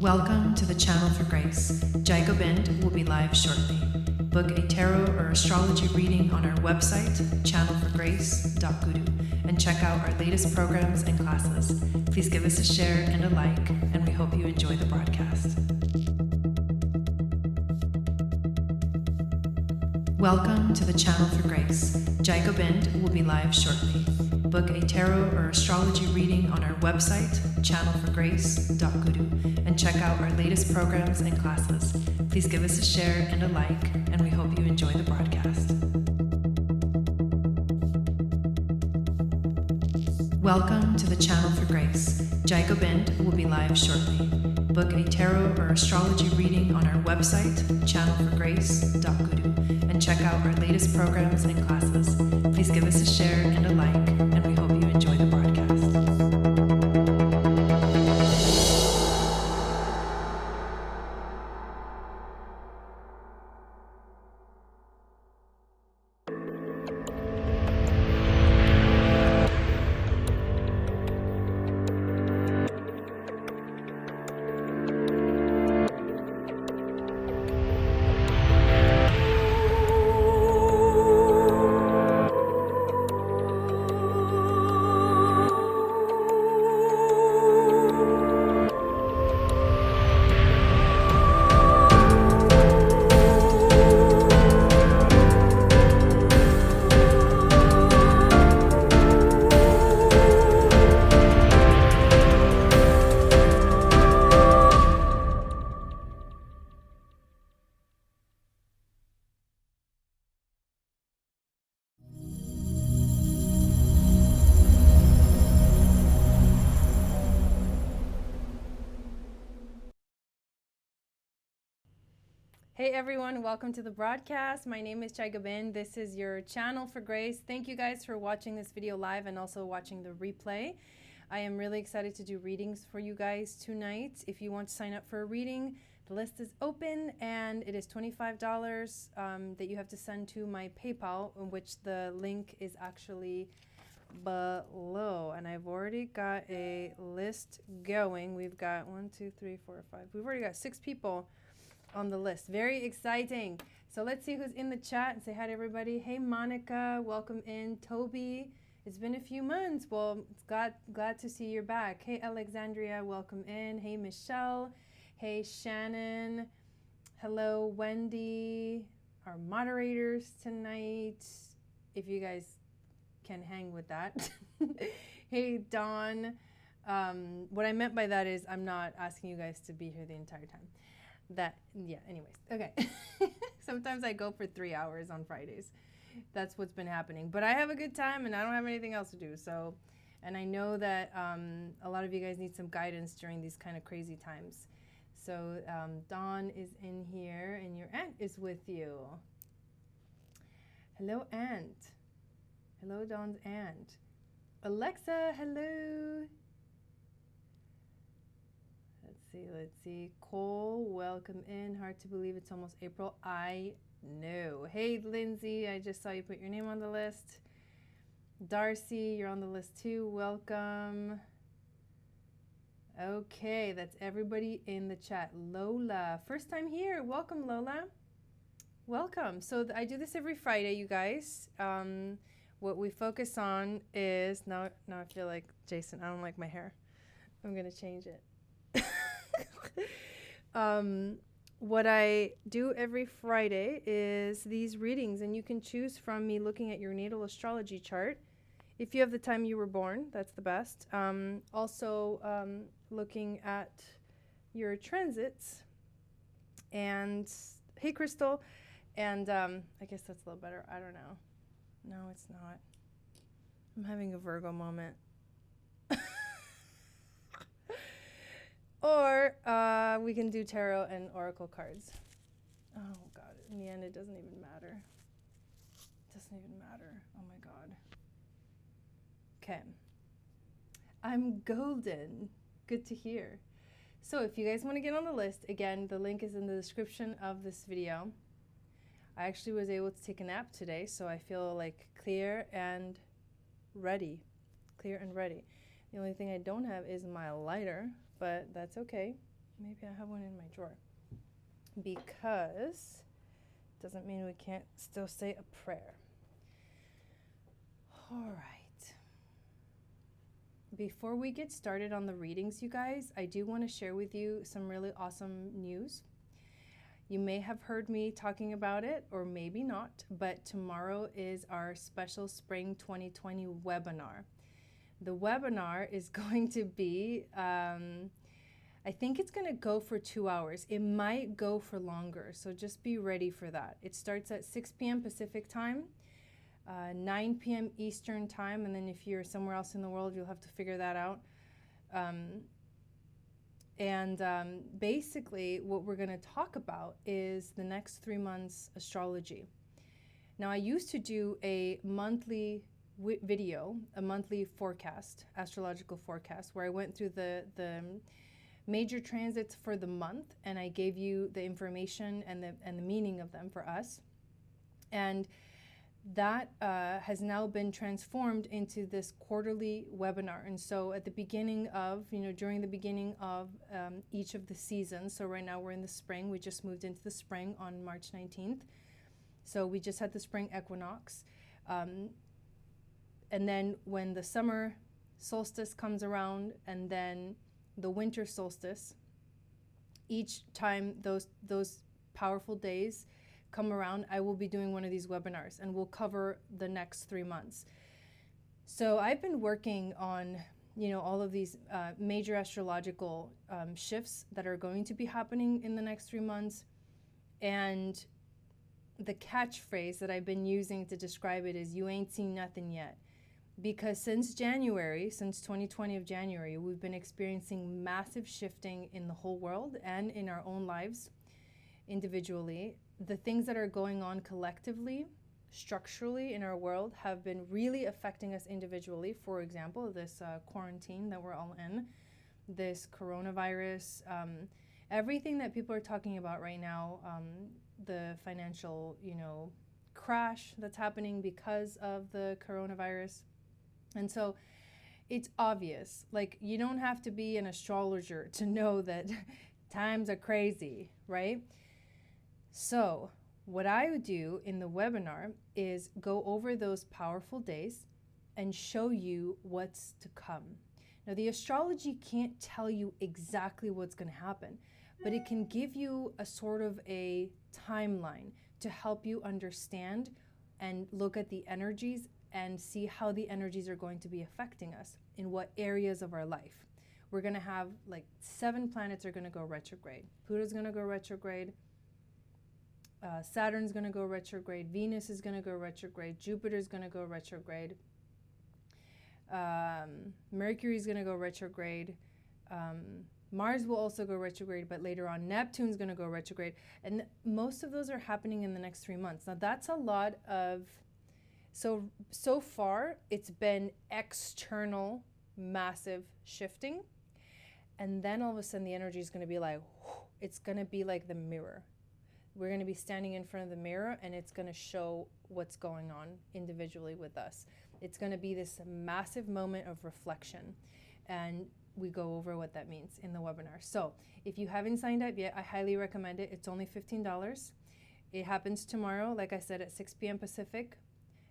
Welcome to the Channel for Grace. Gobind will be live shortly. Book a tarot or astrology reading on our website, channelforgrace.guru, and check out our latest programs and classes. Please give us a share and a like, and we hope you enjoy the broadcast. Welcome to the Channel for Grace. Gobind will be live shortly. Book a tarot or astrology reading on our website, channelforgrace.guru, and check out our latest programs and classes. Please give us a share and a like, and we hope you enjoy the broadcast. Welcome to the Channel for Grace. Gobind will be live shortly. Book a tarot or astrology reading on our website, channelforgrace.guru, and check out our latest programs and classes. Please give us a share and a like, and we hope you enjoy the broadcast. Hey everyone, welcome to the broadcast. My name is Gobind. This is your Channel for Grace. Thank you guys for watching this video live and also watching the replay. I am really excited to do readings for you guys tonight. If you want to sign up for a reading, the list is open and it is $25 that you have to send to my PayPal, in which the link is actually below. And I've already got a list going. We've got 1, 2, 3, 4, 5. We've already got 6 people on the list. Very exciting. So let's see who's in the chat and say hi to everybody. Hey Monica, welcome in. Toby, it's been a few months. Well, it's glad to see you're back. Hey Alexandria, welcome in. Hey Michelle. Hey Shannon. Hello Wendy. Our moderators tonight, if you guys can hang with that. Hey Dawn. What I meant by that is I'm not asking you guys to be here the entire time. Anyways, okay. Sometimes I go for 3 hours on Fridays. That's what's been happening. But I have a good time and I don't have anything else to do. So, and I know that a lot of you guys need some guidance during these kind of crazy times. So Dawn is in here and your aunt is with you. Hello, aunt. Hello, Dawn's aunt. Alexa, hello. Let's see. Cole, welcome in. Hard to believe it's almost April. I know. Hey, Lindsay, I just saw you put your name on the list. Darcy, you're on the list too. Welcome. Okay, that's everybody in the chat. Lola, first time here. Welcome, Lola. Welcome. So I do this every Friday, you guys. What we focus on is, now I feel like Jason, I don't like my hair. I'm going to change it. What I do every Friday is these readings, and you can choose from me looking at your natal astrology chart. If you have the time you were born, that's the best. Also looking at your transits. And hey, Crystal. And I guess that's a little better. I don't know. No, it's not. I'm having a Virgo moment. Or we can do tarot and oracle cards. Oh, God. In the end, it doesn't even matter. It doesn't even matter. Oh, my God. Okay. I'm golden. Good to hear. So if you guys want to get on the list, again, the link is in the description of this video. I actually was able to take a nap today, so I feel like clear and ready. Clear and ready. The only thing I don't have is my lighter, but that's okay. Maybe I have one in my drawer. Because doesn't mean we can't still say a prayer. All right. Before we get started on the readings, you guys, I do want to share with you some really awesome news. You may have heard me talking about it, or maybe not, but tomorrow is our special Spring 2020 webinar. The webinar is going to be, I think it's going to go for 2 hours. It might go for longer, so just be ready for that. It starts at 6 p.m. Pacific time, 9 p.m. Eastern time, and then if you're somewhere else in the world, you'll have to figure that out. Basically, what we're going to talk about is the next 3 months astrology. Now, I used to do a monthly video, a monthly forecast, astrological forecast, where I went through the major transits for the month, and I gave you the information and the meaning of them for us. And that has now been transformed into this quarterly webinar. And so at the beginning of, during the beginning of each of the seasons, so right now we're in the spring, we just moved into the spring on March 19th. So we just had the spring equinox. And then when the summer solstice comes around, and then the winter solstice, each time those powerful days come around, I will be doing one of these webinars, and we'll cover the next 3 months. So I've been working on, all of these major astrological shifts that are going to be happening in the next 3 months. And the catchphrase that I've been using to describe it is, you ain't seen nothing yet. Because since 2020 of January, we've been experiencing massive shifting in the whole world and in our own lives individually. The things that are going on collectively, structurally in our world have been really affecting us individually. For example, this quarantine that we're all in, this coronavirus, everything that people are talking about right now, the financial, crash that's happening because of the coronavirus. And so it's obvious, like, you don't have to be an astrologer to know that times are crazy, right? So what I would do in the webinar is go over those powerful days and show you what's to come. Now, the astrology can't tell you exactly what's going to happen, but it can give you a sort of a timeline to help you understand and look at the energies and see how the energies are going to be affecting us in what areas of our life. We're going to have 7 planets are going to go retrograde. Pluto's going to go retrograde. Saturn's going to go retrograde. Venus is going to go retrograde. Jupiter's going to go retrograde. Mercury's going to go retrograde. Mars will also go retrograde, but later on Neptune's going to go retrograde. And most of those are happening in the next 3 months. Now, that's a lot of... So far, it's been external, massive shifting. And then all of a sudden, the energy is going to be it's going to be like the mirror. We're going to be standing in front of the mirror, and it's going to show what's going on individually with us. It's going to be this massive moment of reflection. And we go over what that means in the webinar. So if you haven't signed up yet, I highly recommend it. It's only $15. It happens tomorrow, like I said, at 6 p.m. Pacific,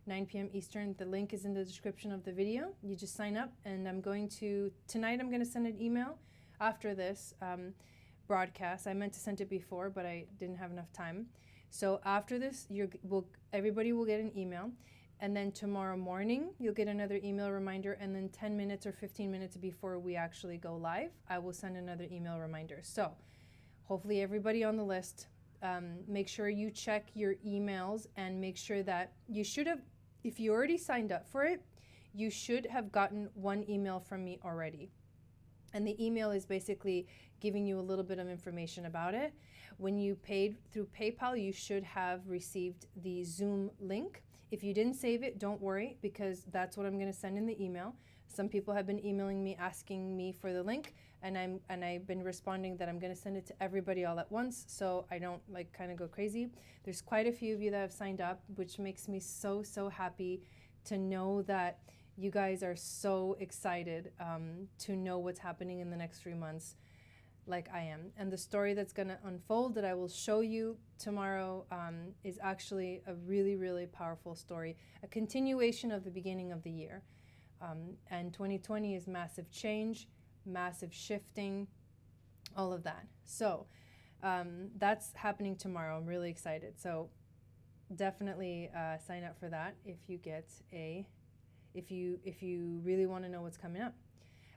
9 p.m. Eastern. The link is in the description of the video. You just sign up, and tonight I'm going to send an email after this broadcast. I meant to send it before, but I didn't have enough time. So after this, everybody will get an email. And then tomorrow morning, you'll get another email reminder. And then 10 minutes or 15 minutes before we actually go live, I will send another email reminder. So hopefully everybody on the list, make sure you check your emails and make sure that you should have, if you already signed up for it, you should have gotten one email from me already. And the email is basically giving you a little bit of information about it. When you paid through PayPal, you should have received the Zoom link. If you didn't save it, don't worry, because that's what I'm going to send in the email. Some people have been emailing me asking me for the link, and I've been responding that I'm going to send it to everybody all at once, so I don't kind of go crazy. There's quite a few of you that have signed up, which makes me so happy to know that you guys are so excited to know what's happening in the next 3 months. like I am. And the story that's going to unfold that I will show you tomorrow is actually a really, really powerful story, a continuation of the beginning of the year. And 2020 is massive change, massive shifting, all of that. So that's happening tomorrow. I'm really excited. So definitely sign up for that if you get if you really want to know what's coming up.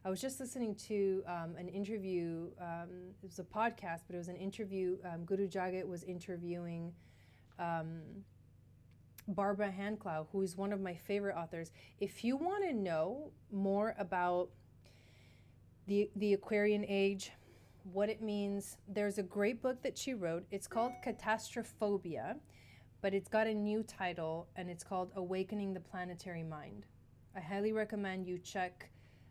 I was just listening to an interview. It was a podcast, but it was an interview. Guru Jagat was interviewing Barbara Handclough, who is one of my favorite authors. If you want to know more about the Aquarian age, what it means, there's a great book that she wrote. It's called Catastrophobia, but it's got a new title, and it's called Awakening the Planetary Mind. I highly recommend you check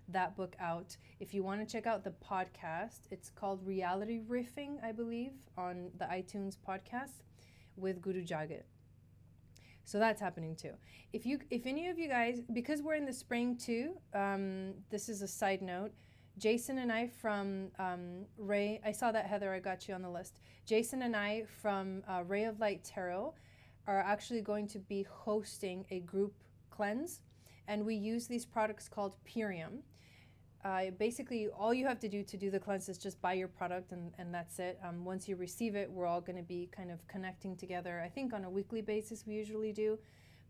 that book out. If you want to check out the podcast, it's called Reality Riffing, I believe, on the iTunes podcast with Guru Jagat. So that's happening too. If any of you guys, because we're in the spring too, this is a side note. Jason and I from Ray, I saw that, Heather, I got you on the list. Jason and I from Ray of Light Tarot are actually going to be hosting a group cleanse, and we use these products called Purium. Basically, all you have to do the cleanse is just buy your product, and that's it. Once you receive it, we're all going to be kind of connecting together, I think on a weekly basis we usually do.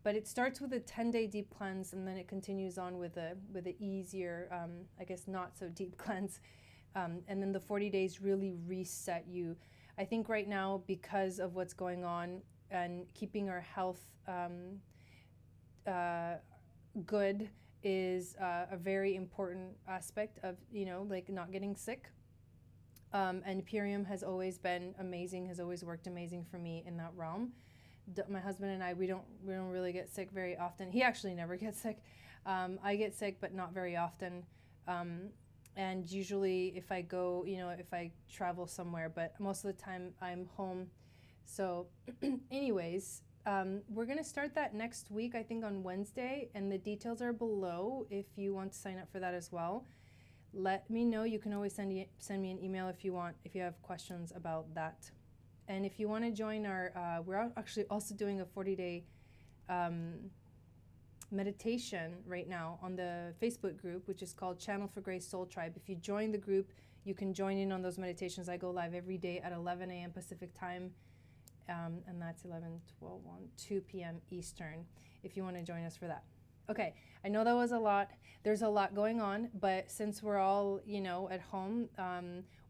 But it starts with a 10-day deep cleanse, and then it continues on with a easier, I guess not so deep cleanse. And then the 40 days really reset you. I think right now, because of what's going on and keeping our health good is a very important aspect of, like not getting sick. And Purium has always been amazing, has always worked amazing for me in that realm. My husband and I, we don't really get sick very often. He actually never gets sick. I get sick, but not very often. And usually if I go, if I travel somewhere, but most of the time I'm home. So anyways, we're going to start that next week, I think on Wednesday, and the details are below if you want to sign up for that as well. Let me know. You can always send me an email if you have questions about that. And if you want to join we're actually also doing a 40-day meditation right now on the Facebook group, which is called Channel for Grace Soul Tribe. If you join the group, you can join in on those meditations. I go live every day at 11 a.m. Pacific time. And that's 11, 12, 1, 2 p.m. Eastern, if you want to join us for that. Okay, I know that was a lot. There's a lot going on, but since we're all, at home,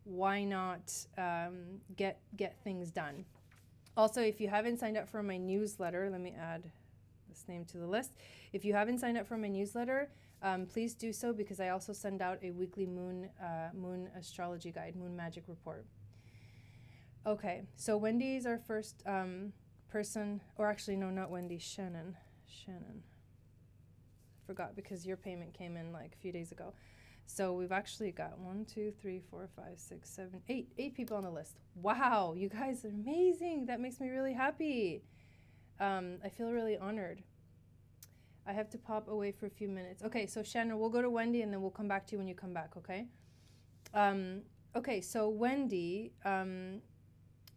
why not get things done? Also, if you haven't signed up for my newsletter, let me add this name to the list. If you haven't signed up for my newsletter, please do so, because I also send out a weekly moon astrology guide, moon magic report. Okay, so Wendy's our first person, or actually, no, not Wendy, Shannon. I forgot, because your payment came in like a few days ago. So we've actually got 1, 2, 3, 4, 5, 6, 7, 8 people on the list. Wow, you guys are amazing. That makes me really happy. I feel really honored. I have to pop away for a few minutes. Okay, so Shannon, we'll go to Wendy, and then we'll come back to you when you come back, okay? Okay, so Wendy,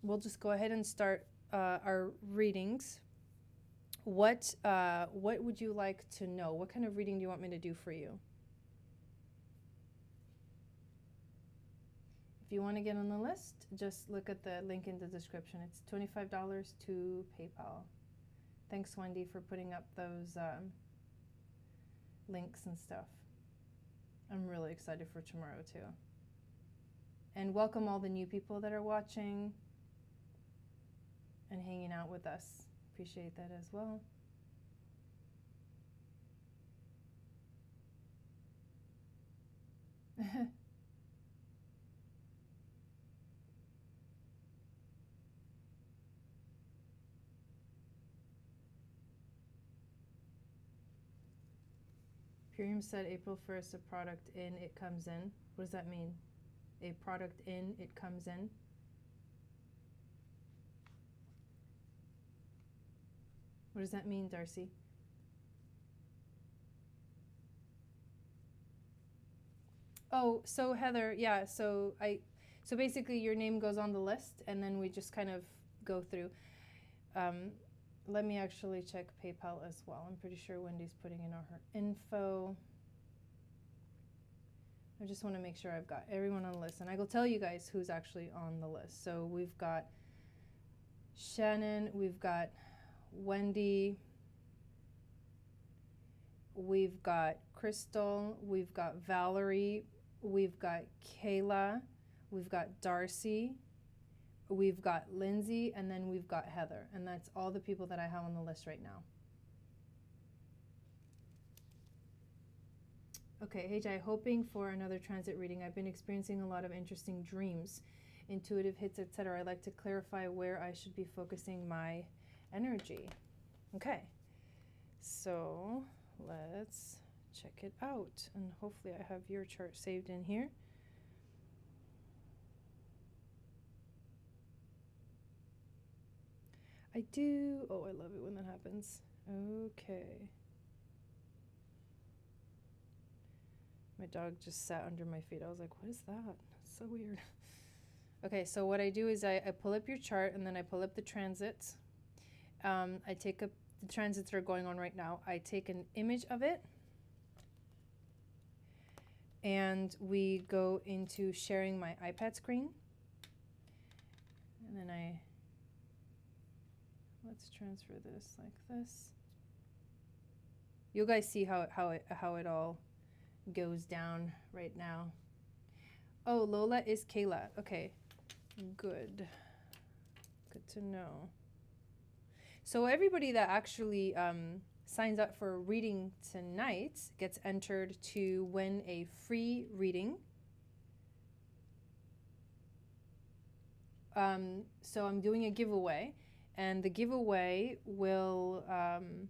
we'll just go ahead and start our readings. What would you like to know? What kind of reading do you want me to do for you? If you want to get on the list, just look at the link in the description. It's $25 to PayPal. Thanks, Wendy, for putting up those links and stuff. I'm really excited for tomorrow, too. And welcome all the new people that are watching and hanging out with us. Appreciate that as well. Purium said April 1st, a product in, it comes in. What does that mean? A product in, it comes in? What does that mean, Darcy? Oh, so Heather, yeah, so So basically your name goes on the list and then we just kind of go through. Let me actually check PayPal as well. I'm pretty sure Wendy's putting in all her info. I just want to make sure I've got everyone on the list. And I will tell you guys who's actually on the list. So we've got Shannon, we've got Wendy, we've got Crystal, we've got Valerie, we've got Kayla, we've got Darcy, we've got Lindsay, and then we've got Heather. And that's all the people that I have on the list right now. Okay, hey Jai, hoping for another transit reading. I've been experiencing a lot of interesting dreams, intuitive hits, etc. I'd like to clarify where I should be focusing my energy. Okay, so let's check it out. And hopefully I have your chart saved in here. I do. Oh, I love it when that happens. Okay. My dog just sat under my feet. I was like, what is that? That's so weird. Okay, so what I do is I pull up your chart and then I pull up the transits. I take up the transits that are going on right now. I take an image of it. And we go into sharing my iPad screen. And then let's transfer this like this. You guys see how it all goes down right now. Oh, Lola is Kayla. Okay, good to know. So everybody that actually signs up for a reading tonight gets entered to win a free reading. So I'm doing a giveaway, and the giveaway will I'm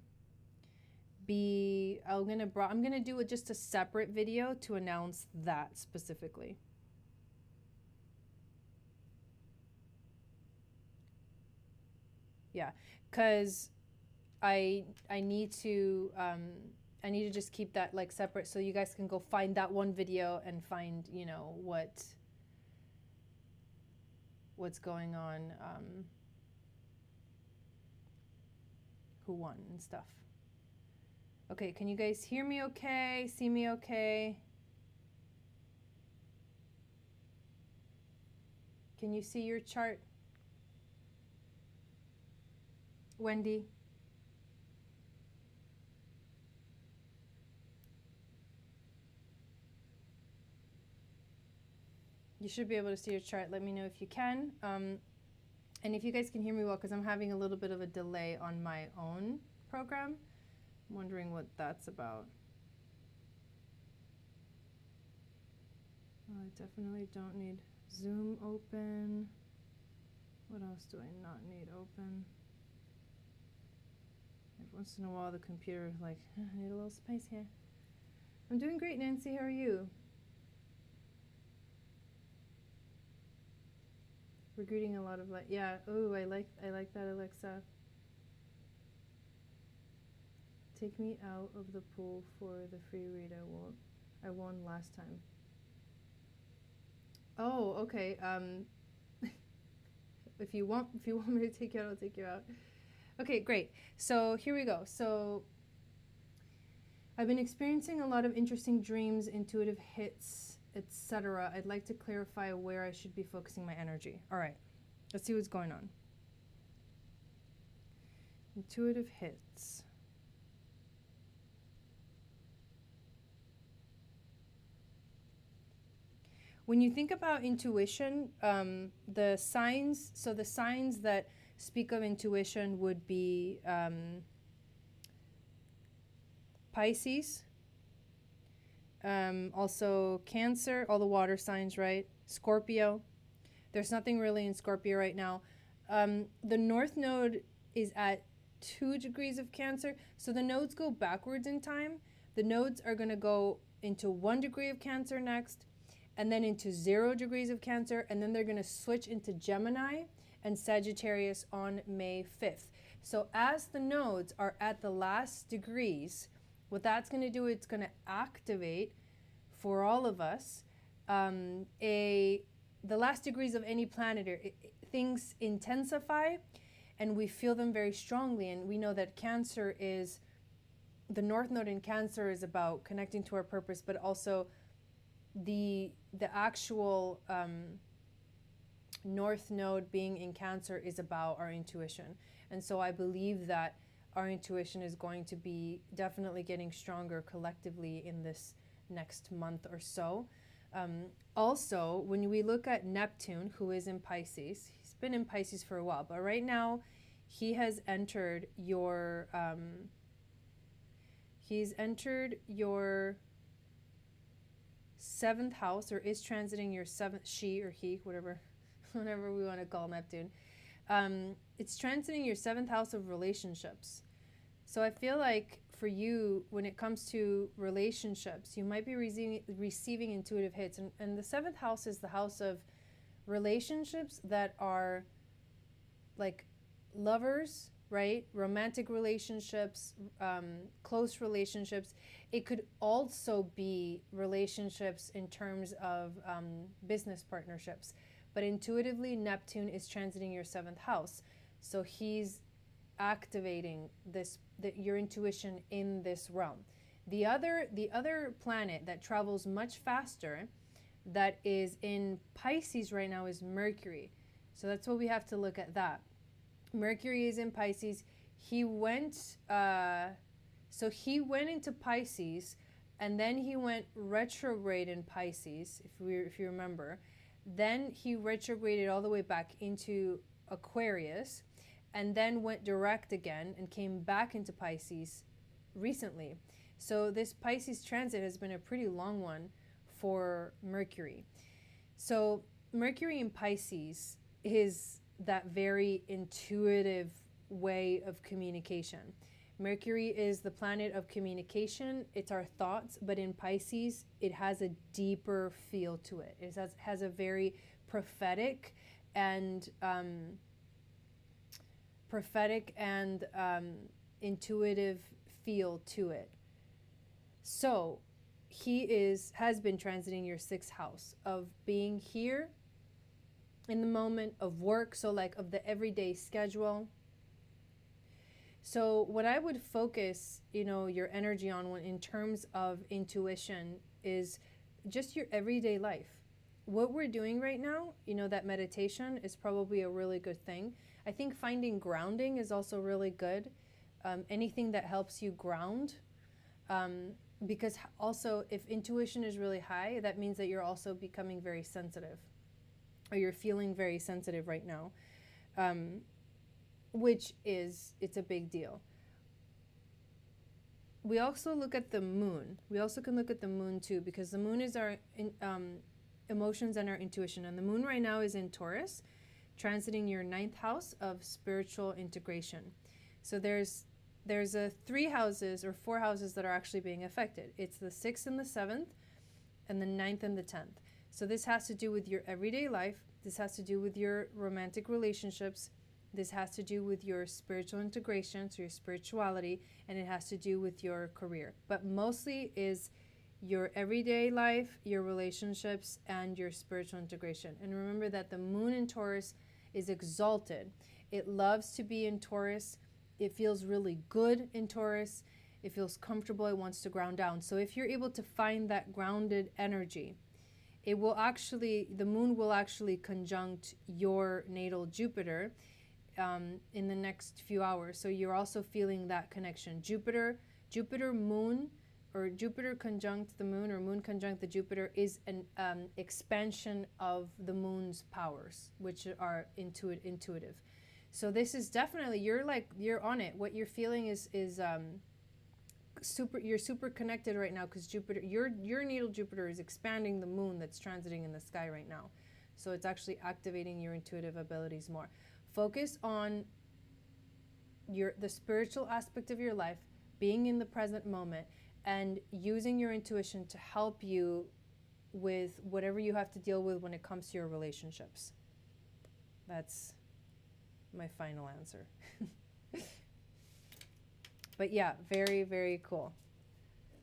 gonna do just a separate video to announce that specifically. Yeah, because I need to just keep that like separate so you guys can go find that one video and find, you know, what's going on, who won and stuff. Okay, can you guys hear me okay? See me okay? Can you see your chart? Wendy? You should be able to see your chart. Let me know if you can. And if you guys can hear me well, because I'm having a little bit of a delay on my own program. I'm wondering what that's about. I definitely don't need Zoom open. What else do I not need open? Every once in a while the computer like, I need a little space here. I'm doing great, Nancy. How are you? We're greeting a lot of like, yeah. Oh, I like that, Alexa. Take me out of the pool for the free read. I won last time. Oh, okay. If you want me to take you out, I'll take you out. Okay, great. So here we go. So I've been experiencing a lot of interesting dreams, intuitive hits, etc. I'd like to clarify where I should be focusing my energy. All right, let's see what's going on. Intuitive hits. When you think about intuition, the signs that speak of intuition would be Pisces, also Cancer, all the water signs, right? Scorpio. There's nothing really in Scorpio right now. The North Node is at 2 degrees of Cancer, so the nodes go backwards in time. The nodes are going to go into 1 degree of Cancer next, and then into 0 degrees of Cancer, and then they're going to switch into Gemini and Sagittarius on May 5th. So as the nodes are at the last degrees, what that's going to do, it's going to activate for all of us a the last degrees of any planet, things intensify and we feel them very strongly. And we know that Cancer is, the North Node in Cancer is about connecting to our purpose, but also the actual North Node being in Cancer is about our intuition. And so I believe that our intuition is going to be definitely getting stronger collectively in this next month or so. Also, when we look at Neptune, who is in Pisces, he's been in Pisces for a while, but right now he has entered your seventh house, or is transiting your seventh, she or he, whatever we want to call Neptune. It's transiting your seventh house of relationships. So I feel like for you, when it comes to relationships, you might be receiving intuitive hits. And the seventh house is the house of relationships that are like lovers, right? Romantic relationships, close relationships. It could also be relationships in terms of business partnerships. But intuitively, Neptune is transiting your seventh house. So he's activating your intuition in this realm. The other planet that travels much faster, that is in Pisces right now, is Mercury. So that's what we have to look at that. Mercury is in Pisces. He went into Pisces, and then he went retrograde in Pisces, if you remember. Then he retrograded all the way back into Aquarius, and then went direct again and came back into Pisces recently. So this Pisces transit has been a pretty long one for Mercury. So Mercury in Pisces is that very intuitive way of communication. Mercury is the planet of communication. It's our thoughts, but in Pisces, it has a deeper feel to it. It has a very prophetic and intuitive feel to it. So he has been transiting your sixth house of being here in the moment of work, so like of the everyday schedule. So what I would focus, your energy on in terms of intuition is just your everyday life. What we're doing right now, that meditation is probably a really good thing. I think finding grounding is also really good. Anything that helps you ground. Because also if intuition is really high, that means that you're also becoming very sensitive, or you're feeling very sensitive right now. It's a big deal. We also look at the moon. We also can look at the moon too, because the moon is our emotions and our intuition. And the moon right now is in Taurus, transiting your ninth house of spiritual integration. So there's three houses or four houses that are actually being affected. It's the 6th and the 7th, and the 9th and the 10th. So this has to do with your everyday life. This has to do with your romantic relationships. This has to do with your spiritual integration, so your spirituality, and it has to do with your career. But mostly is your everyday life, your relationships, and your spiritual integration. And remember that the moon in Taurus is exalted. It loves to be in Taurus. It feels really good in Taurus. It feels comfortable. It wants to ground down. So if you're able to find that grounded energy, the moon will actually conjunct your natal Jupiter in the next few hours. So you're also feeling that connection. Jupiter moon, or Jupiter conjunct the moon, or moon conjunct the Jupiter, is an expansion of the moon's powers, which are intuitive. So this is definitely, you're on it. What you're feeling is you're super connected right now, because Jupiter, your natal Jupiter is expanding the moon that's transiting in the sky right now. So it's actually activating your intuitive abilities more. Focus on the spiritual aspect of your life, being in the present moment, and using your intuition to help you with whatever you have to deal with when it comes to your relationships. That's my final answer. But yeah, very, very cool.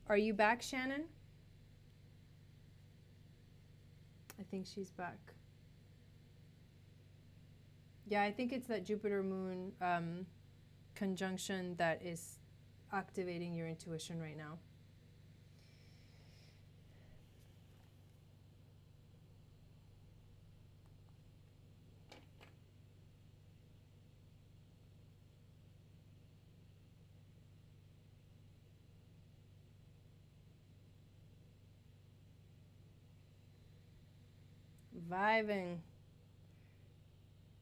Are you back, Shannon? I think she's back. Yeah, I think it's that Jupiter Moon conjunction that is activating your intuition right now. Vibing.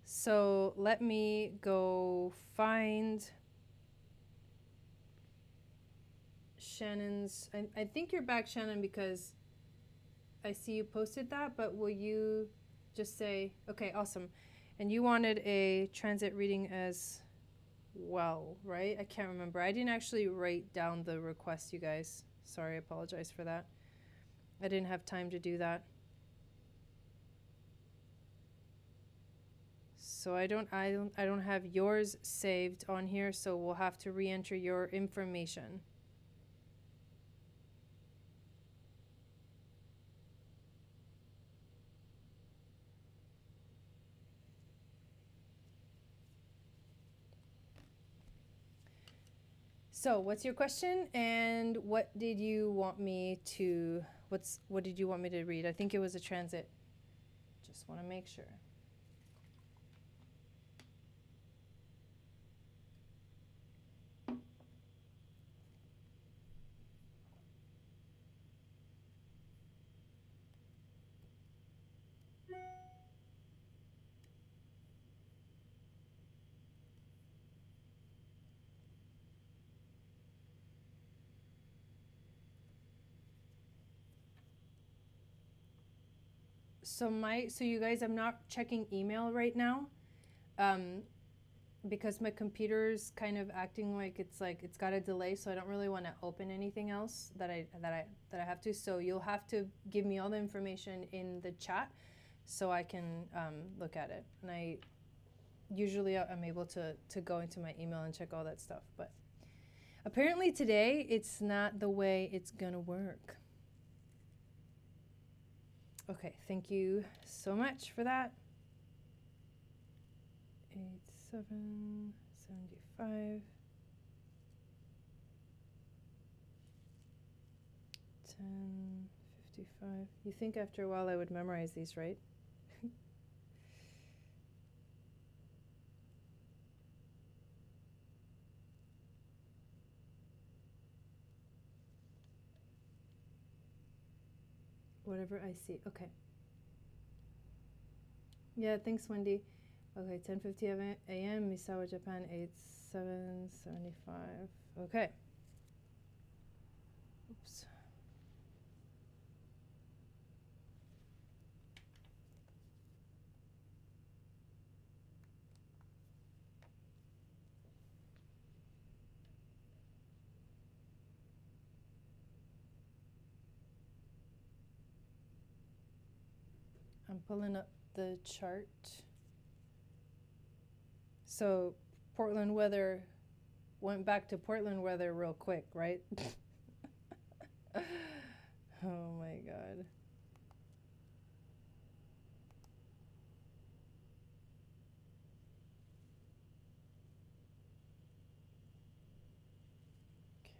So let me go find Shannon's. I think you're back, Shannon, because I see you posted that, but will you just say, okay, awesome. And you wanted a transit reading as well, right? I can't remember. I didn't actually write down the request, you guys. Sorry, I apologize for that. I didn't have time to do that. So I don't have yours saved on here, so we'll have to re-enter your information. So what's your question, and what did you want me to what did you want me to read? I think it was a transit. Just want to make sure. So you guys, I'm not checking email right now, because my computer's kind of acting like it's got a delay, so I don't really want to open anything else that I have to. So you'll have to give me all the information in the chat, so I can look at it. And I usually I'm able to go into my email and check all that stuff, but apparently today it's not the way it's gonna work. Okay, thank you so much for that. 8775 1055. You think after a while I would memorize these, right? Whatever I see. Okay. Yeah, thanks, Wendy. Okay, 10:50 a.m. Misawa, Japan, 8775. Okay. Oops. I'm pulling up the chart. So Portland weather went back to Portland weather real quick, right? Oh my God.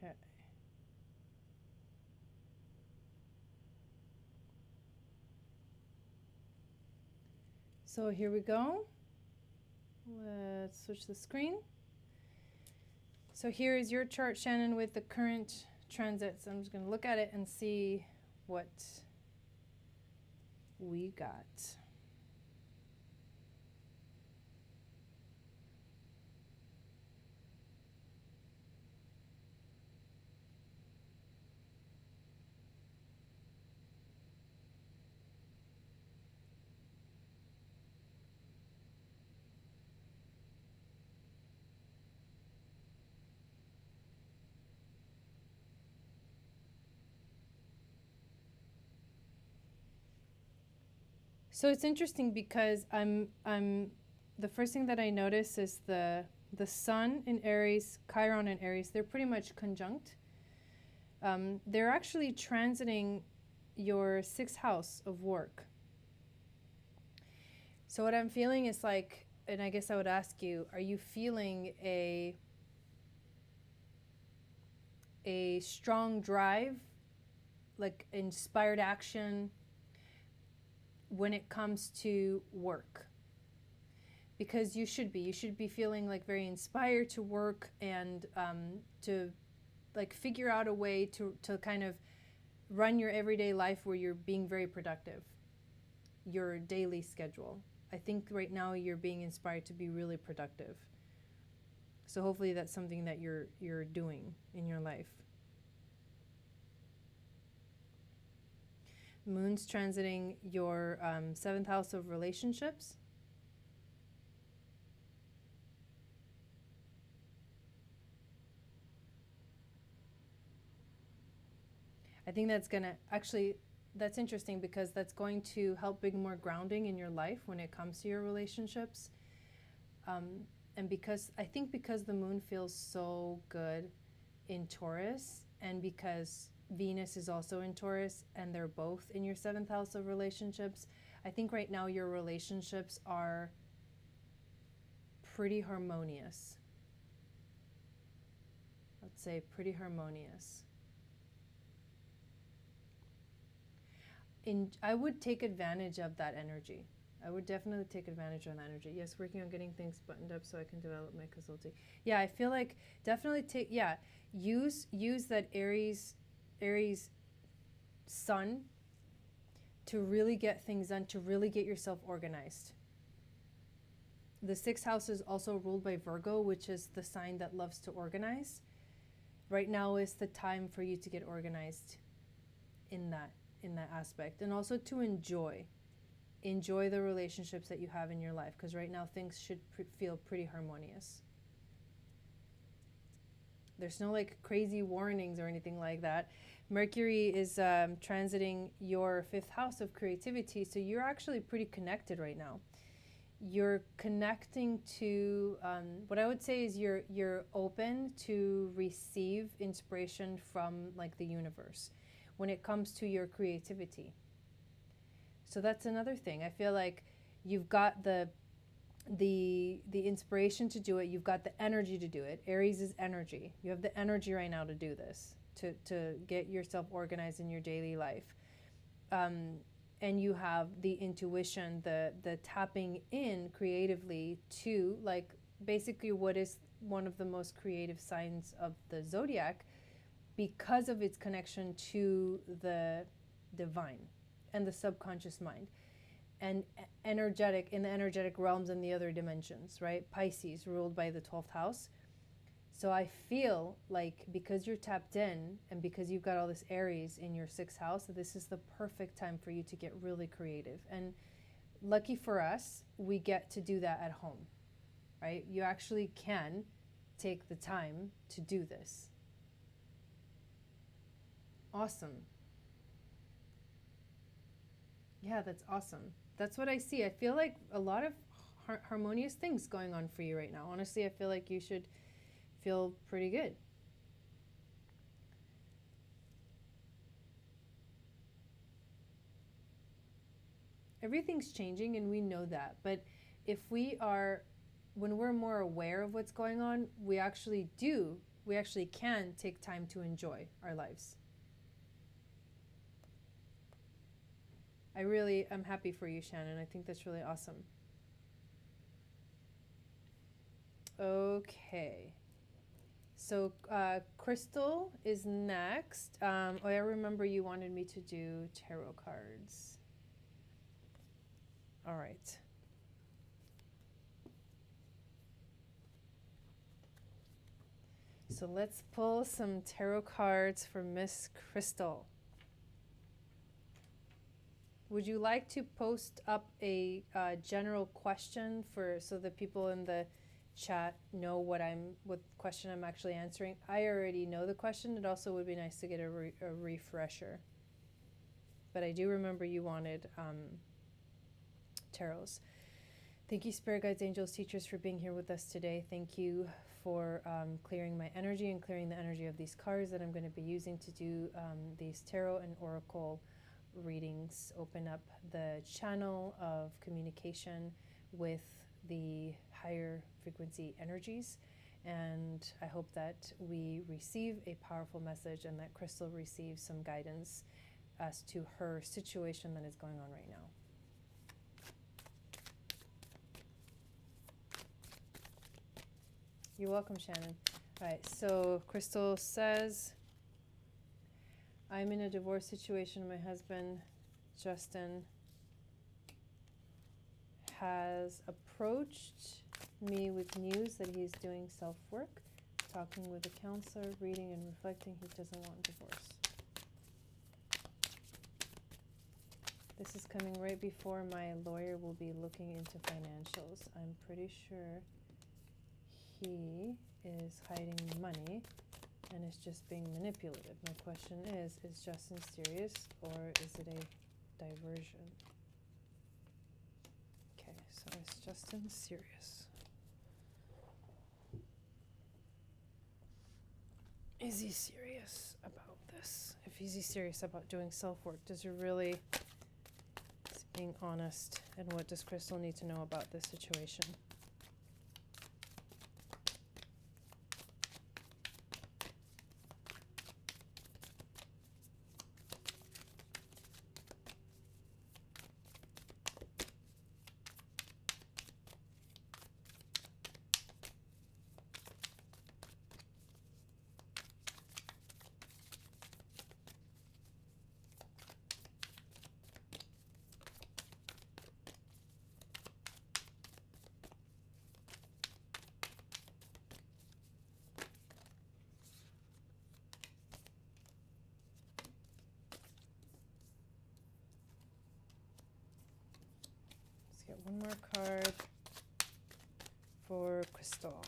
Okay. So here we go. Let's switch the screen. So here is your chart, Shannon, with the current transits. I'm just going to look at it and see what we got. So it's interesting because I'm the first thing that I notice is the Sun in Aries, Chiron in Aries. They're pretty much conjunct. They're actually transiting your 6th house of work. So what I'm feeling is like and I guess I would ask you, are you feeling a strong drive, like inspired action when it comes to work? Because you should be feeling like very inspired to work and to like figure out a way to kind of run your everyday life where you're being very productive, your daily schedule. I think right now you're being inspired to be really productive. So hopefully that's something that you're doing in your life. Moon's transiting your 7th house of relationships. I think that's going to actually, that's interesting because that's going to help bring more grounding in your life when it comes to your relationships. And because the moon feels so good in Taurus, and because Venus is also in Taurus and they're both in your 7th house of relationships, I think right now your relationships are pretty harmonious. Let's say pretty harmonious. I would take advantage of that energy. I would definitely take advantage of that energy. Yes, working on getting things buttoned up so I can develop my consulting. Yeah, I feel like definitely use that Aries sun to really get things done, to really get yourself organized. The 6th house is also ruled by Virgo, which is the sign that loves to organize. Right now is the time for you to get organized in that aspect, and also to enjoy the relationships that you have in your life, because right now things should feel pretty harmonious. There's no like crazy warnings or anything like that. Mercury is transiting your 5th house of creativity, so you're actually pretty connected right now. You're connecting to what I would say is you're open to receive inspiration from like the universe when it comes to your creativity. So that's another thing. I feel like you've got the inspiration to do it. You've got the energy to do it. Aries is energy. You have the energy right now to do this, to get yourself organized in your daily life. And you have the intuition, the tapping in creatively to like basically what is one of the most creative signs of the zodiac, because of its connection to the divine and the subconscious mind, and energetic in the energetic realms and the other dimensions, right? Pisces ruled by the 12th house. So I feel like because you're tapped in and because you've got all this Aries in your 6th house, this is the perfect time for you to get really creative. And lucky for us, we get to do that at home, right? You actually can take the time to do this. Awesome. Yeah, that's awesome. That's what I see. I feel like a lot of harmonious things going on for you right now. Honestly, I feel like you should feel pretty good. Everything's changing and we know that. But when we're more aware of what's going on, we actually can take time to enjoy our lives. I'm happy for you, Shannon. I think that's really awesome. Okay. So Crystal is next. I remember you wanted me to do tarot cards. All right. So let's pull some tarot cards for Miss Crystal. Would you like to post up a general question so that people in the chat know what question I'm actually answering? I already know the question. It also would be nice to get a refresher. But I do remember you wanted tarots. Thank you, Spirit Guides, Angels, Teachers, for being here with us today. Thank you for clearing my energy and clearing the energy of these cards that I'm going to be using to do these tarot and oracle readings. Open up the channel of communication with the higher frequency energies. And I hope that we receive a powerful message and that Crystal receives some guidance as to her situation that is going on right now. You're welcome, Shannon. All right, so Crystal says, I'm in a divorce situation. My husband, Justin, has approached me with news that he's doing self-work, talking with a counselor, reading and reflecting. He doesn't want divorce. This is coming right before my lawyer will be looking into financials. I'm pretty sure he is hiding money and is just being manipulative. My question is Justin serious or is it a diversion? Okay, so is Justin serious? Is he serious about this? If he's serious about doing self-work, does he really, is being honest, and what does Crystal need to know about this situation? Get one more card for Crystal.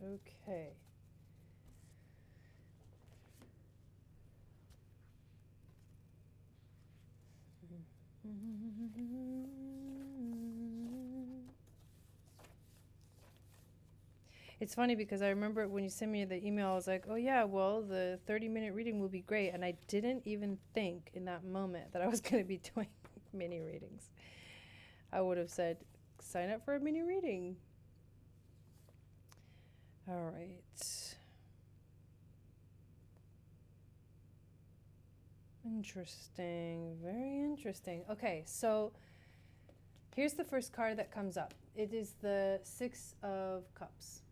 Okay. It's funny because I remember when you sent me the email, I was like, oh yeah, well, the 30-minute reading will be great. And I didn't even think in that moment that I was going to be doing mini readings. I would have said, sign up for a mini reading. All right. Interesting. Very interesting. Okay, so here's the first card that comes up. It is the Six of Cups.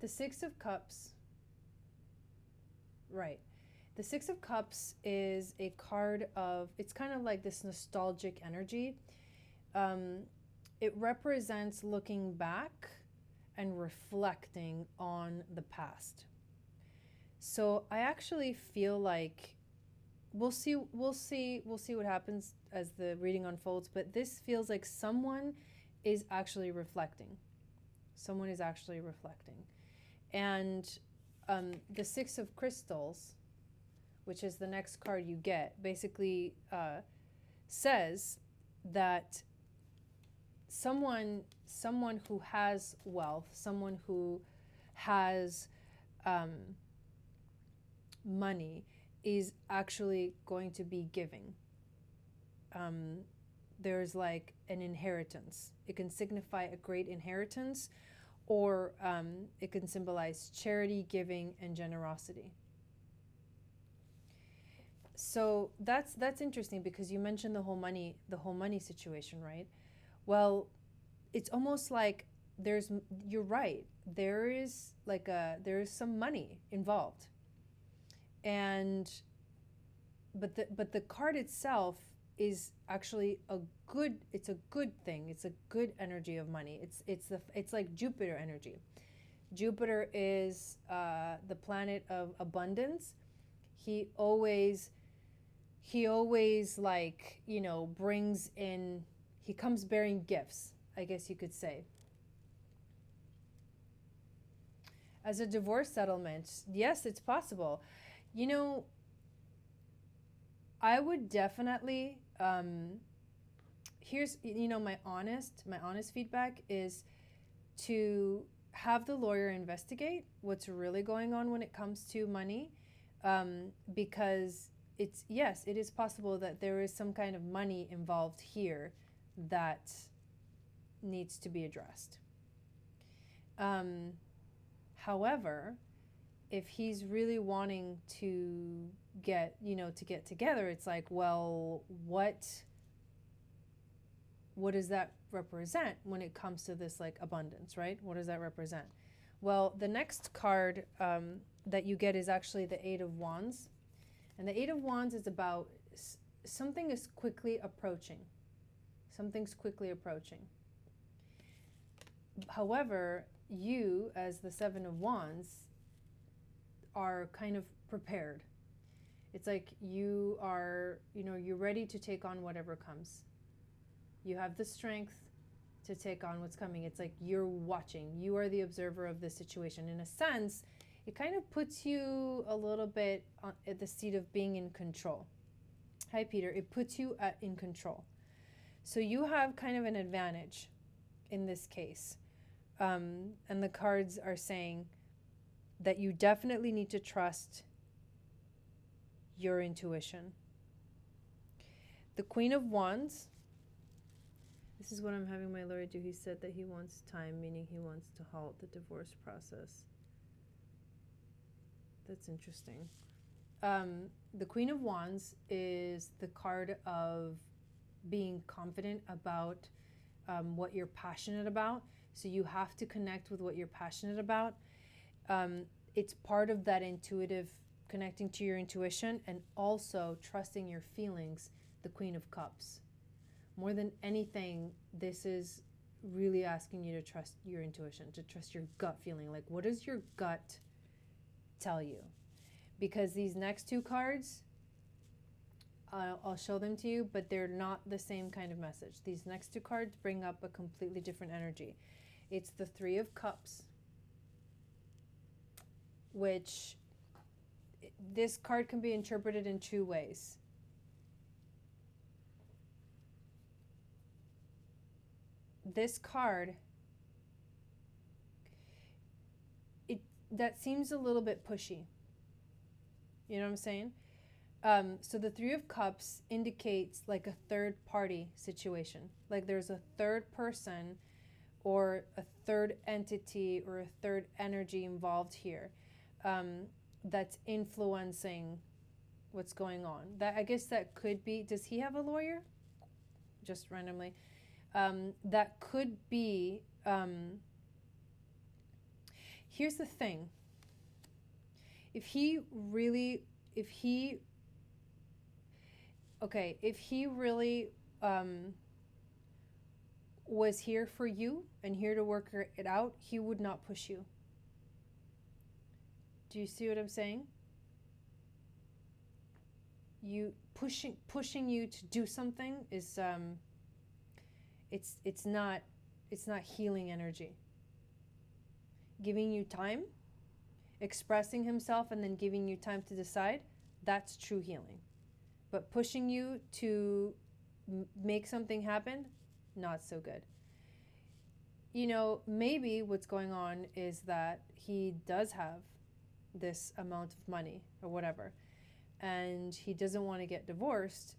The Six of Cups, right. The Six of Cups is a card of, it's kind of like this nostalgic energy. It represents looking back and reflecting on the past. So I actually feel like we'll see what happens as the reading unfolds, but this feels like someone is actually reflecting. Someone is actually reflecting. And the Six of Crystals, which is the next card you get, basically says that someone who has wealth, someone who has money is actually going to be giving. There's like an inheritance. It can signify a great inheritance, or it can symbolize charity, giving, and generosity. So that's interesting because you mentioned the whole money situation, right? Well, it's almost like you're right. There is some money involved. But the card itself is actually a good thing. It's a good energy of money. It's like Jupiter energy. Jupiter is the planet of abundance. He always like, brings in, he comes bearing gifts, I guess you could say. As a divorce settlement, yes, it's possible. You know, I would definitely, here's, you know, my honest feedback is to have the lawyer investigate what's really going on when it comes to money, because it's, yes, it is possible that there is some kind of money involved here that needs to be addressed. However, if he's really wanting to get, you know, to get together, it's like, well, what does that represent when it comes to this, like, abundance, right? What does that represent? Well, the next card that you get is actually the Eight of Wands. And the Eight of Wands is about something is quickly approaching. Something's quickly approaching. However, you, as the Seven of Wands, are kind of prepared. It's like you are, you know, you're ready to take on whatever comes. You have the strength to take on what's coming. It's like you're watching. You are the observer of the situation. In a sense, it kind of puts you a little bit at the seat of being in control. Hi, Peter. It puts you in control. So you have kind of an advantage in this case. And the cards are saying that you definitely need to trust your intuition. The Queen of Wands. This is what I'm having my lawyer do. He said that he wants time, meaning he wants to halt the divorce process. That's interesting. The Queen of Wands is the card of being confident about what you're passionate about. So you have to connect with what you're passionate about. It's part of that intuitive, connecting to your intuition, and also trusting your feelings, the Queen of Cups. More than anything, this is really asking you to trust your intuition, to trust your gut feeling. Like, what does your gut tell you? Because these next two cards, I'll show them to you, but they're not the same kind of message. These next two cards bring up a completely different energy. It's the Three of Cups, which this card can be interpreted in two ways. This card, that seems a little bit pushy. You know what I'm saying? So the Three of Cups indicates like a third party situation. Like there's a third person or a third entity or a third energy involved here, that's influencing what's going on. That, I guess that could be, does he have a lawyer? Just randomly. That could be, here's the thing. If he really was here for you and here to work it out, he would not push you. Do you see what I'm saying? You pushing you to do something is it's not healing energy. Giving you time, expressing himself, and then giving you time to decide, that's true healing. But pushing you to make something happen, not so good. You know, maybe what's going on is that he does have this amount of money or whatever, and he doesn't want to get divorced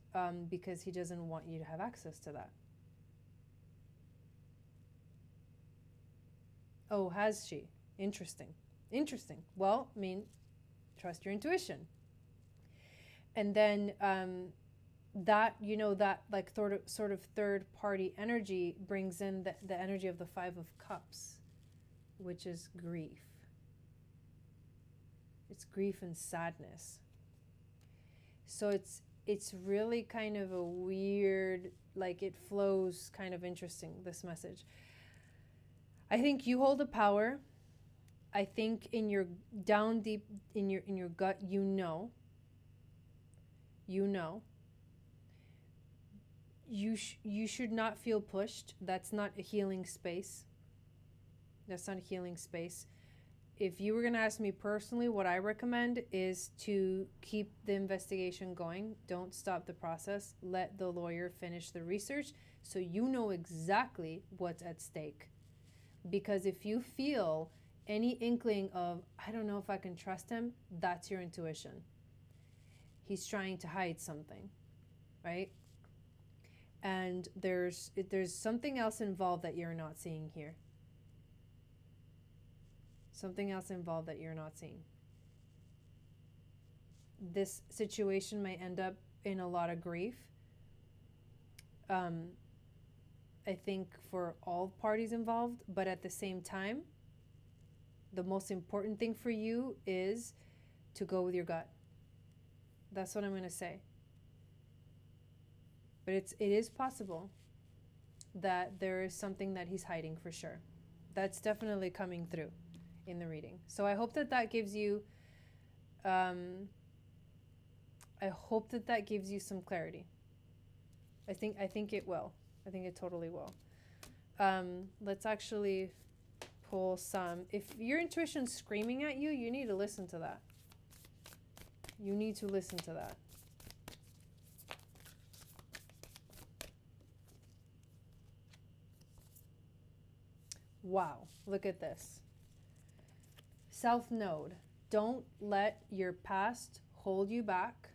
because he doesn't want you to have access to that. Oh, has she? Interesting. Well, I mean, trust your intuition. And then that, you know, that like sort of third party energy brings in the energy of the Five of Cups, which is grief. It's grief and sadness. So it's really kind of a weird, like it flows kind of interesting, this message. I think you hold the power. I think in your down deep in your gut, you know. You should not feel pushed. That's not a healing space. if you were going to ask me personally, what I recommend is to keep the investigation going. Don't stop the process. Let the lawyer finish the research so you know exactly what's at stake. Because if you feel any inkling of, I don't know if I can trust him, that's your intuition. He's trying to hide something, right? And there's something else involved that you're not seeing here. Something else involved that you're not seeing. This situation may end up in a lot of grief. I think for all parties involved, but at the same time, the most important thing for you is to go with your gut. That's what I'm going to say. But it is possible that there is something that he's hiding for sure. That's definitely coming through in the reading. So I hope that gives you some clarity. I think it will. I think it totally will. Let's actually pull some. If your intuition's screaming at you, you need to listen to that. You need to listen to that. Wow, look at this. South Node. Don't let your past hold you back.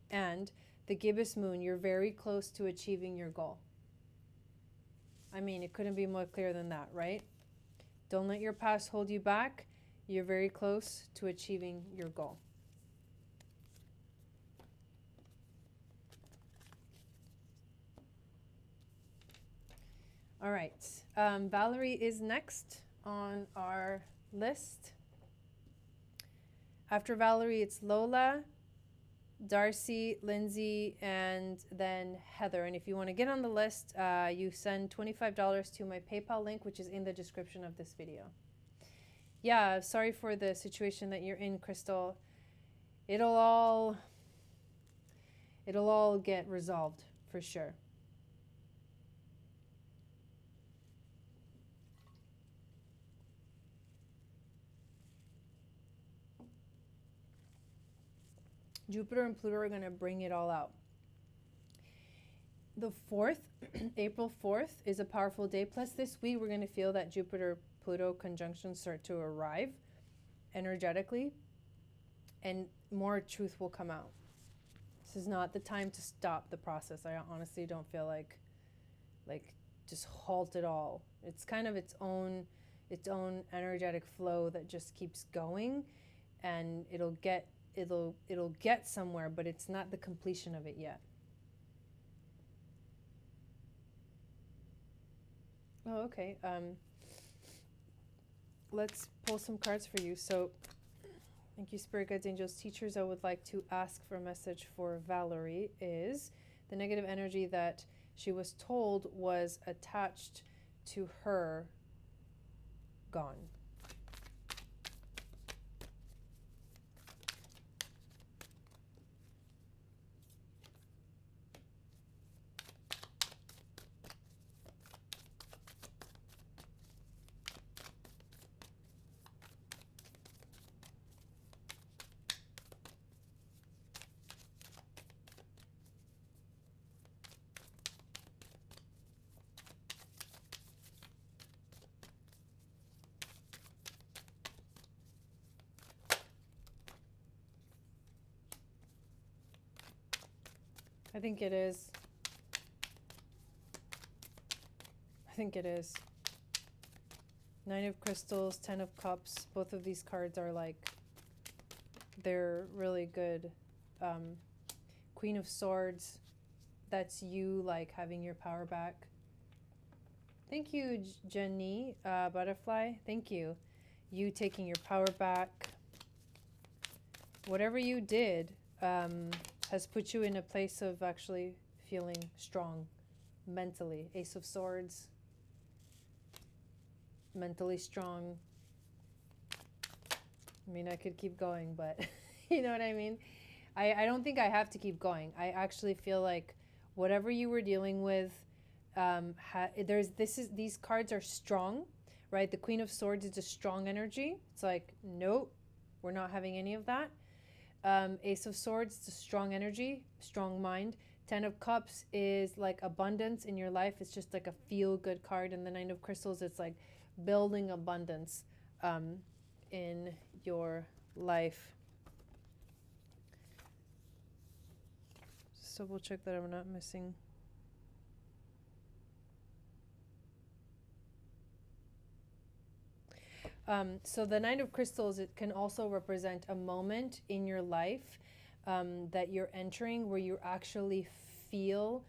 And the gibbous moon, you're very close to achieving your goal. I mean, it couldn't be more clear than that, right? Don't let your past hold you back. You're very close to achieving your goal. All right, Valerie is next on our list. After Valerie, it's Lola, Darcy, Lindsay, and then Heather. And if you want to get on the list, you send $25 to my PayPal link, which is in the description of this video. Yeah, sorry for the situation that you're in, Crystal. It'll all get resolved for sure. Jupiter and Pluto are going to bring it all out. The 4th, April 4th, is a powerful day. Plus this week, we're going to feel that Jupiter-Pluto conjunctions start to arrive energetically, and more truth will come out. This is not the time to stop the process. I honestly don't feel like just halt it all. It's kind of its own energetic flow that just keeps going, and it'll get somewhere, but it's not the completion of it yet. Oh, okay. Let's pull some cards for you. So, thank you, Spirit Guides, Angels, Teachers. I would like to ask for a message for Valerie is the negative energy that she was told was attached to her gone. I think it is. I think it is. 9 of Crystals, 10 of Cups. Both of these cards are they're really good. Queen of Swords. That's you having your power back. Thank you, Jenny, Butterfly. Thank you. You taking your power back. Whatever you did, has put you in a place of actually feeling strong mentally. Ace of Swords, mentally strong. I mean, I could keep going, but you know what I mean? I don't think I have to keep going. I actually feel like whatever you were dealing with, these cards are strong, right? The Queen of Swords is a strong energy. It's like, nope, we're not having any of that. Ace of Swords, it's a strong energy, strong mind. 10 of Cups is like abundance in your life. It's just like a feel-good card. And the Nine of Crystals, it's like building abundance in your life. Just double check that I'm not missing. So the Nine of Crystals, it can also represent a moment in your life that you're entering where you actually feel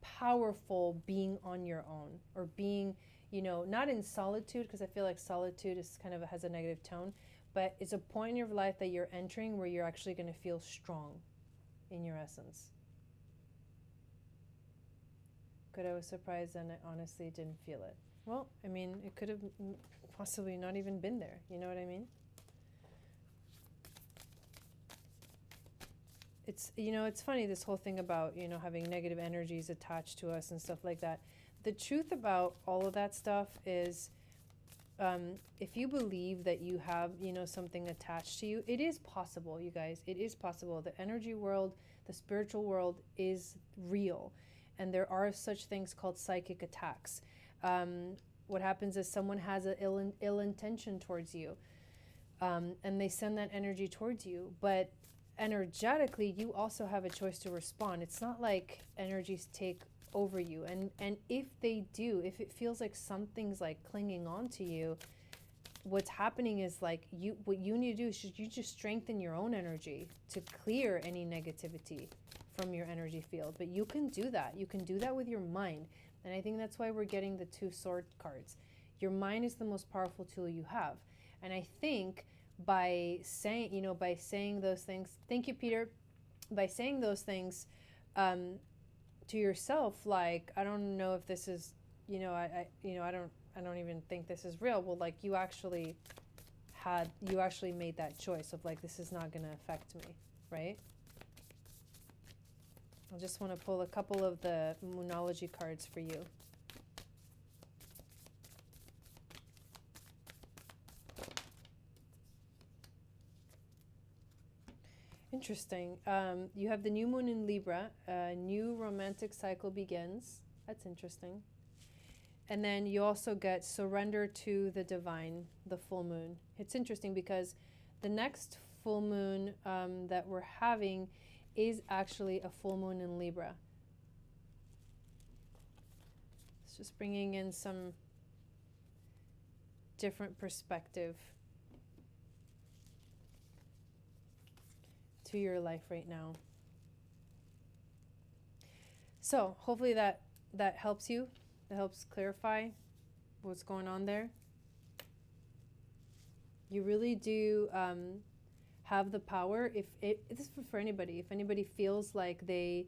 powerful being on your own, or being, you know, not in solitude, because I feel like solitude is kind of has a negative tone, but it's a point in your life that you're entering where you're actually going to feel strong in your essence. Good, I was surprised and I honestly didn't feel it. Well, I mean, it could have possibly not even been there. You know what I mean? It's, you know, it's funny, this whole thing about, you know, having negative energies attached to us and stuff like that. The truth about all of that stuff is, if you believe that you have, you know, something attached to you, it is possible, you guys. It is possible. The energy world, the spiritual world is real. And there are such things called psychic attacks. What happens is someone has an ill intention towards you, and they send that energy towards you. But energetically, you also have a choice to respond. It's not like energies take over you. And if they do, if it feels like something's like clinging on to you, what's happening is like what you need to do is you just strengthen your own energy to clear any negativity from your energy field. But you can do that. You can do that with your mind. And I think that's why we're getting the 2 sword cards. Your mind is the most powerful tool you have. And I think by saying, you know, by saying those things, thank you, Peter, by saying those things to yourself, like, I don't know if this is, you know, I don't even think this is real. Well, like, you actually made that choice of like, this is not going to affect me, right? I just want to pull a couple of the Moonology cards for you. Interesting. You have the new moon in Libra. A new romantic cycle begins. That's interesting. And then you also get surrender to the divine, the full moon. It's interesting because the next full moon that we're having is actually a full moon in Libra. It's just bringing in some different perspective to your life right now. So hopefully that helps you. That helps clarify what's going on there. You really do have the power. This is for anybody. If anybody feels like that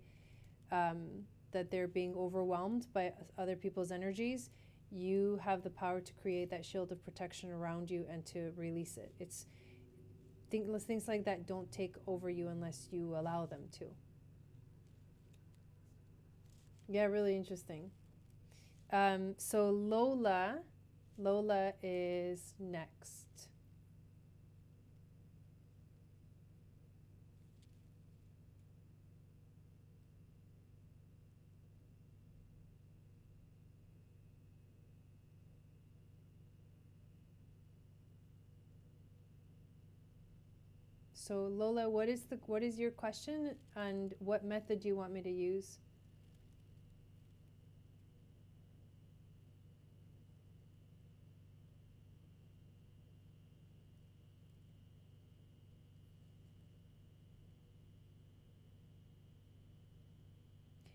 they're being overwhelmed by other people's energies, you have the power to create that shield of protection around you and to release it. It's things like that don't take over you unless you allow them to. Yeah, really interesting. So Lola is next. So Lola, what is your question, and what method do you want me to use?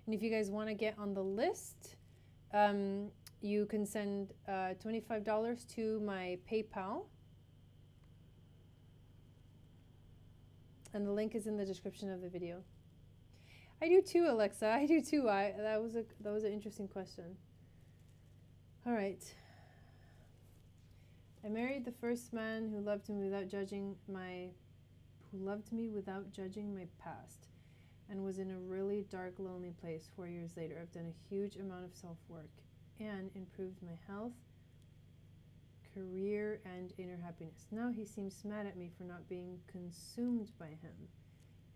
And if you guys want to get on the list, you can send $25 to my PayPal. And the link is in the description of the video. I do too, Alexa. I do too. That was an interesting question. All right. I married the first man who loved me without judging my past, and was in a really dark, lonely place 4 years later. I've done a huge amount of self-work and improved my health career and inner happiness. Now he seems mad at me for not being consumed by him.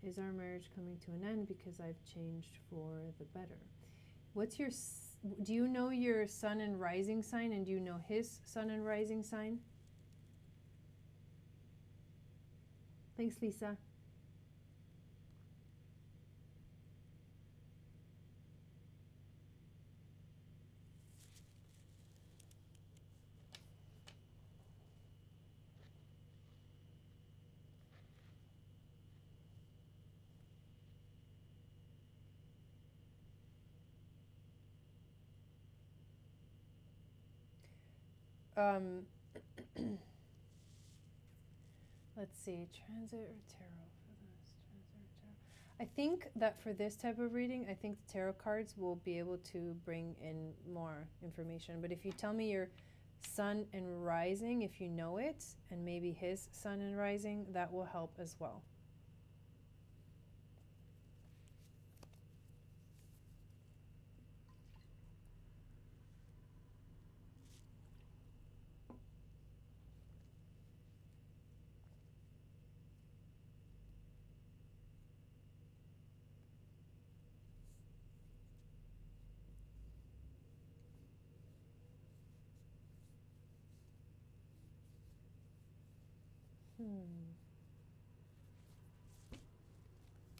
Is our marriage coming to an end because I've changed for the better? What's your, do you know your sun and rising sign, and do you know his sun and rising sign? Thanks, Lisa. Let's see, transit or tarot for this? Transit or tarot? I think that for this type of reading, I think the tarot cards will be able to bring in more information. But if you tell me your sun and rising, if you know it, and maybe his sun and rising, that will help as well.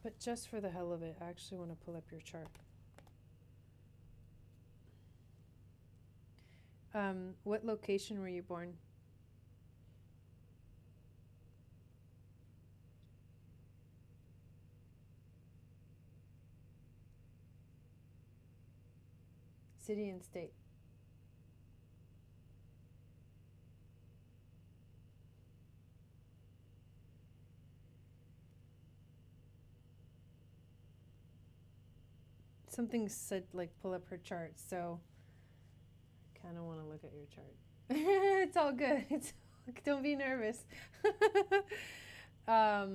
But just for the hell of it, I actually want to pull up your chart. What location were you born? City and state. Something said like pull up her chart, so I kind of want to look at your chart. It's all good. Don't be nervous. Yeah,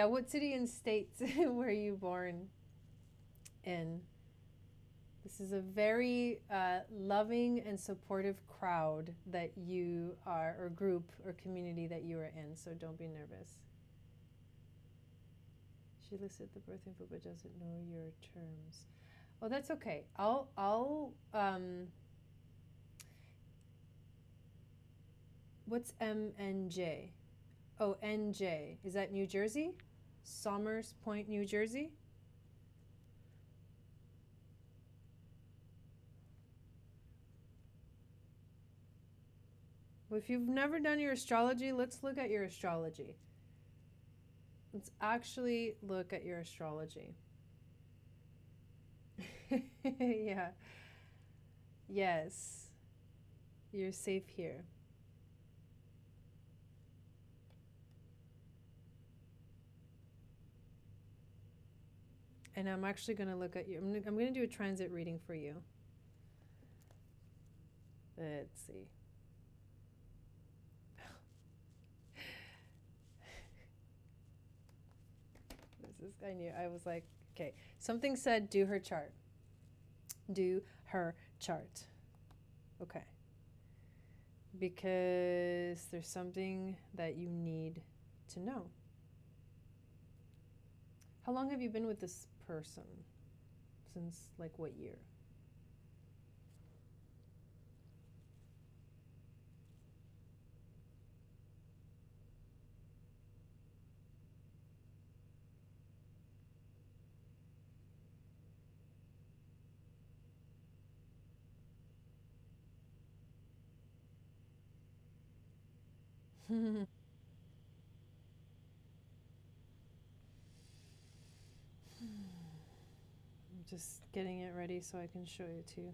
what city and states were you born in? This is a very loving and supportive crowd that you are, or group or community that you are in, so don't be nervous. She listed the birth info but doesn't know your terms. Oh, that's okay. What's MNJ? Oh, NJ. Is that New Jersey? Somers Point, New Jersey? Well, if you've never done your astrology, let's look at your astrology. Let's actually look at your astrology. Yeah. Yes. You're safe here. And I'm actually going to look at you. I'm going to do a transit reading for you. Let's see. I knew. I was like, okay. Something said do her chart. Do her chart. Okay. Because there's something that you need to know. How long have you been with this person? Since like what year? I'm just getting it ready so I can show you too.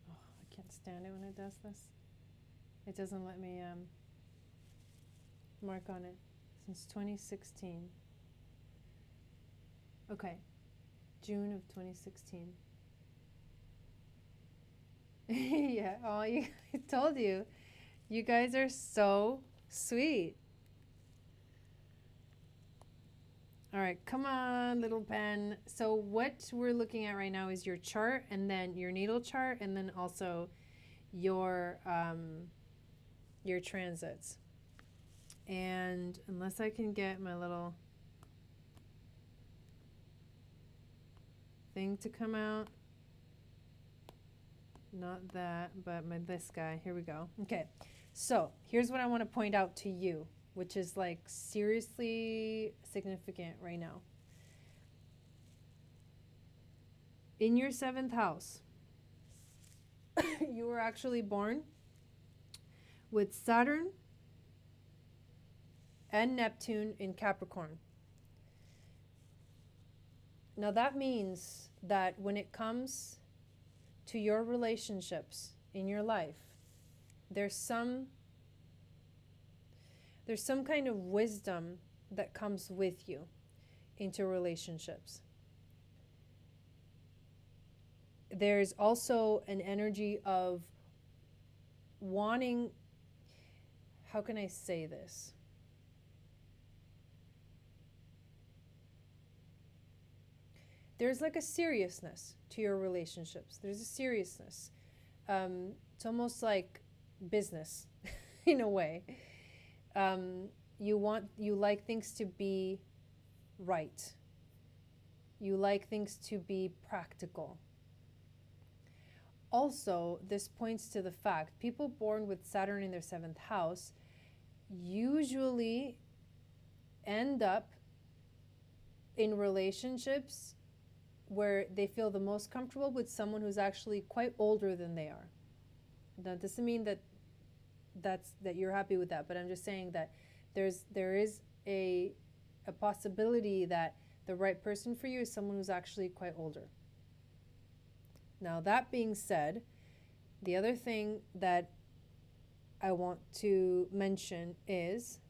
Oh, I can't stand it when it does this. It doesn't let me mark on it since 2016. Okay, June of 2016. Yeah, oh, I told you. You guys are so sweet. All right, come on, little pen. So what we're looking at right now is your chart, and then your natal chart, and then also your transits. And unless I can get my little thing to come out, not that, but this guy. Here we go. Okay, so here's what I want to point out to you, which is like seriously significant right now. In your 7th house, you were actually born with Saturn and Neptune in Capricorn. Now that means that when it comes to your relationships in your life, there's some kind of wisdom that comes with you into relationships. There's also an energy of wanting, how can I say this? There's like a seriousness to your relationships. There's a seriousness. It's almost like business in a way. You like things to be right. You like things to be practical. Also, this points to the fact people born with Saturn in their 7th house usually end up in relationships where they feel the most comfortable with someone who's actually quite older than they are. That doesn't mean that you're happy with that, but I'm just saying that there is a possibility that the right person for you is someone who's actually quite older. Now, that being said, the other thing that I want to mention is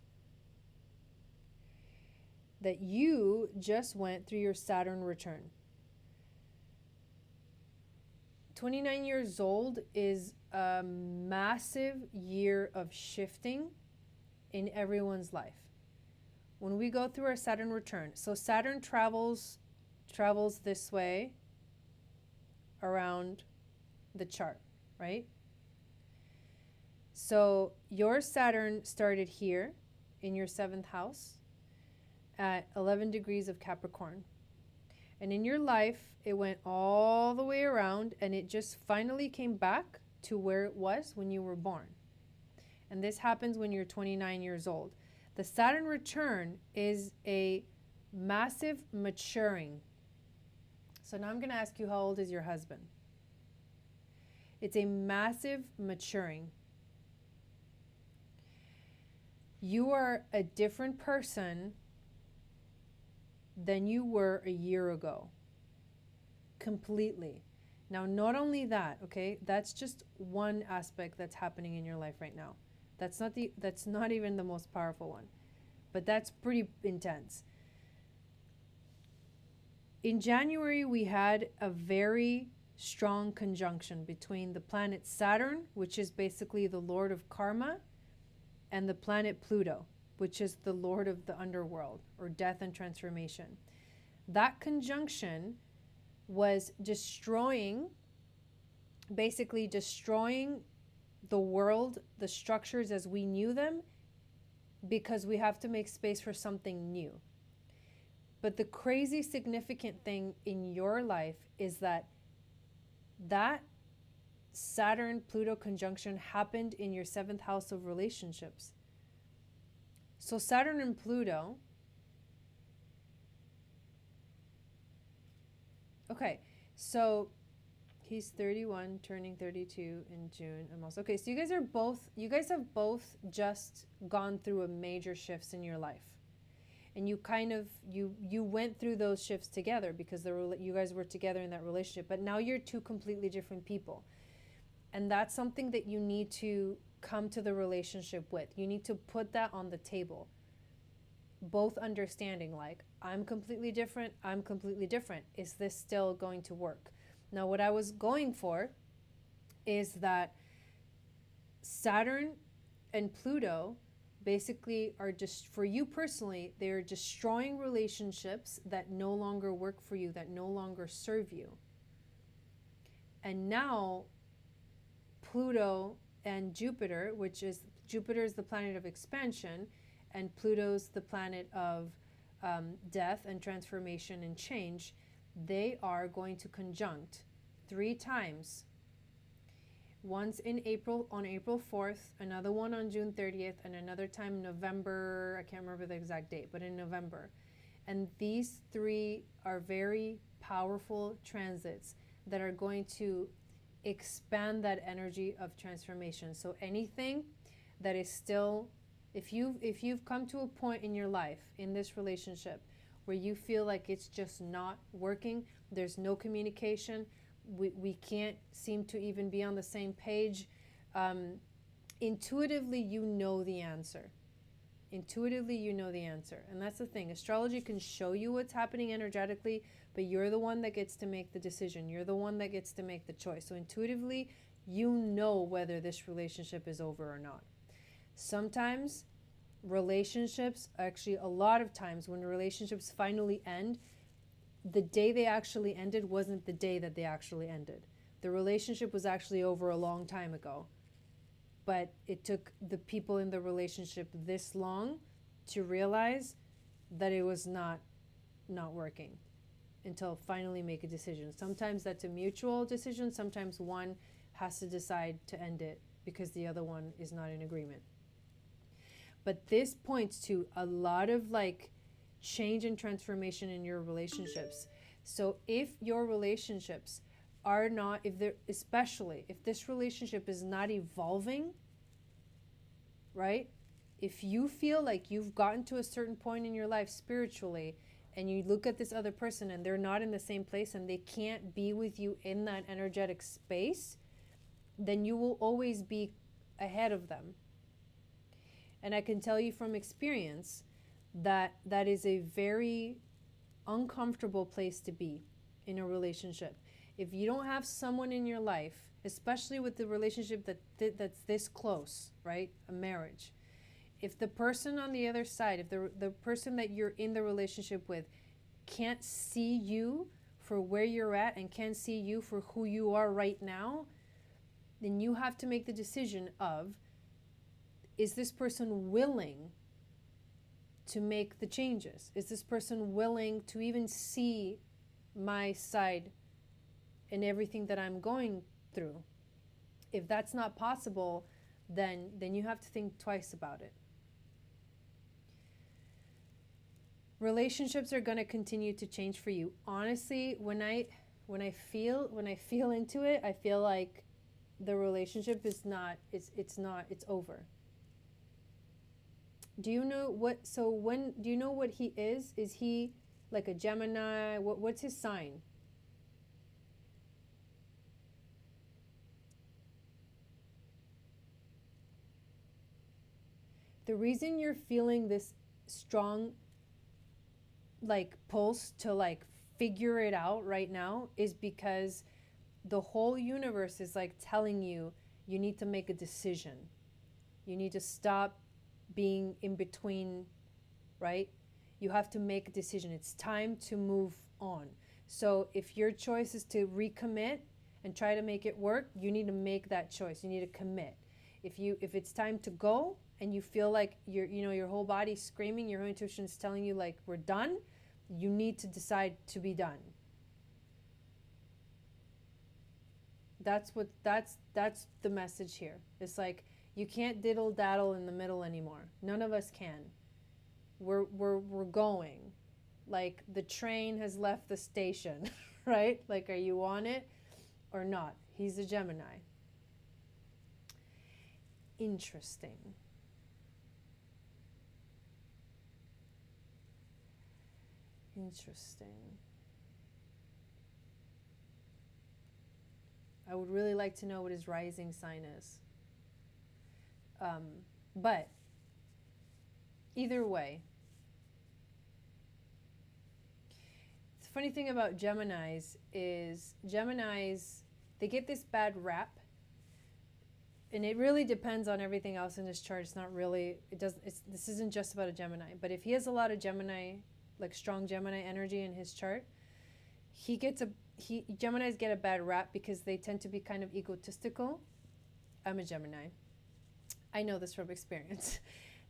that you just went through your Saturn return. 29 years old is a massive year of shifting in everyone's life. When we go through our Saturn return, so Saturn travels this way around the chart, right? So your Saturn started here in your 7th house at 11 degrees of Capricorn. And in your life, it went all the way around and it just finally came back to where it was when you were born. And this happens when you're 29 years old. The Saturn return is a massive maturing. So now I'm going to ask you, how old is your husband? It's a massive maturing. You are a different person than you were a year ago. Completely. Now, not only that, okay, that's just one aspect that's happening in your life right now. That's not even the most powerful one, but that's pretty intense. In January, we had a very strong conjunction between the planet Saturn, which is basically the lord of karma, and the planet Pluto, which is the lord of the underworld or death and transformation. That conjunction was basically destroying the world, the structures as we knew them, because we have to make space for something new. But the crazy significant thing in your life is that Saturn-Pluto conjunction happened in your 7th house of relationships. So Saturn and Pluto, okay, so he's 31, turning 32 in June. I'm also, okay, so you guys have both just gone through a major shifts in your life. And you kind of, you went through those shifts together because you guys were together in that relationship, but now you're two completely different people. And that's something that you need to come to the relationship with. You need to put that on the table. Both understanding, like, I'm completely different, I'm completely different. Is this still going to work? Now, what I was going for is that Saturn and Pluto basically are just, for you personally, they're destroying relationships that no longer work for you, that no longer serve you. And now Pluto and Jupiter, which is Jupiter is the planet of expansion, and Pluto's the planet of death and transformation and change, they are going to conjunct 3 times. Once in April, on April 4th, another one on June 30th, and another time November, I can't remember the exact date, but in November. And these 3 are very powerful transits that are going to expand that energy of transformation. So anything that is still, if you've come to a point in your life, in this relationship, where you feel like it's just not working, there's no communication, we can't seem to even be on the same page, intuitively you know the answer. Intuitively you know the answer. And that's the thing. Astrology can show you what's happening energetically, but you're the one that gets to make the decision. You're the one that gets to make the choice. So intuitively, you know whether this relationship is over or not. Sometimes relationships, actually a lot of times when relationships finally end, the day they actually ended wasn't the day that they actually ended. The relationship was actually over a long time ago. But it took the people in the relationship this long to realize that it was not working until finally make a decision. Sometimes that's a mutual decision. Sometimes one has to decide to end it because the other one is not in agreement. But this points to a lot of like change and transformation in your relationships. So if your relationships are not, if they're, especially if this relationship is not evolving, right? If you feel like you've gotten to a certain point in your life spiritually and you look at this other person and they're not in the same place and they can't be with you in that energetic space, then you will always be ahead of them. And I can tell you from experience that that is a very uncomfortable place to be in a relationship. If you don't have someone in your life, especially with the relationship that's this close, right? A marriage. If the person on the other side, if the person that you're in the relationship with can't see you for where you're at and can't see you for who you are right now, then you have to make the decision of, is this person willing to make the changes? Is this person willing to even see my side and everything that I'm going through? If that's not possible, then you have to think twice about it. Relationships are going to continue to change for you. Honestly, when I feel into it, I feel like the relationship is not, it's over. Do you know what, do you know what he is? Is he like a Gemini? What's his sign? The reason you're feeling this strong like pulse to like figure it out right now is because the whole universe is like telling you, you need to make a decision. You need to stop being in between, right? You have to make a decision. It's time to move on. So if your choice is to recommit and try to make it work, you need to make that choice. You need to commit. If it's time to go and you feel like your whole body's screaming, your whole intuition is telling you like we're done, you need to decide to be done. That's the message here. It's like you can't diddle daddle in the middle anymore. None of us can. We're going. Like the train has left the station, right? Like, are you on it or not? He's a Gemini. Interesting. Interesting. I would really like to know what his rising sign is. But either way, the funny thing about Geminis is they get this bad rap, and it really depends on everything else in his chart. It's not really, this isn't just about a Gemini, but if he has a lot of Gemini, like strong Gemini energy in his chart, Geminis get a bad rap because they tend to be kind of egotistical, I'm a Gemini. I know this from experience.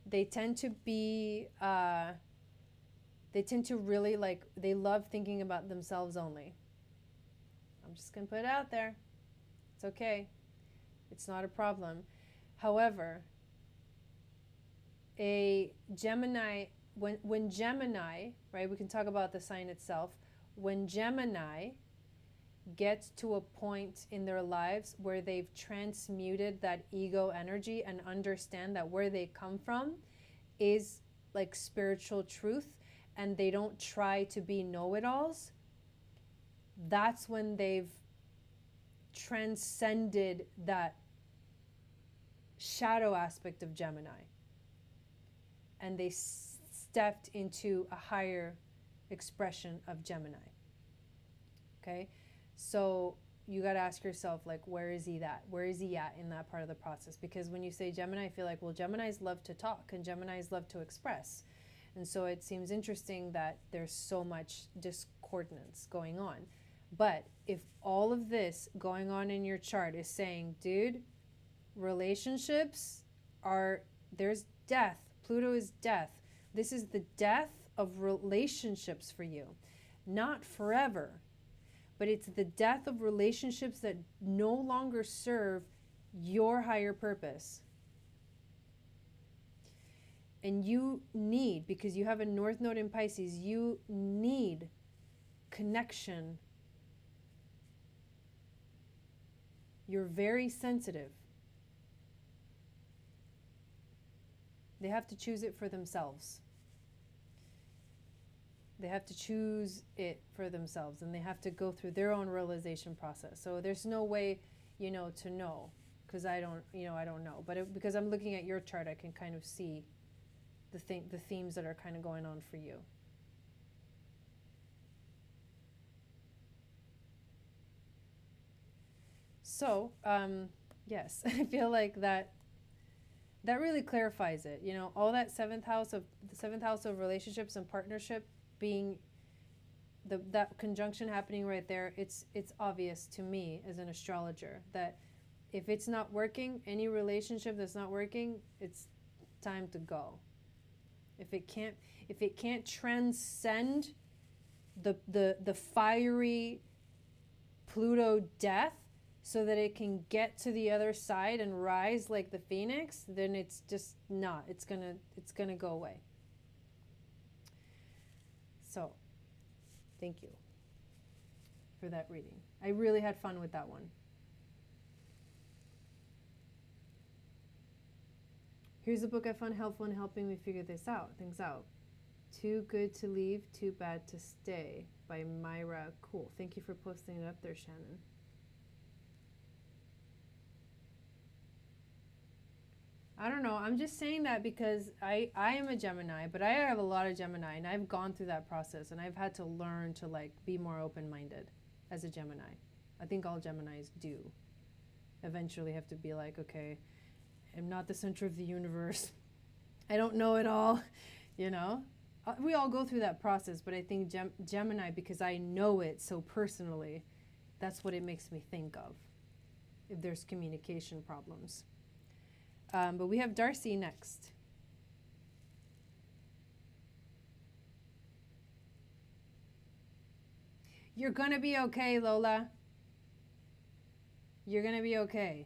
They tend to be, they tend to really like, they love thinking about themselves only. I'm just going to put it out there. It's okay. It's not a problem. However, a Gemini, when Gemini, right, we can talk about the sign itself. When Gemini gets to a point in their lives where they've transmuted that ego energy and understand that where they come from is like spiritual truth, and they don't try to be know-it-alls, that's when they've transcended that shadow aspect of Gemini, and they stepped into a higher expression of Gemini. Okay, so you got to ask yourself, like, where is he at? Where is he at in that part of the process? Because when you say Gemini, I feel like, well, Geminis love to talk and Geminis love to express. And so it seems interesting that there's so much discordance going on. But if all of this going on in your chart is saying, dude, relationships are, there's death. Pluto is death. This is the death of relationships for you. Not forever, but it's the death of relationships that no longer serve your higher purpose. And you need, because you have a North Node in Pisces, you need connection. You're very sensitive. They have to choose it for themselves. They have to choose it for themselves, and they have to go through their own realization process. So there's no way, to know, because I don't know. But because I'm looking at your chart, I can kind of see the themes that are kind of going on for you. So, yes, I feel like that really clarifies it. All that the seventh house of relationships and partnership being that conjunction happening right there. It's obvious to me as an astrologer that if it's not working, any relationship that's not working, it's time to go. If it can't transcend the fiery Pluto death, so that it can get to the other side and rise like the phoenix, then it's just not. It's gonna go away. So, thank you for that reading. I really had fun with that one. Here's a book I found helpful in helping me figure things out. Too Good to Leave, Too Bad to Stay by Myra Cool. Thank you for posting it up there, Shannon. I don't know. I'm just saying that because I am a Gemini, but I have a lot of Gemini, and I've gone through that process, and I've had to learn to be more open-minded as a Gemini. I think all Geminis do eventually have to be like, okay, I'm not the center of the universe. I don't know it all, We all go through that process, but I think Gemini, because I know it so personally, that's what it makes me think of if there's communication problems. But we have Darcy next. You're going to be okay, Lola. You're going to be okay.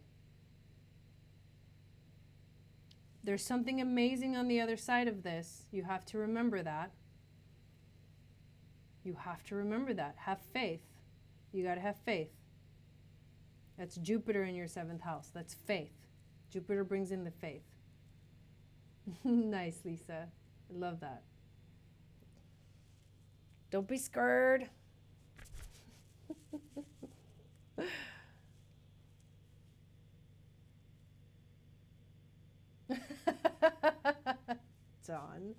There's something amazing on the other side of this. You have to remember that. You have to remember that. Have faith. You got to have faith. That's Jupiter in your 7th house. That's faith. Jupiter brings in the faith. Nice, Lisa. I love that. Don't be scared. Dawn.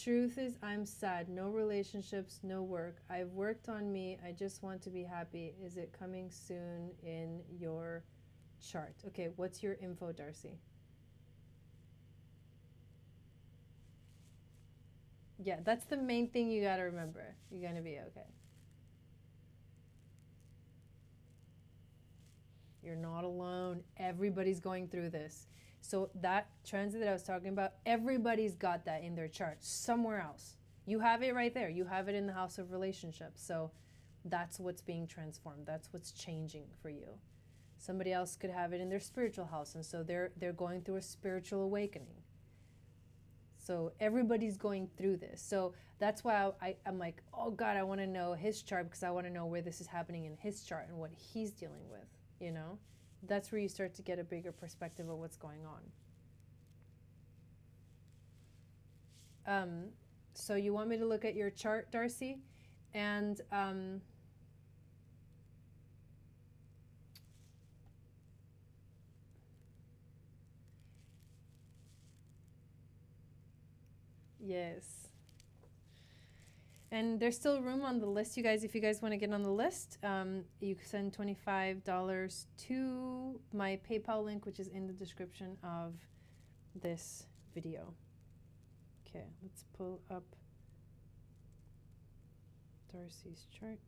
Truth is, I'm sad. No relationships, no work. I've worked on me. I just want to be happy. Is it coming soon in your chart? Okay, what's your info, Darcy? Yeah, that's the main thing you got to remember. You're going to be okay. You're not alone. Everybody's going through this. So that transit that I was talking about, everybody's got that in their chart somewhere else. You have it right there. You have it in the house of relationships. So that's what's being transformed. That's what's changing for you. Somebody else could have it in their spiritual house, and so they're going through a spiritual awakening. So everybody's going through this. So that's why I'm like, oh God, I want to know his chart, because I want to know where this is happening in his chart and what he's dealing with, you know? That's where you start to get a bigger perspective of what's going on. So you want me to look at your chart, Darcy? And yes. And there's still room on the list, you guys. If you guys want to get on the list, you can send $25 to my PayPal link, which is in the description of this video. Okay, let's pull up Darcy's chart.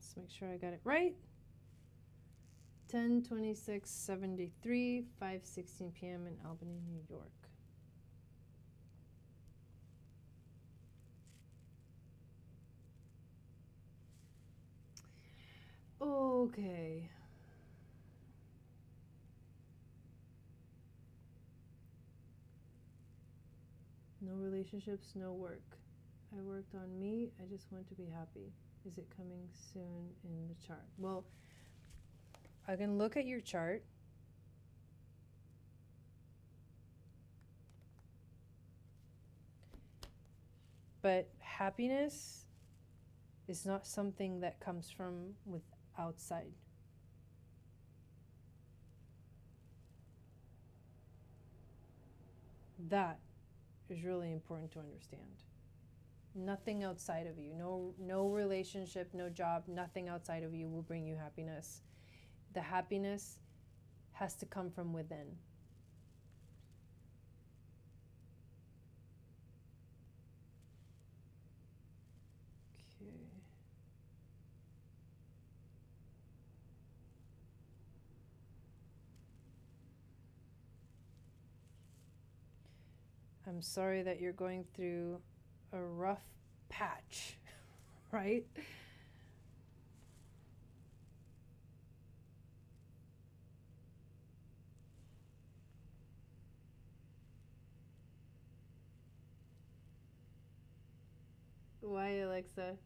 Let's make sure I got it right. 10/26/73, 5:16 p.m. in Albany, New York. Okay. No relationships, no work. I worked on me. I just want to be happy. Is it coming soon in the chart? Well, I can look at your chart. But happiness is not something that comes from with outside. That is really important to understand. Nothing outside of you, no relationship, no job, nothing outside of you will bring you happiness. The happiness has to come from within. Okay. I'm sorry that you're going through a rough patch, right? Why, Alexa?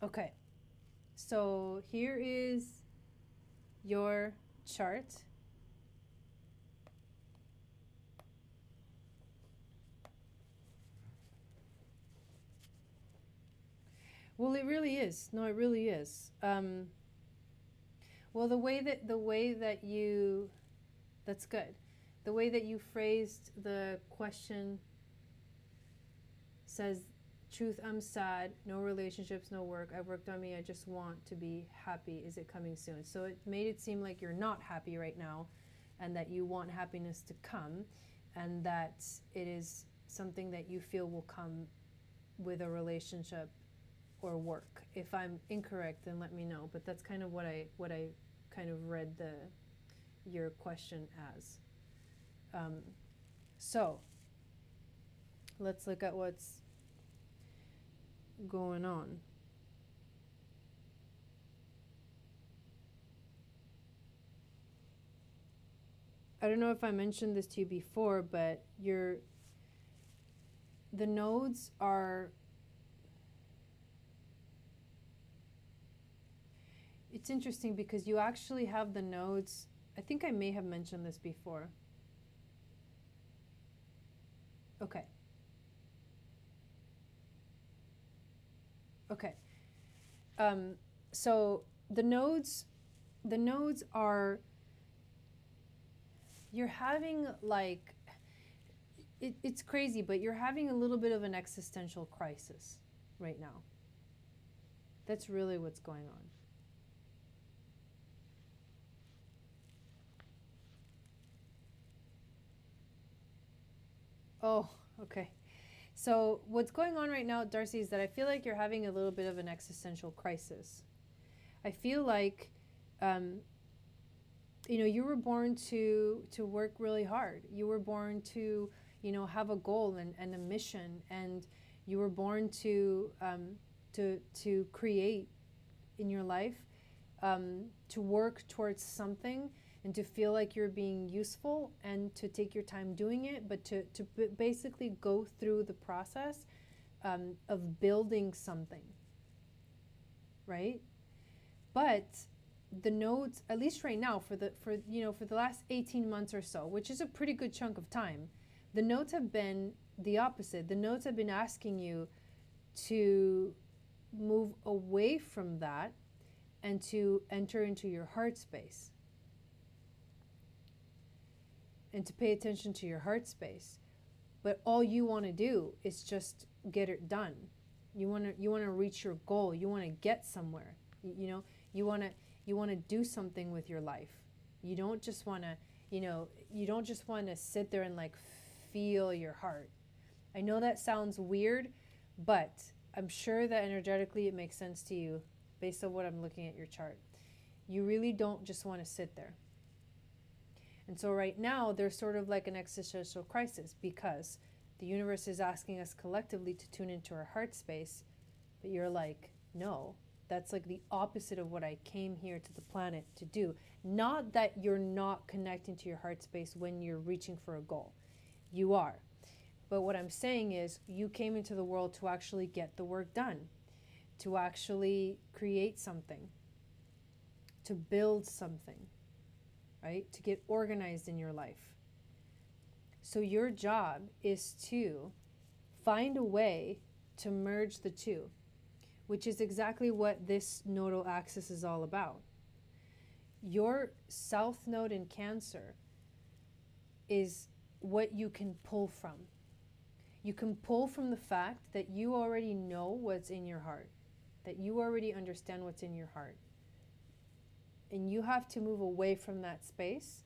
Okay, so here is your chart. Well, it really is. No, it really is. Well, the way that you, that's good. The way that you phrased the question says, truth, I'm sad, no relationships, no work, I worked on me, I just want to be happy, is it coming soon? So it made it seem like you're not happy right now, and that you want happiness to come, and that it is something that you feel will come with a relationship or work. If I'm incorrect, then let me know, but that's kind of what I kind of read your question as. So let's look at what's going on. I don't know if I mentioned this to you before, but the nodes are, it's interesting because you actually have the nodes, I think I may have mentioned this before. Okay. Okay. So the nodes are, you're having like, it's crazy, but you're having a little bit of an existential crisis right now. That's really what's going on. Oh, okay. So what's going on right now, Darcy, is that I feel like you're having a little bit of an existential crisis. I feel like, you were born to work really hard. You were born to, have a goal and a mission, and you were born to create in your life, to work towards something, and to feel like you're being useful, and to take your time doing it, but to basically go through the process of building something, right? But the nodes, at least right now, for the last 18 months or so, which is a pretty good chunk of time, the nodes have been the opposite. The nodes have been asking you to move away from that and to enter into your heart space, and to pay attention to your heart space. But all you want to do is just get it done. You want to reach your goal. You want to get somewhere. You want to do something with your life. You don't just want to, you don't just want to sit there and like feel your heart. I know that sounds weird, but I'm sure that energetically it makes sense to you based on what I'm looking at your chart. You really don't just want to sit there. And so right now there's sort of like an existential crisis, because the universe is asking us collectively to tune into our heart space, but you're like, no, that's like the opposite of what I came here to the planet to do. Not that you're not connecting to your heart space when you're reaching for a goal. You are. But what I'm saying is, you came into the world to actually get the work done, to actually create something, to build something, right? To get organized in your life. So your job is to find a way to merge the two, which is exactly what this nodal axis is all about. Your south node in Cancer is what you can pull from. You can pull from the fact that you already know what's in your heart, that you already understand what's in your heart. And you have to move away from that space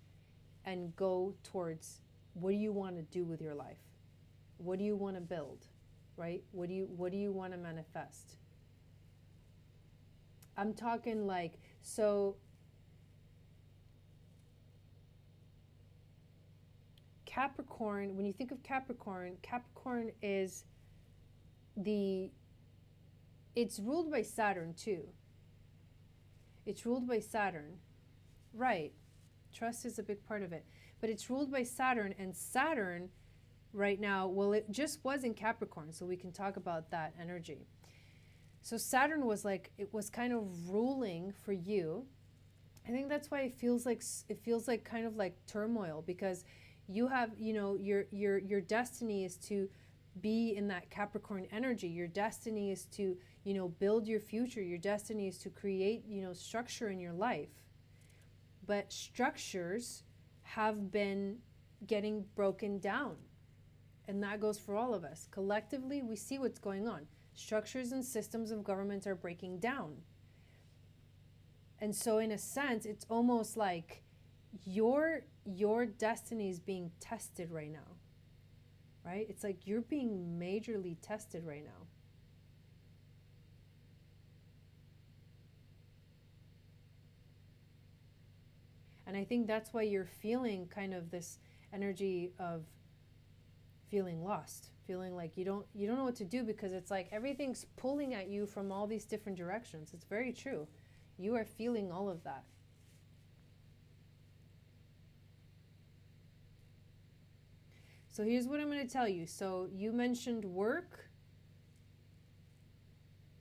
and go towards, what do you want to do with your life? What do you want to build, right? What do you want to manifest? I'm talking like, so Capricorn, when you think of Capricorn, Capricorn is it's ruled by Saturn too. It's ruled by Saturn. Right. Trust is a big part of it. But it's ruled by Saturn, and Saturn right now, well, it just was in Capricorn, so we can talk about that energy. So Saturn was like, it was kind of ruling for you. I think that's why it feels like kind of like turmoil, because you have, your destiny is to be in that Capricorn energy. Your destiny is to, build your future. Your destiny is to create, structure in your life. But structures have been getting broken down. And that goes for all of us. Collectively, we see what's going on. Structures and systems of government are breaking down. And so in a sense, it's almost like your destiny is being tested right now. Right? It's like you're being majorly tested right now. And I think that's why you're feeling kind of this energy of feeling lost, feeling like you don't know what to do, because it's like everything's pulling at you from all these different directions. It's very true. You are feeling all of that. So here's what I'm going to tell you. So you mentioned work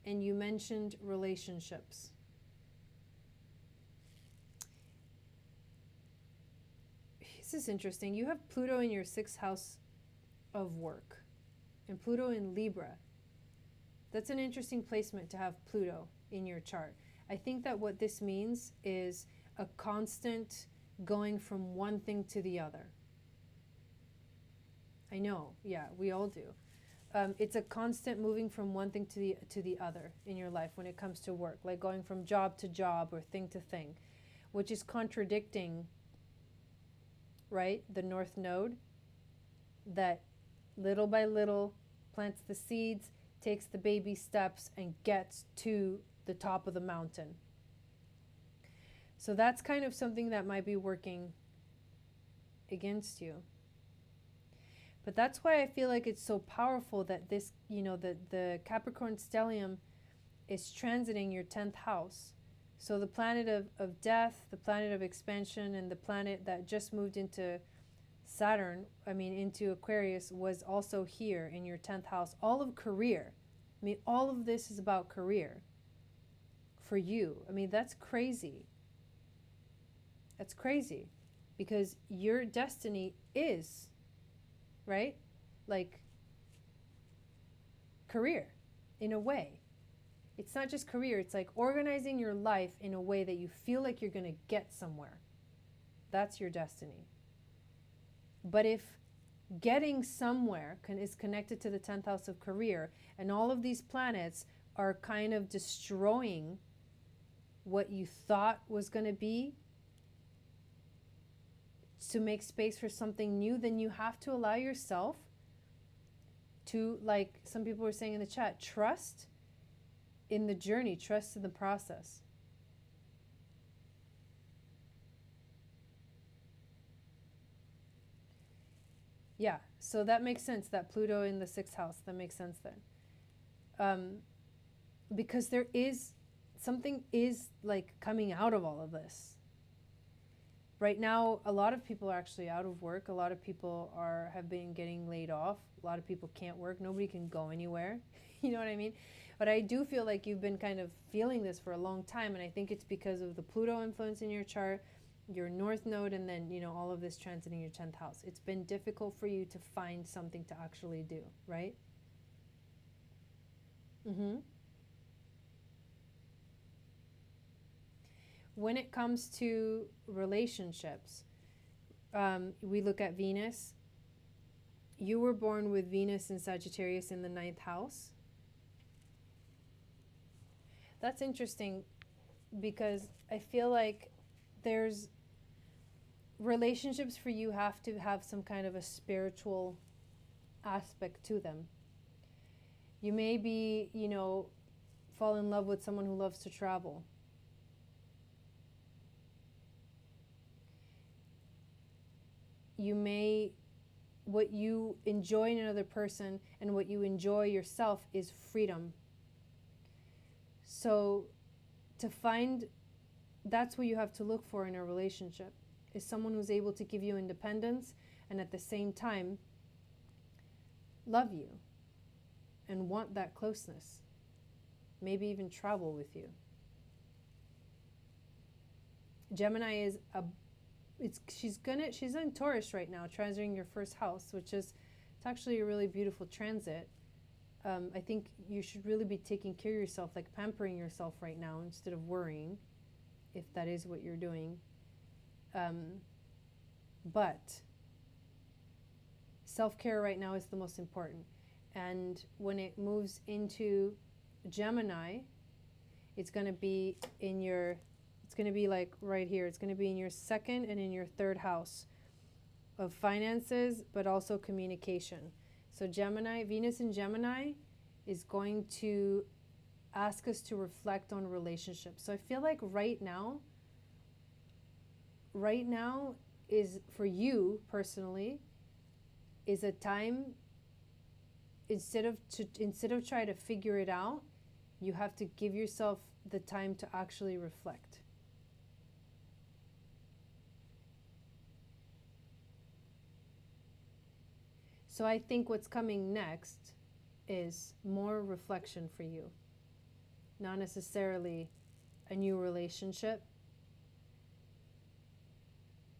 and you mentioned relationships. This is interesting. You have Pluto in your 6th house of work and Pluto in Libra. That's an interesting placement to have Pluto in your chart. I think that what this means is a constant going from one thing to the other. I know, yeah, we all do. It's a constant moving from one thing to the other in your life when it comes to work, like going from job to job or thing to thing, which is contradicting, right, the North Node that little by little plants the seeds, takes the baby steps, and gets to the top of the mountain. So that's kind of something that might be working against you. But that's why I feel like it's so powerful that this, the Capricorn stellium is transiting your 10th house. So the planet of death, the planet of expansion, and the planet that just moved into into Aquarius was also here in your 10th house. All of career. All of this is about career for you. That's crazy. That's crazy because your destiny is, right? Like career in a way. It's not just career. It's like organizing your life in a way that you feel like you're going to get somewhere. That's your destiny. But if getting somewhere is connected to the 10th house of career, and all of these planets are kind of destroying what you thought was going to be to make space for something new, then you have to allow yourself to, like some people were saying in the chat, trust in the journey, trust in the process. Yeah, so that makes sense, that Pluto in the 6th house, that makes sense then. Because there is, something is like coming out of all of this. Right now, a lot of people are actually out of work. A lot of people have been getting laid off. A lot of people can't work. Nobody can go anywhere. You know what I mean? But I do feel like you've been kind of feeling this for a long time, and I think it's because of the Pluto influence in your chart, your North Node, and then, all of this transiting your 10th house. It's been difficult for you to find something to actually do, right? When it comes to relationships, we look at Venus. You were born with Venus and Sagittarius in the 9th house. That's interesting because I feel like there's relationships for you have to have some kind of a spiritual aspect to them. You may be, fall in love with someone who loves to travel. You may, what you enjoy in another person and what you enjoy yourself is freedom. So to find, that's what you have to look for in a relationship, is someone who's able to give you independence and at the same time love you and want that closeness. Maybe even travel with you. Gemini is she's in Taurus right now, transiting your 1st house, which is, it's actually a really beautiful transit. I think you should really be taking care of yourself, like pampering yourself right now instead of worrying, if that is what you're doing. But self-care right now is the most important. And when it moves into Gemini, it's going to be it's going to be like right here. It's going to be in your 2nd and in your 3rd house of finances, but also communication. So Gemini, Venus in Gemini is going to ask us to reflect on relationships. So I feel like right now is, for you personally, is a time, instead of trying to figure it out, you have to give yourself the time to actually reflect. So I think what's coming next is more reflection for you. Not necessarily a new relationship,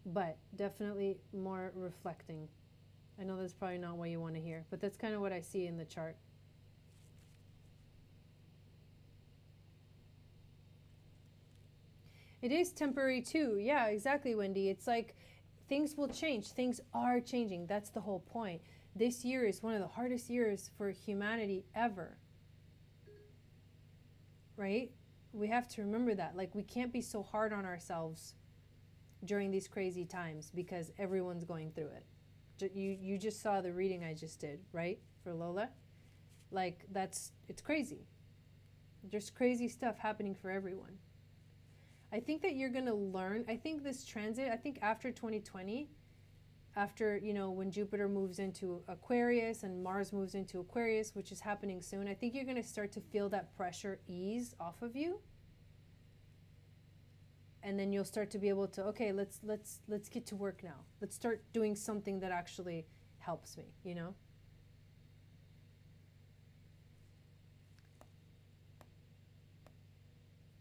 but definitely more reflecting. I know that's probably not what you want to hear, but that's kind of what I see in the chart. It is temporary too. Yeah, exactly, Wendy. It's like things will change. Things are changing. That's the whole point. This year is one of the hardest years for humanity ever. Right? We have to remember that. Like, we can't be so hard on ourselves during these crazy times because everyone's going through it. You just saw the reading I just did, right? For Lola. Like, it's crazy. There's crazy stuff happening for everyone. I think that you're going to learn. I think this transit, I think after 2020, after, you know, when Jupiter moves into Aquarius and Mars moves into Aquarius, which is happening soon, I think you're going to start to feel that pressure ease off of you. And then you'll start to be able to, okay, let's get to work now. Let's start doing something that actually helps me, you know?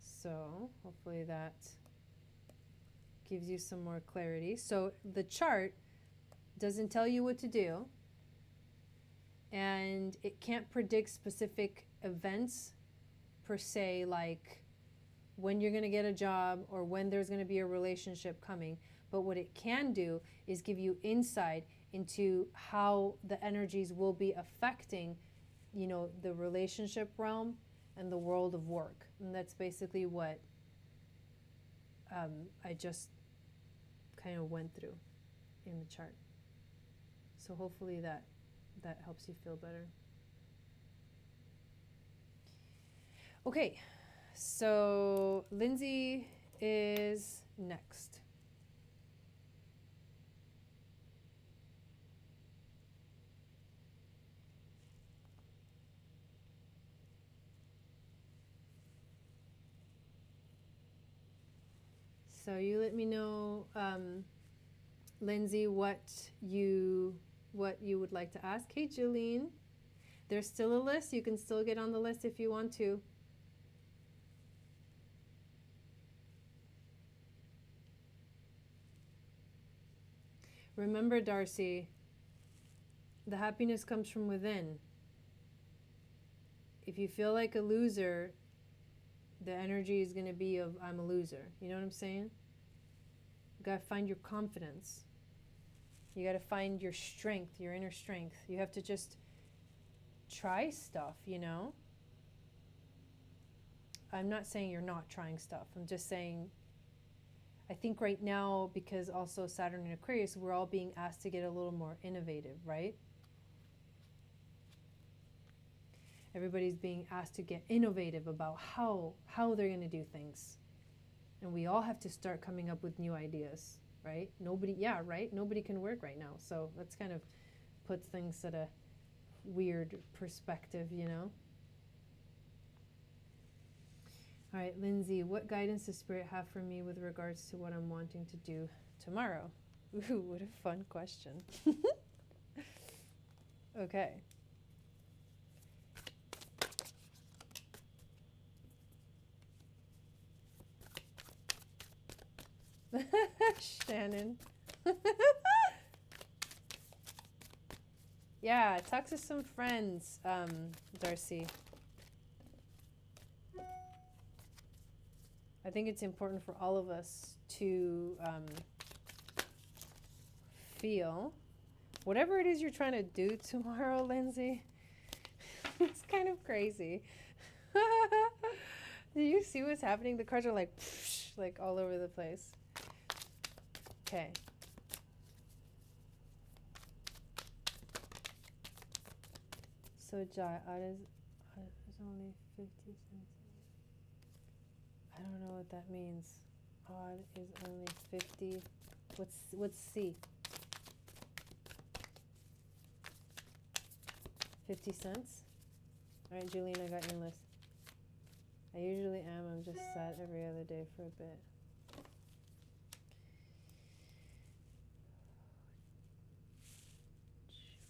So hopefully that gives you some more clarity. So the chart doesn't tell you what to do, and it can't predict specific events per se, like when you're going to get a job or when there's going to be a relationship coming. But what it can do is give you insight into how the energies will be affecting, you know, the relationship realm and the world of work. And that's basically what I just kind of went through in the chart. So hopefully that helps you feel better. Okay, so Lindsay is next. So you let me know, Lindsay, what you would like to ask. Hey, Jolene, there's still a list. You can still get on the list if you want to. Remember, Darcy, the happiness comes from within. If you feel like a loser, the energy is going to be of I'm a loser. You know what I'm saying? You got to find your confidence. You got to find your strength, your inner strength. You have to just try stuff, you know? I'm not saying you're not trying stuff. I'm just saying, I think right now, because also Saturn in Aquarius, we're all being asked to get a little more innovative, right? Everybody's being asked to get innovative about how they're going to do things. And we all have to start coming up with new ideas, right? Nobody can work right now. So that's kind of puts things at a weird perspective, you know? All right, Lindsay, what guidance does Spirit have for me with regards to what I'm wanting to do tomorrow? Ooh, what a fun question. Okay. Shannon. Yeah, talk to some friends, Darcy. I think it's important for all of us to feel whatever it is you're trying to do tomorrow, Lindsay. It's kind of crazy. Do you see what's happening? The cards are like all over the place. Okay. So Jai, odd is only 50 cents. I don't know what that means. Odd is only 50. What's C? 50 cents? All right, Julian, I got your list. I usually am. I'm just sad every other day for a bit.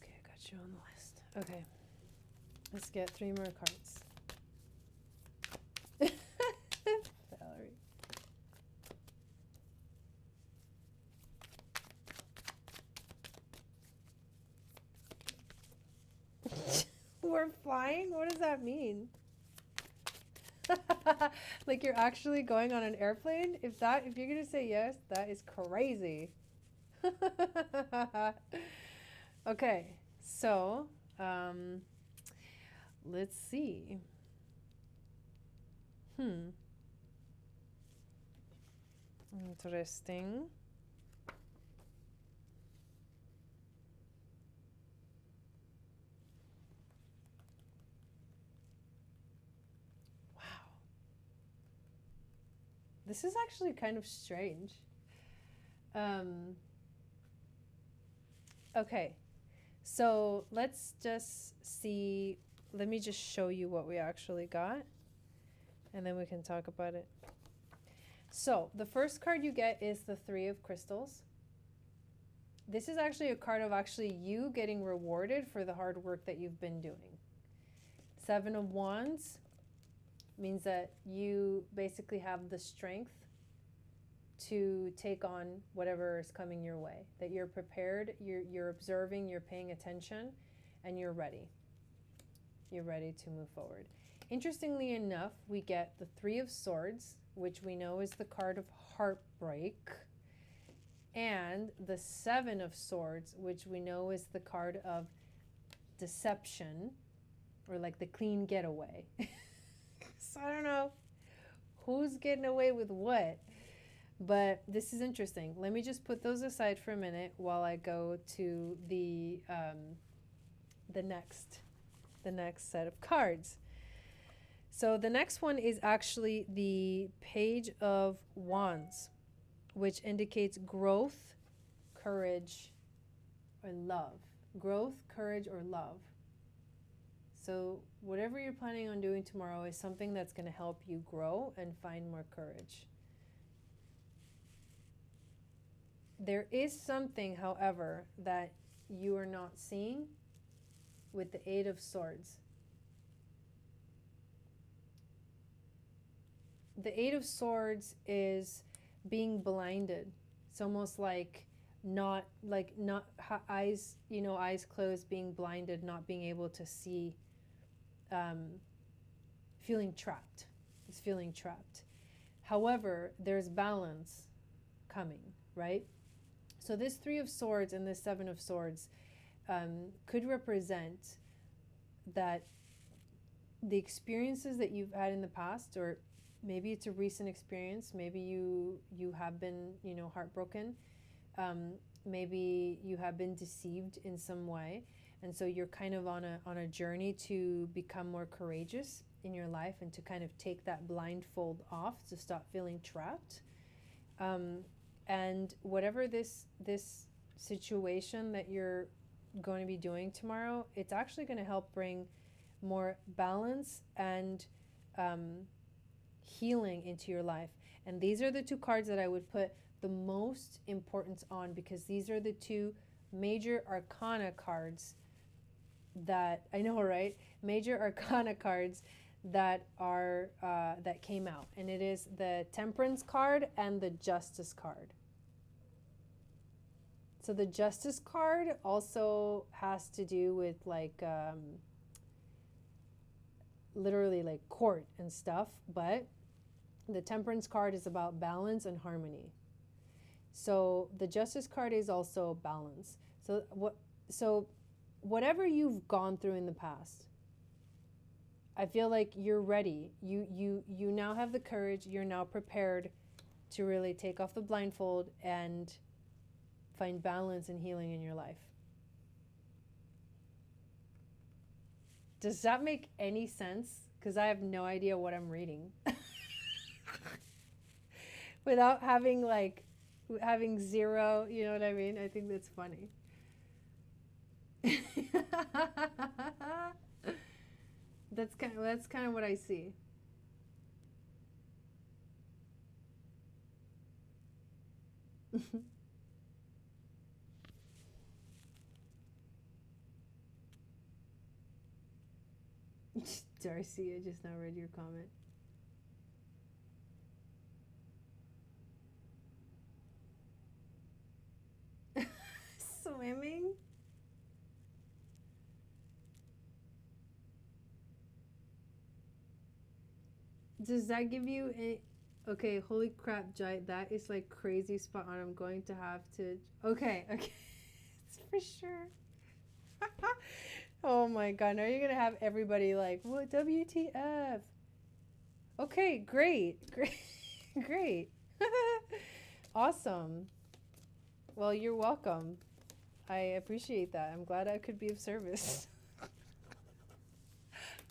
Okay, I got you on the list. Okay. Let's get 3 more cards. Valerie. We're flying? What does that mean? Like you're actually going on an airplane? If you're gonna say yes, that is crazy. Okay, so let's see. Interesting. Wow. This is actually kind of strange. Okay, so let's just see. Let me just show you what we actually got, and then we can talk about it. So the first card you get is the Three of Crystals. This is actually a card of actually you getting rewarded for the hard work that you've been doing. Seven of Wands means that you basically have the strength to take on whatever is coming your way, that you're prepared, you're observing, you're paying attention, and you're ready. You're ready to move forward. Interestingly enough, we get the Three of Swords, which we know is the card of heartbreak, and the Seven of Swords, which we know is the card of deception, or like the clean getaway. So I don't know who's getting away with what, but this is interesting. Let me just put those aside for a minute while I go to the next set of cards. So the next one is actually the Page of Wands, which indicates growth, courage, or love. Growth, courage, or love. So whatever you're planning on doing tomorrow is something that's going to help you grow and find more courage. There is something, however, that you are not seeing with the Eight of Swords. The Eight of Swords is being blinded. It's almost like not eyes, eyes closed, being blinded, not being able to see, feeling trapped. It's feeling trapped. However, there's balance coming, right? So this Three of Swords and this Seven of Swords could represent that the experiences that you've had in the past, or maybe it's a recent experience, maybe you have been heartbroken, maybe you have been deceived in some way, and so you're kind of on a journey to become more courageous in your life and to kind of take that blindfold off, to stop feeling trapped. And whatever this situation that you're going to be doing tomorrow, it's actually going to help bring more balance and healing into your life. And these are the two cards that I would put the most importance on, because these are the two major arcana cards that, I know, right? Major arcana cards that are that came out, and it is the Temperance card and the Justice card. So the Justice card also has to do with like literally like court and stuff, but the Temperance card is about balance and harmony. So the Justice card is also balance. So whatever you've gone through in the past, I feel like you're ready. You now have the courage. You're now prepared to really take off the blindfold and find balance and healing in your life. Does that make any sense? Because I have no idea what I'm reading. Without having zero, you know what I mean? I think that's funny. That's kind of what I see. Darcy, I just now read your comment. Swimming? Does that give you a... Okay, holy crap, Jai. That is like crazy spot on. I'm going to have to... Okay, okay. It's for sure. Oh my God. Now you're going to have everybody like, what, WTF? Okay, great. Great. Great. Awesome. Well, you're welcome. I appreciate that. I'm glad I could be of service.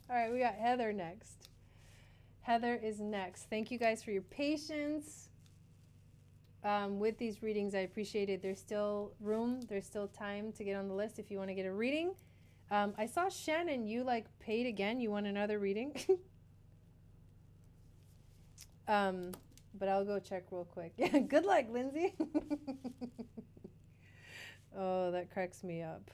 All right, we got Heather next. Heather is next. Thank you guys for your patience with these readings. I appreciate it. There's still room. There's still time to get on the list if you want to get a reading. I saw Shannon, you like paid again. You want another reading? But I'll go check real quick. Yeah, good luck, Lindsay. Oh, that cracks me up.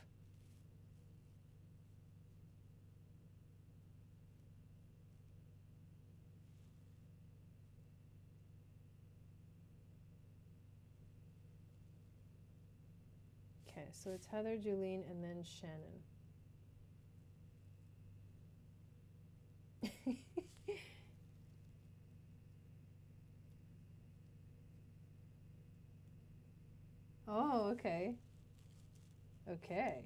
Okay, so it's Heather, Julene, and then Shannon. Oh, okay. Okay.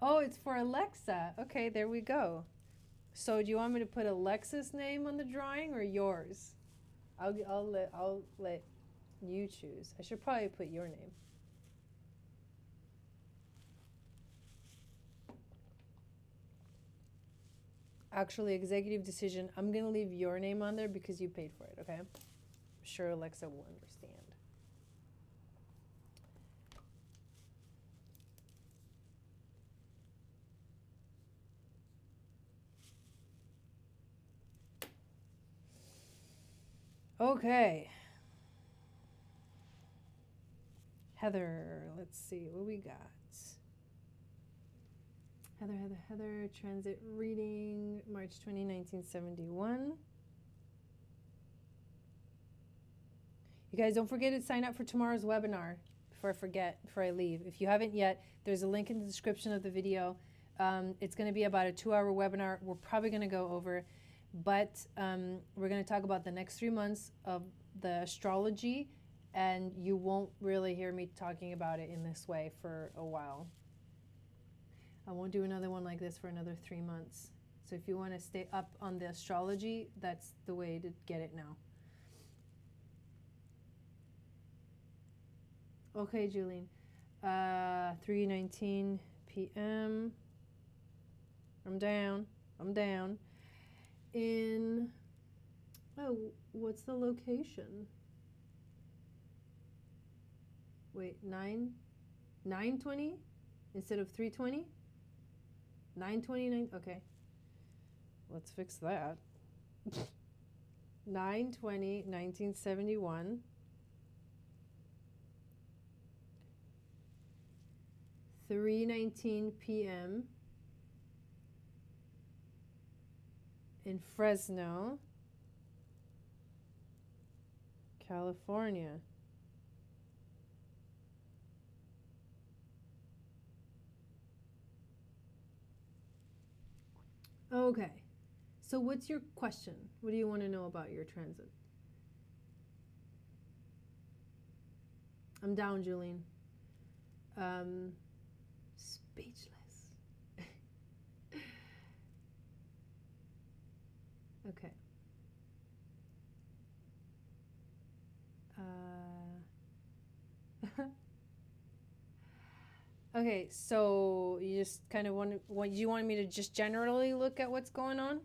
Oh, it's for Alexa. Okay, there we go. So do you want me to put Alexa's name on the drawing or yours? I'll let you choose. I should probably put your name. Actually, executive decision. I'm going to leave your name on there because you paid for it, okay? I'm sure Alexa will understand. Okay. Heather, let's see what we got. Heather, transit reading, March 20, 1971. You guys don't forget to sign up for tomorrow's webinar before I forget, before I leave. If you haven't yet, there's a link in the description of the video. It's going to be about a 2-hour webinar. We're probably going to go over, but we're going to talk about the next 3 months of the astrology, and you won't really hear me talking about it in this way for a while. I won't do another one like this for another 3 months. So if you want to stay up on the astrology, that's the way to get it now. Okay, Julene. 3:19 p.m. I'm down. In, oh, what's the location? Wait, 9:20 instead of 3:20? 9:29. Okay, let's fix that. 9/20, 1971. 3:19 p.m. in Fresno, California. Okay, so what's your question? What do you want to know about your transit? I'm down, Julene. Speechless. Okay. Okay, so you just kind of want you want me to just generally look at what's going on?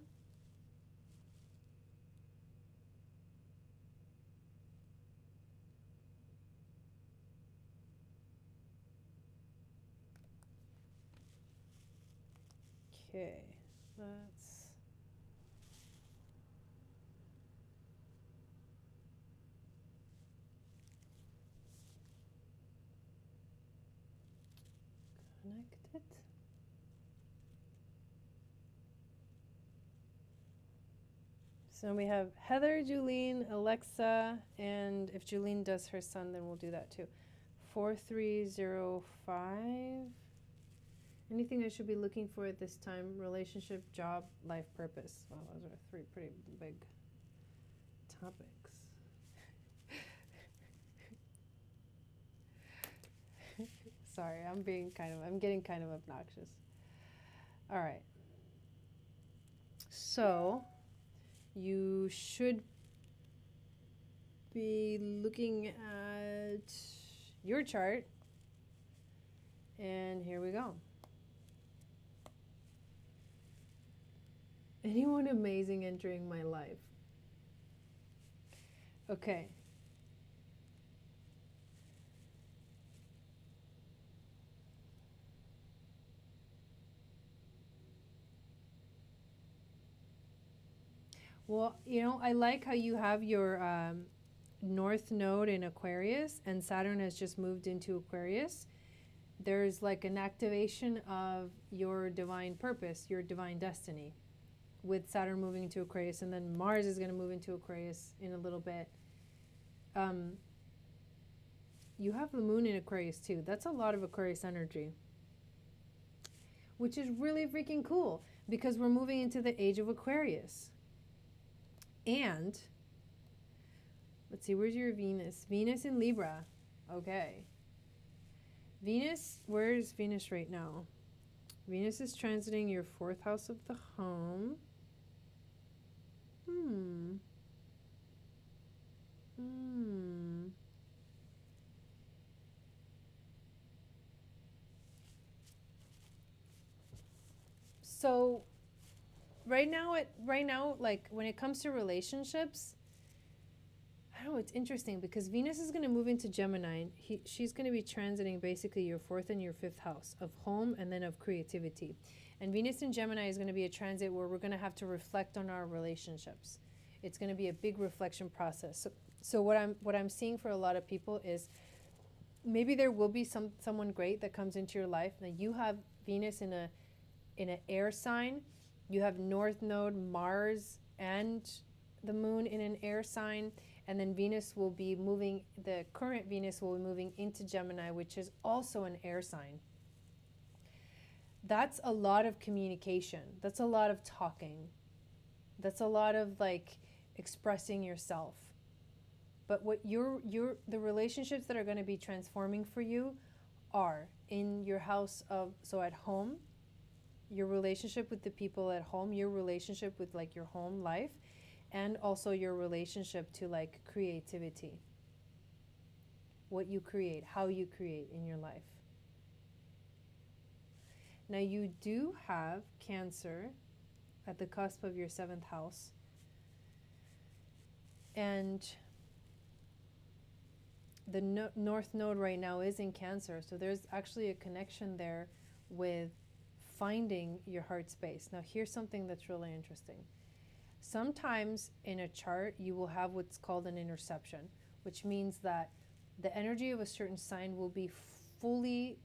Okay, let's. Connect it. So we have Heather, Julene, Alexa, and if Julene does her son, then we'll do that too. 4305. Anything I should be looking for at this time? Relationship, job, life purpose. Well, those are three pretty big topics. Sorry, I'm getting kind of obnoxious. All right. So you should be looking at your chart. And here we go. Anyone amazing entering my life? Okay. Well, you know, I like how you have your North Node in Aquarius, and Saturn has just moved into Aquarius. There's like an activation of your divine purpose, your divine destiny, with Saturn moving into Aquarius, and then Mars is going to move into Aquarius in a little bit. You have the moon in Aquarius too. That's a lot of Aquarius energy, which is really freaking cool because we're moving into the age of Aquarius. And let's see, where's your Venus? Venus in Libra. Okay. Venus, where's Venus right now? Venus is transiting your 4th house of the home. So right now, like when it comes to relationships, I don't know, it's interesting because Venus is going to move into Gemini. She's going to be transiting basically your 4th and your 5th house of home and then of creativity. And Venus in Gemini is going to be a transit where we're going to have to reflect on our relationships. It's going to be a big reflection process. So what I'm seeing for a lot of people is maybe there will be someone great that comes into your life. Now you have Venus in an air sign. You have North Node, Mars, and the moon in an air sign. And then Venus will be moving, the current Venus will be moving into Gemini, which is also an air sign. That's a lot of communication. That's a lot of talking. That's a lot of like expressing yourself. But what the relationships that are going to be transforming for you are in your house of, so at home, your relationship with the people at home, your relationship with like your home life, and also your relationship to like creativity. What you create, how you create in your life. Now you do have Cancer at the cusp of your 7th house. And the North Node right now is in Cancer. So there's actually a connection there with finding your heart space. Now here's something that's really interesting. Sometimes in a chart you will have what's called an interception, which means that the energy of a certain sign will be fully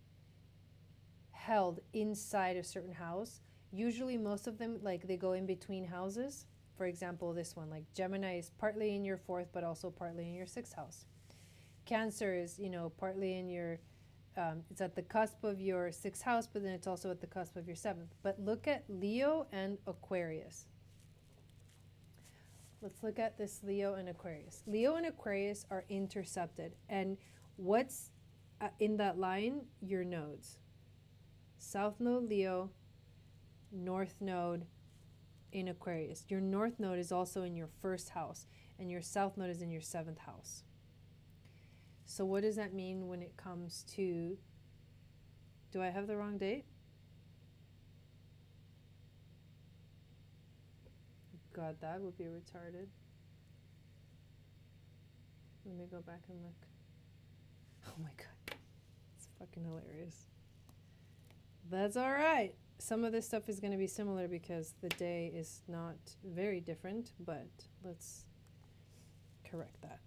held inside a certain house. Usually most of them, like they go in between houses. For example, this one, like Gemini is partly in your 4th, but also partly in your 6th house. Cancer is, you know, partly in your, it's at the cusp of your 6th house, but then it's also at the cusp of your 7th. But look at Leo and Aquarius. Let's look at this Leo and Aquarius. Leo and Aquarius are intercepted. And what's in that line? Your nodes. South Node Leo, North Node in Aquarius. Your North Node is also in your 1st house, and your South Node is in your 7th house. So what does that mean when it comes to, do I have the wrong date? God, that would be retarded. Let me go back and look. Oh my God, it's fucking hilarious. That's all right. Some of this stuff is going to be similar because the day is not very different, but let's correct that.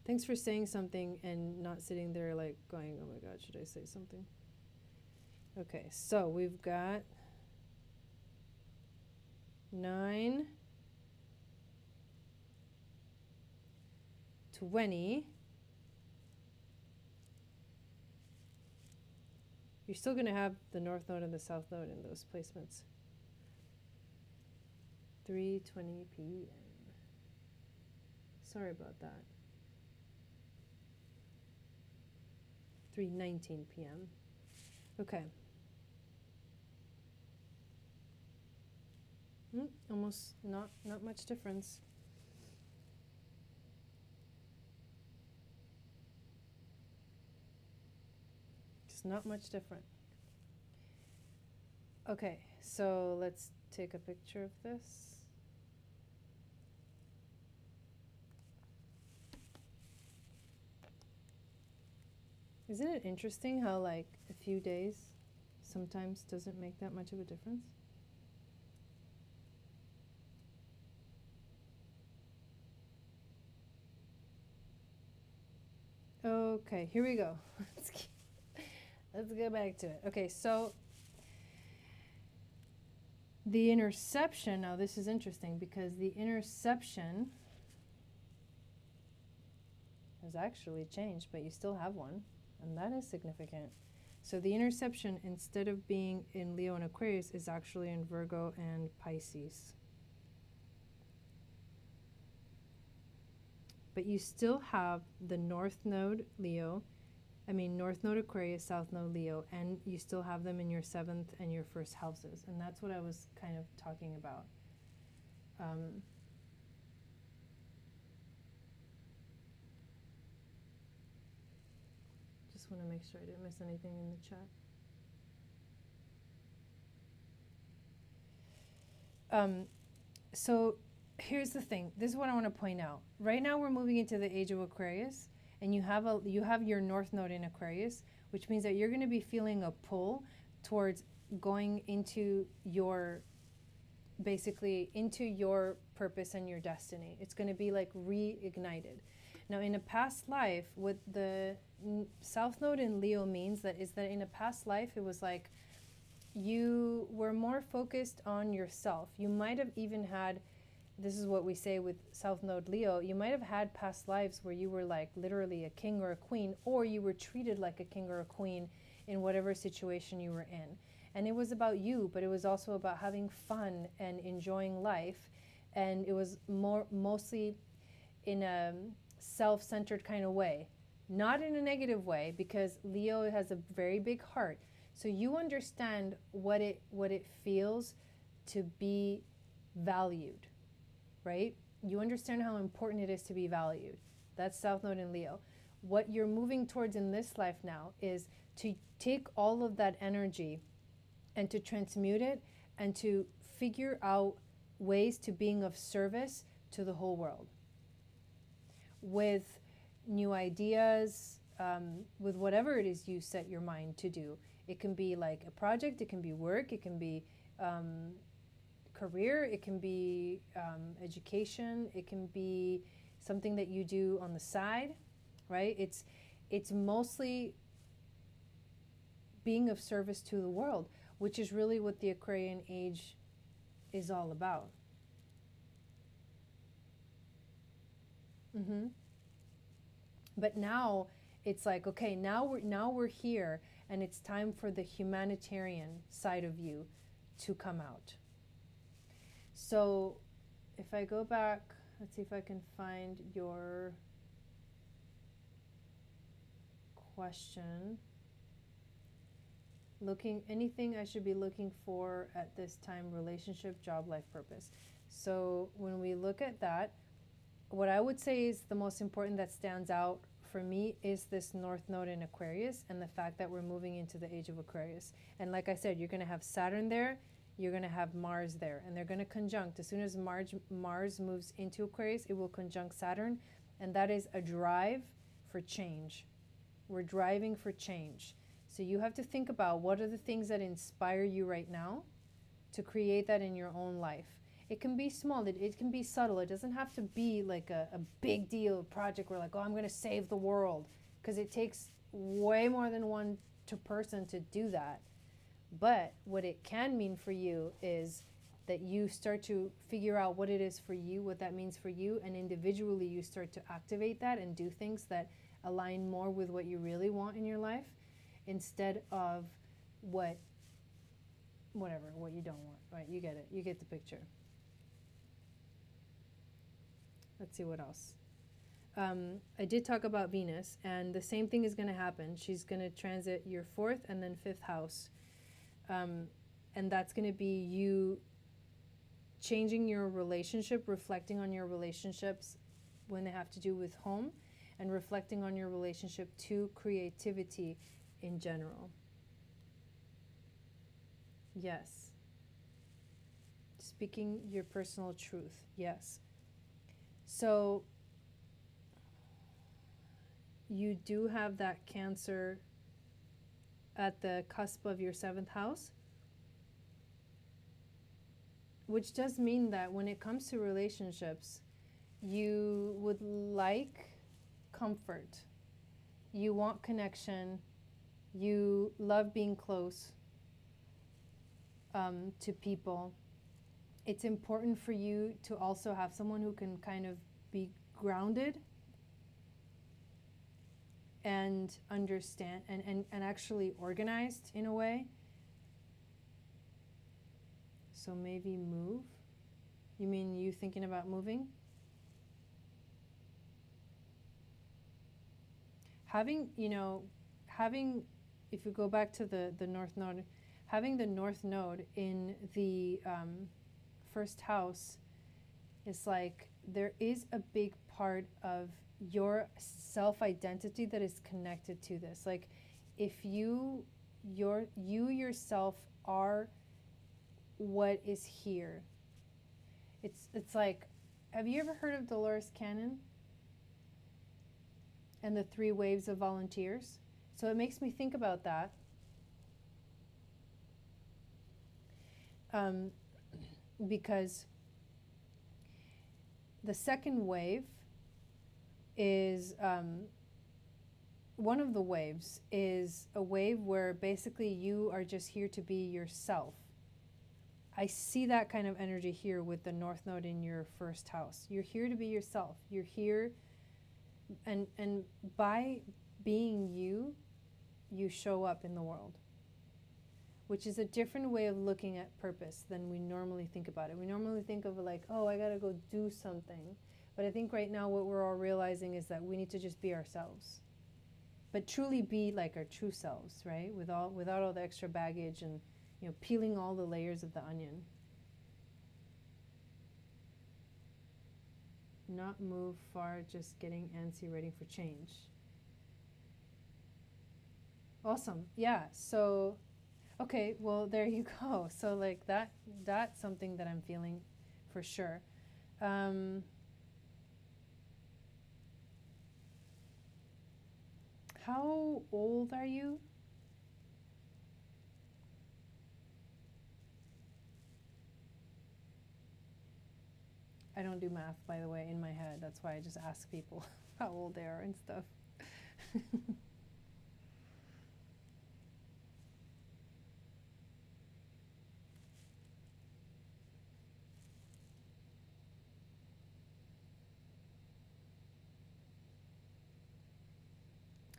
Thanks for saying something and not sitting there like going, oh my God, should I say something? Okay, so we've got 9, 20, You're still going to have the North Node and the South Node in those placements. 3:20 p.m. Sorry about that. 3:19 p.m. Okay. Almost not much difference. Just not much different. Okay, so let's take a picture of this. Isn't it interesting how like a few days sometimes doesn't make that much of a difference? Okay, here we go. Let's go back to it. Okay, so the interception, now this is interesting because the interception has actually changed, but you still have one, and that is significant. So the interception, instead of being in Leo and Aquarius, is actually in Virgo and Pisces. But you still have the North Node North Node Aquarius, South Node Leo, and you still have them in your 7th and your 1st houses. And that's what I was kind of talking about. Just want to make sure I didn't miss anything in the chat. So here's the thing. This is what I want to point out. Right now we're moving into the age of Aquarius, and you have your North Node in Aquarius, which means that you're going to be feeling a pull towards going into your purpose and your destiny. It's going to be like reignited. Now, in a past life, what the South Node in Leo means is that in a past life, it was like you were more focused on yourself. You might have even had, this is what we say with South Node Leo, you might have had past lives where you were like literally a king or a queen, or you were treated like a king or a queen in whatever situation you were in. And it was about you, but it was also about having fun and enjoying life. And it was mostly in a self-centered kind of way, not in a negative way, because Leo has a very big heart. So you understand what it feels to be valued, right? You understand how important it is to be valued. That's South Node in Leo. What you're moving towards in this life now is to take all of that energy and to transmute it and to figure out ways to being of service to the whole world with new ideas, with whatever it is you set your mind to do. It can be like a project, it can be work, it can be career, it can be education, it can be something that you do on the side, right? It's mostly being of service to the world, which is really what the Aquarian age is all about. But now it's like, okay, now we're here, and it's time for the humanitarian side of you to come out. So if I go back, let's see if I can find your question. Anything I should be looking for at this time: relationship, job, life, purpose. So when we look at that, what I would say is the most important that stands out for me is this North Node in Aquarius, and the fact that we're moving into the age of Aquarius. And like I said, you're going to have Saturn there, you're going to have Mars there, and they're going to conjunct. As soon as Mars moves into Aquarius, it will conjunct Saturn, and that is a drive for change. We're driving for change. So you have to think about what are the things that inspire you right now to create that in your own life. It can be small, it can be subtle. It doesn't have to be like a big deal project where like, oh, I'm going to save the world, because it takes way more than one person to do that. But what it can mean for you is that you start to figure out what it is for you, what that means for you, and individually you start to activate that and do things that align more with what you really want in your life, instead of what you don't want, right? You get it. You get the picture. Let's see what else. I did talk about Venus, and the same thing is going to happen. She's going to transit your 4th and then 5th house. And that's going to be you changing your relationship, reflecting on your relationships when they have to do with home, and reflecting on your relationship to creativity in general. Yes. Speaking your personal truth. Yes. So you do have that Cancer at the cusp of your 7th house, which does mean that when it comes to relationships, you would like comfort. You want connection. You love being close to people. It's important for you to also have someone who can kind of be grounded and understand and actually organized in a way. So maybe move. You mean you thinking about moving? Having, if you go back to the North Node, having the North Node in the 1st house is like there is a big part of your self-identity that is connected to this. Like if you yourself are what is here. It's like, have you ever heard of Dolores Cannon and the 3 waves of volunteers? So it makes me think about that. Because the second wave is, one of the waves is a wave where basically you are just here to be yourself. I see that kind of energy here with the North Node in your 1st house. You're here to be yourself. You're here, and by being you, you show up in the world, which is a different way of looking at purpose than we normally think about it. We normally think of it like, oh, I gotta go do something. But I think right now what we're all realizing is that we need to just be ourselves, but truly be like our true selves, right? Without all the extra baggage and peeling all the layers of the onion. Not move far, just getting antsy, waiting for change. Awesome. Yeah. So, okay. Well, there you go. So like that's something that I'm feeling for sure. How old are you? I don't do math, by the way, in my head. That's why I just ask people how old they are and stuff.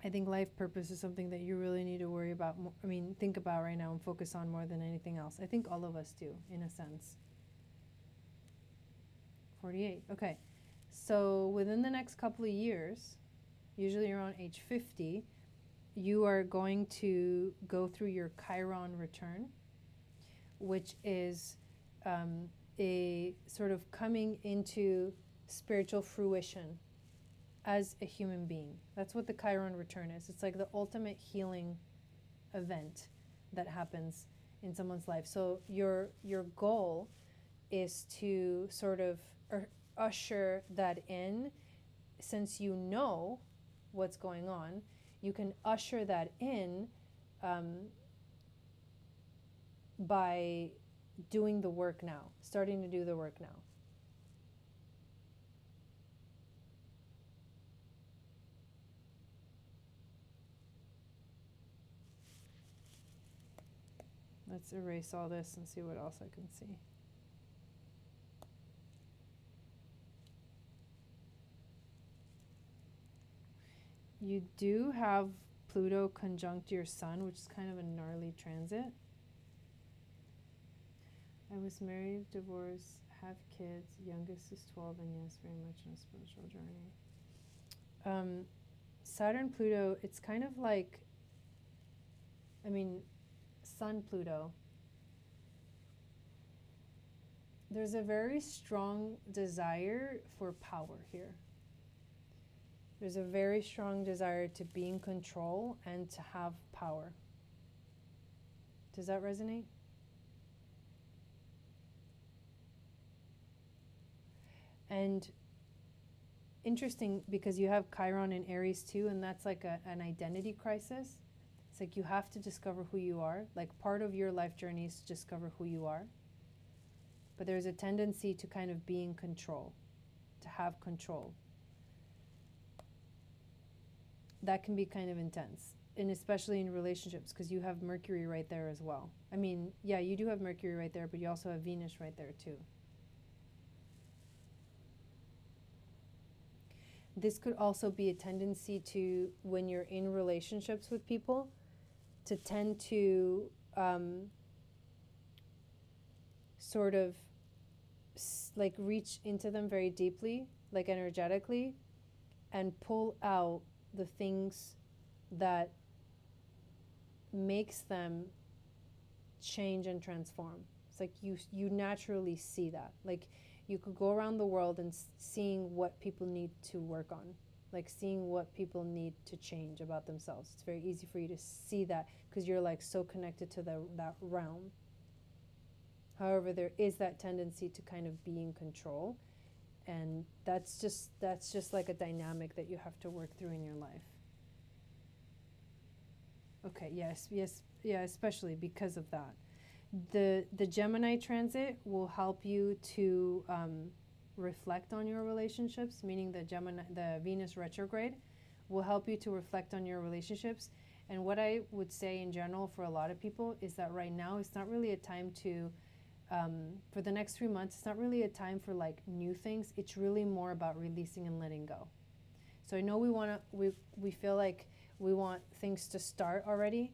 I think life purpose is something that you really need to worry about. Think about right now and focus on more than anything else. I think all of us do, in a sense. 48. Okay. So within the next couple of years, usually around age 50, you are going to go through your Chiron return, which is a sort of coming into spiritual fruition as a human being. That's what the Chiron return is. It's like the ultimate healing event that happens in someone's life. So your goal is to sort of usher that in. Since you know what's going on, you can usher that in by doing the work now, starting to do the work now. Let's erase all this and see what else I can see. You do have Pluto conjunct your sun, which is kind of a gnarly transit. I was married, divorced, have kids. Youngest is 12, and yes, very much on a spiritual journey. Saturn, Pluto, it's kind of like, I mean, Sun, Pluto. There's a very strong desire for power here. There's a very strong desire to be in control and to have power. Does that resonate? And interesting, because you have Chiron in Aries too, and that's like an identity crisis. It's like you have to discover who you are. Like part of your life journey is to discover who you are. But there's a tendency to kind of be in control, to have control. That can be kind of intense, and especially in relationships, because you have Mercury right there as well. I mean, yeah, you do have Mercury right there, but you also have Venus right there too. This could also be a tendency to, when you're in relationships with people, to tend to sort of like reach into them very deeply, like energetically, and pull out the things that makes them change and transform. It's like you naturally see that. Like you could go around the world and seeing what people need to work on, like seeing what people need to change about themselves. It's very easy for you to see that because you're like so connected to that realm. However, there is that tendency to kind of be in control, and that's just like a dynamic that you have to work through in your life. Okay, yes, yeah, especially because of that. The Gemini transit will help you to reflect on your relationships, meaning the Venus retrograde will help you to reflect on your relationships. And what I would say in general for a lot of people is that right now it's not really a time to for the next 3 months, it's not really a time for like new things. It's really more about releasing and letting go. So I know we feel like we want things to start already.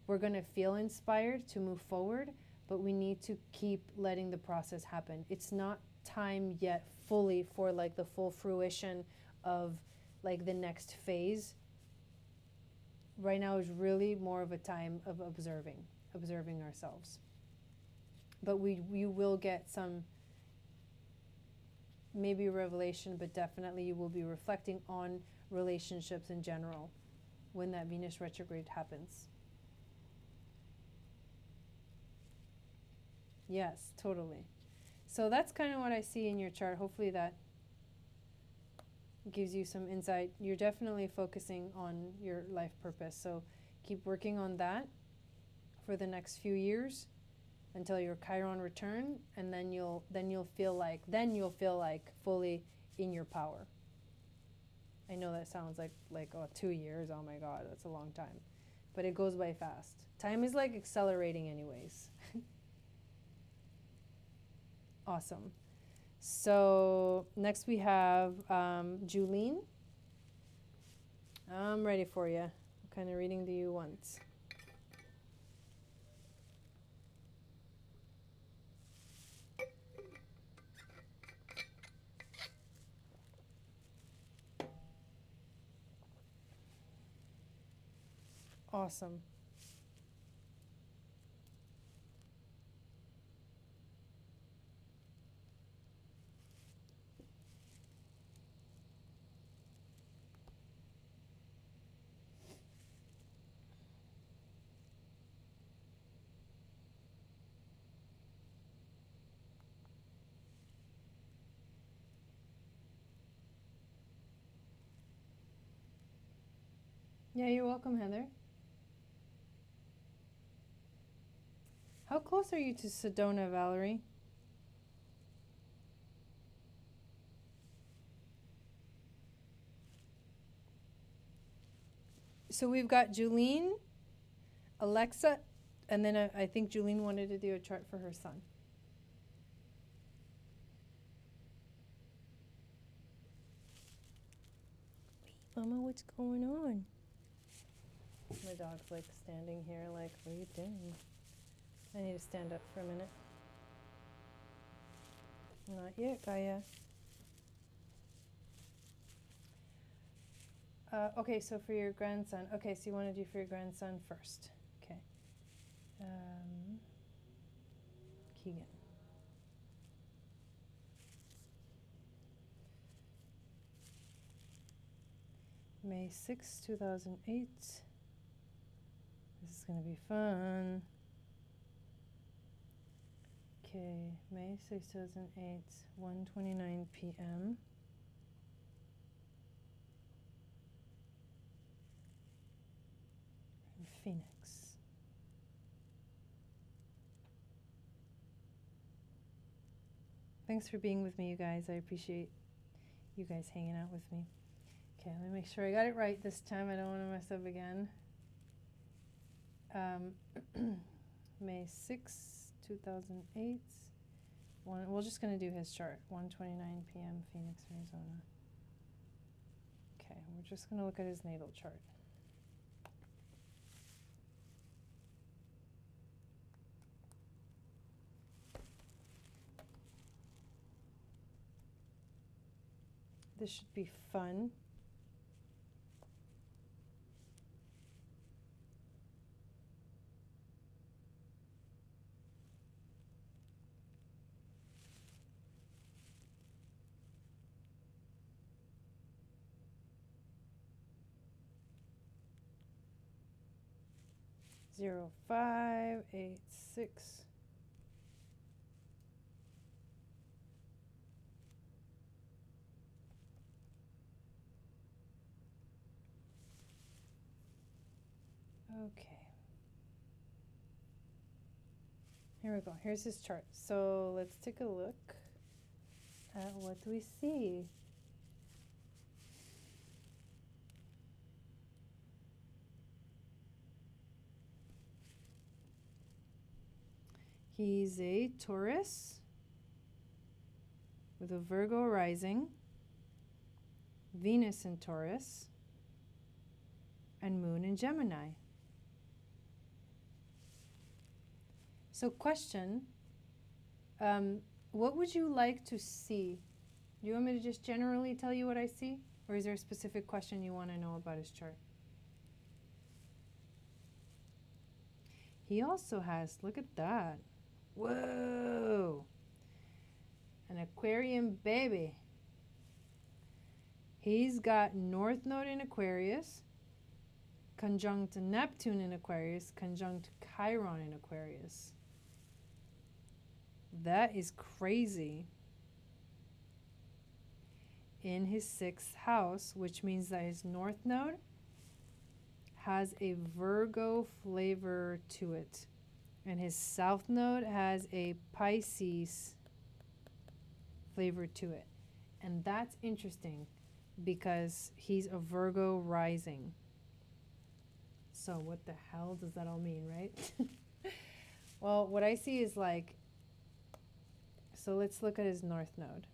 We're going to feel inspired to move forward, but we need to keep letting the process happen. It's not time yet fully for like the full fruition of like the next phase. Right now is really more of a time of observing ourselves. But you will get some, maybe revelation, but definitely you will be reflecting on relationships in general when that Venus retrograde happens. Yes, totally. So that's kind of what I see in your chart. Hopefully that gives you some insight. You're definitely focusing on your life purpose. So keep working on that for the next few years until your Chiron return, and then you'll feel like fully in your power. I know that sounds like 2 years. Oh my God, that's a long time, but it goes by fast. Time is like accelerating, anyways. Awesome. So next we have Julene. I'm ready for you. What kind of reading do you want? Awesome. Yeah, you're welcome, Heather. How close are you to Sedona, Valerie? So we've got Julene, Alexa, and then I think Julene wanted to do a chart for her son. Wait, Mama, what's going on? My dog's like standing here like, what are you doing? I need to stand up for a minute. Not yet, Gaia. Okay, so for your grandson. Okay, so you want to do for your grandson first. Okay. Keegan. May 6, 2008. This is going to be fun. Okay, May 6, 2008, 1:29 p.m. in Phoenix. Thanks for being with me, you guys. I appreciate you guys hanging out with me. Okay, let me make sure I got it right this time. I don't want to mess up again. May 6, 2008. We're just going to do his chart. 1:29 p.m. Phoenix, Arizona. Okay, we're just going to look at his natal chart. This should be fun. Zero 5 8 6. Okay. Here we go. Here's his chart. So let's take a look at what we see. He's a Taurus with a Virgo rising, Venus in Taurus, and Moon in Gemini. So question, what would you like to see? Do you want me to just generally tell you what I see? Or is there a specific question you want to know about his chart? He also has, look at that. Whoa! An Aquarian baby. He's got North Node in Aquarius, conjunct Neptune in Aquarius, conjunct Chiron in Aquarius. That is crazy. In his 6th house, which means that his North Node has a Virgo flavor to it. And his South Node has a Pisces flavor to it. And that's interesting because he's a Virgo rising. So what the hell does that all mean, right? Well, what I see is like, so let's look at his North Node.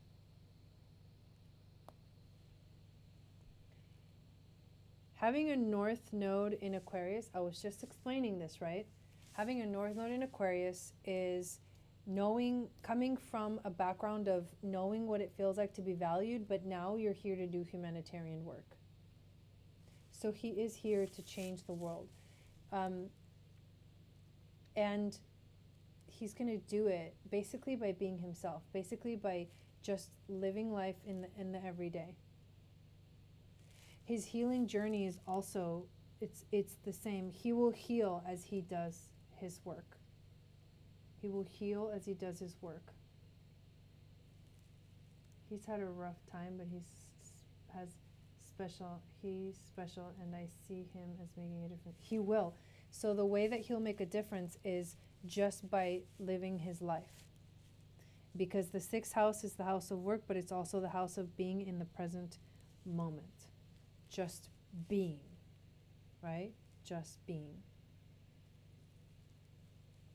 Having a North Node in Aquarius, I was just explaining this, right? Having a North Node in Aquarius is knowing, coming from a background of knowing what it feels like to be valued, but now you're here to do humanitarian work. So he is here to change the world. And he's going to do it basically by being himself, basically by just living life in the everyday. His healing journey is also, it's the same. He will heal as he does his work. He will heal as he does his work. He's had a rough time, but he's special, and I see him as making a difference. He will. So the way that he'll make a difference is just by living his life. Because the 6th house is the house of work, but it's also the house of being in the present moment. Just being, right? Just being.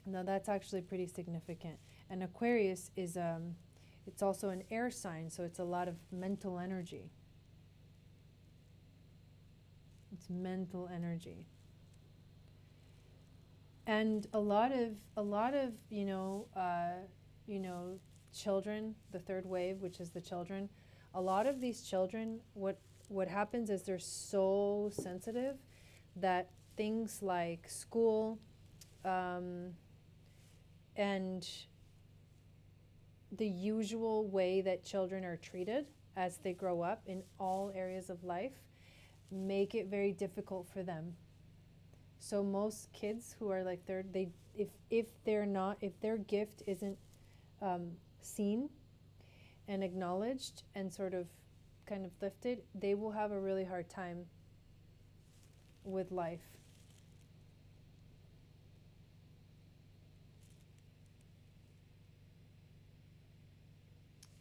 Now that's actually pretty significant. And Aquarius is, it's also an air sign, so it's a lot of mental energy. It's mental energy. And a lot of children, the third wave, which is the children, a lot of these children, what happens is they're so sensitive that things like school, and the usual way that children are treated as they grow up in all areas of life make it very difficult for them. So most kids who are like if their gift isn't seen and acknowledged and sort of kind of lifted, they will have a really hard time with life.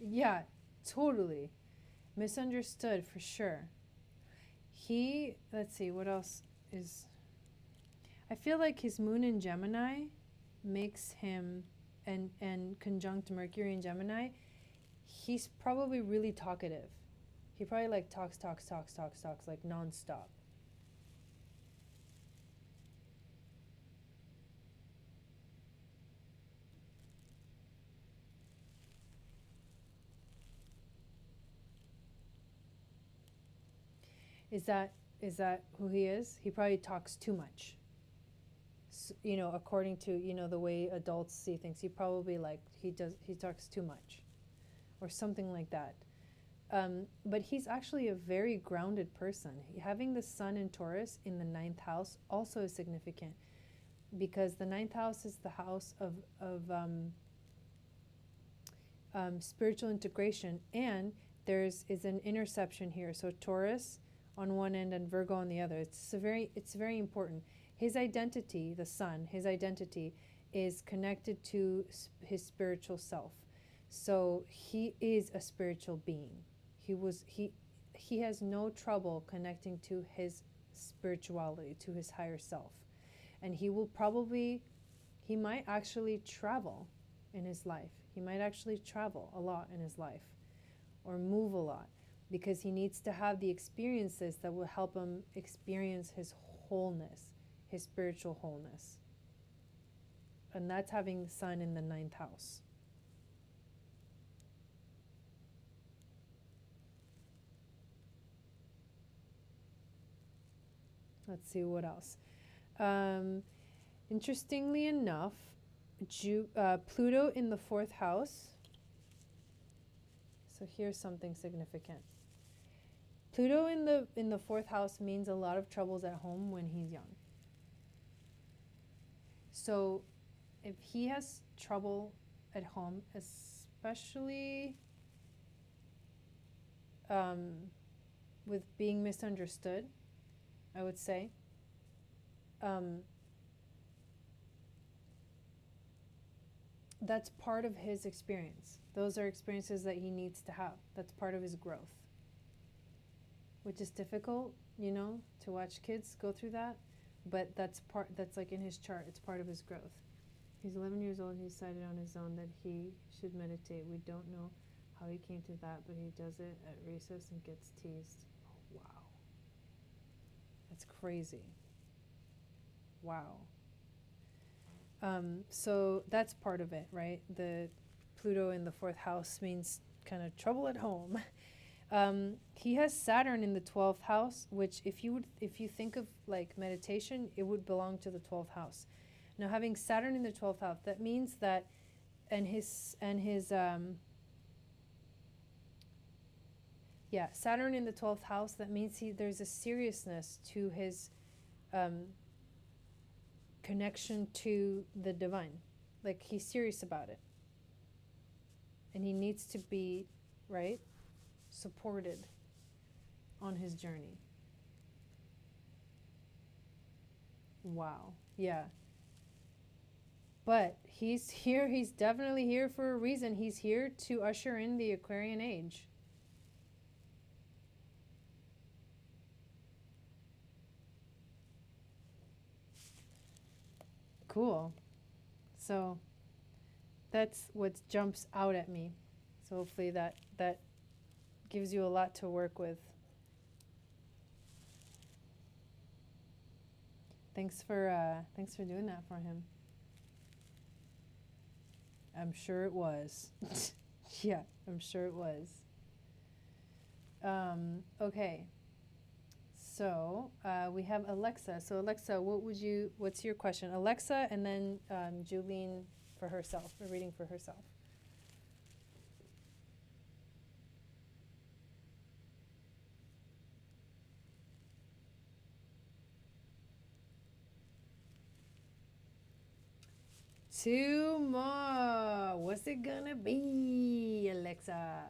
Yeah, totally. Misunderstood for sure. Let's see, what else is... I feel like his moon in Gemini makes him, and conjunct Mercury in Gemini, he's probably really talkative. He probably like talks like nonstop. Is that who he is? He probably talks too much. According to, the way adults see things, he probably he talks too much or something like that. But he's actually a very grounded person. Having the sun in Taurus in the 9th house also is significant, because the 9th house is the house of spiritual integration, and is an interception here. So Taurus on one end and Virgo on the other. It's very important. His identity, the sun, his identity is connected to his spiritual self. So he is a spiritual being. He has no trouble connecting to his spirituality, to his higher self. And he might actually travel in his life. He might actually travel a lot in his life, or move a lot, because he needs to have the experiences that will help him experience his wholeness, his spiritual wholeness. And that's having the sun in the 9th house. Let's see what else. Interestingly enough, Pluto in the 4th house. So here's something significant. Pluto in the 4th house means a lot of troubles at home when he's young. So if he has trouble at home, especially with being misunderstood, I would say, that's part of his experience. Those are experiences that he needs to have. That's part of his growth, which is difficult, to watch kids go through that. But that's like in his chart. It's part of his growth. He's 11 years old. He decided on his own that he should meditate. We don't know how he came to that, but he does it at recess and gets teased. Oh, wow. That's crazy. Wow. So that's part of it, right? The Pluto in the 4th house means kind of trouble at home. He has Saturn in the 12th house, which if you think of like meditation, it would belong to the 12th house. Now, having Saturn in the 12th house, that means that, Saturn in the 12th house, that means there's a seriousness to his connection to the divine. Like, he's serious about it. And he needs to be, right, supported on his journey. Wow. Yeah. But he's here. He's definitely here for a reason. He's here to usher in the Aquarian age. Cool. So that's what jumps out at me. So hopefully that gives you a lot to work with. Thanks for doing that for him. I'm sure it was. Yeah, I'm sure it was. Okay. So we have Alexa. So Alexa, what's your question? Alexa, and then Julene for herself, a reading for herself. Two more. What's it gonna be, Alexa?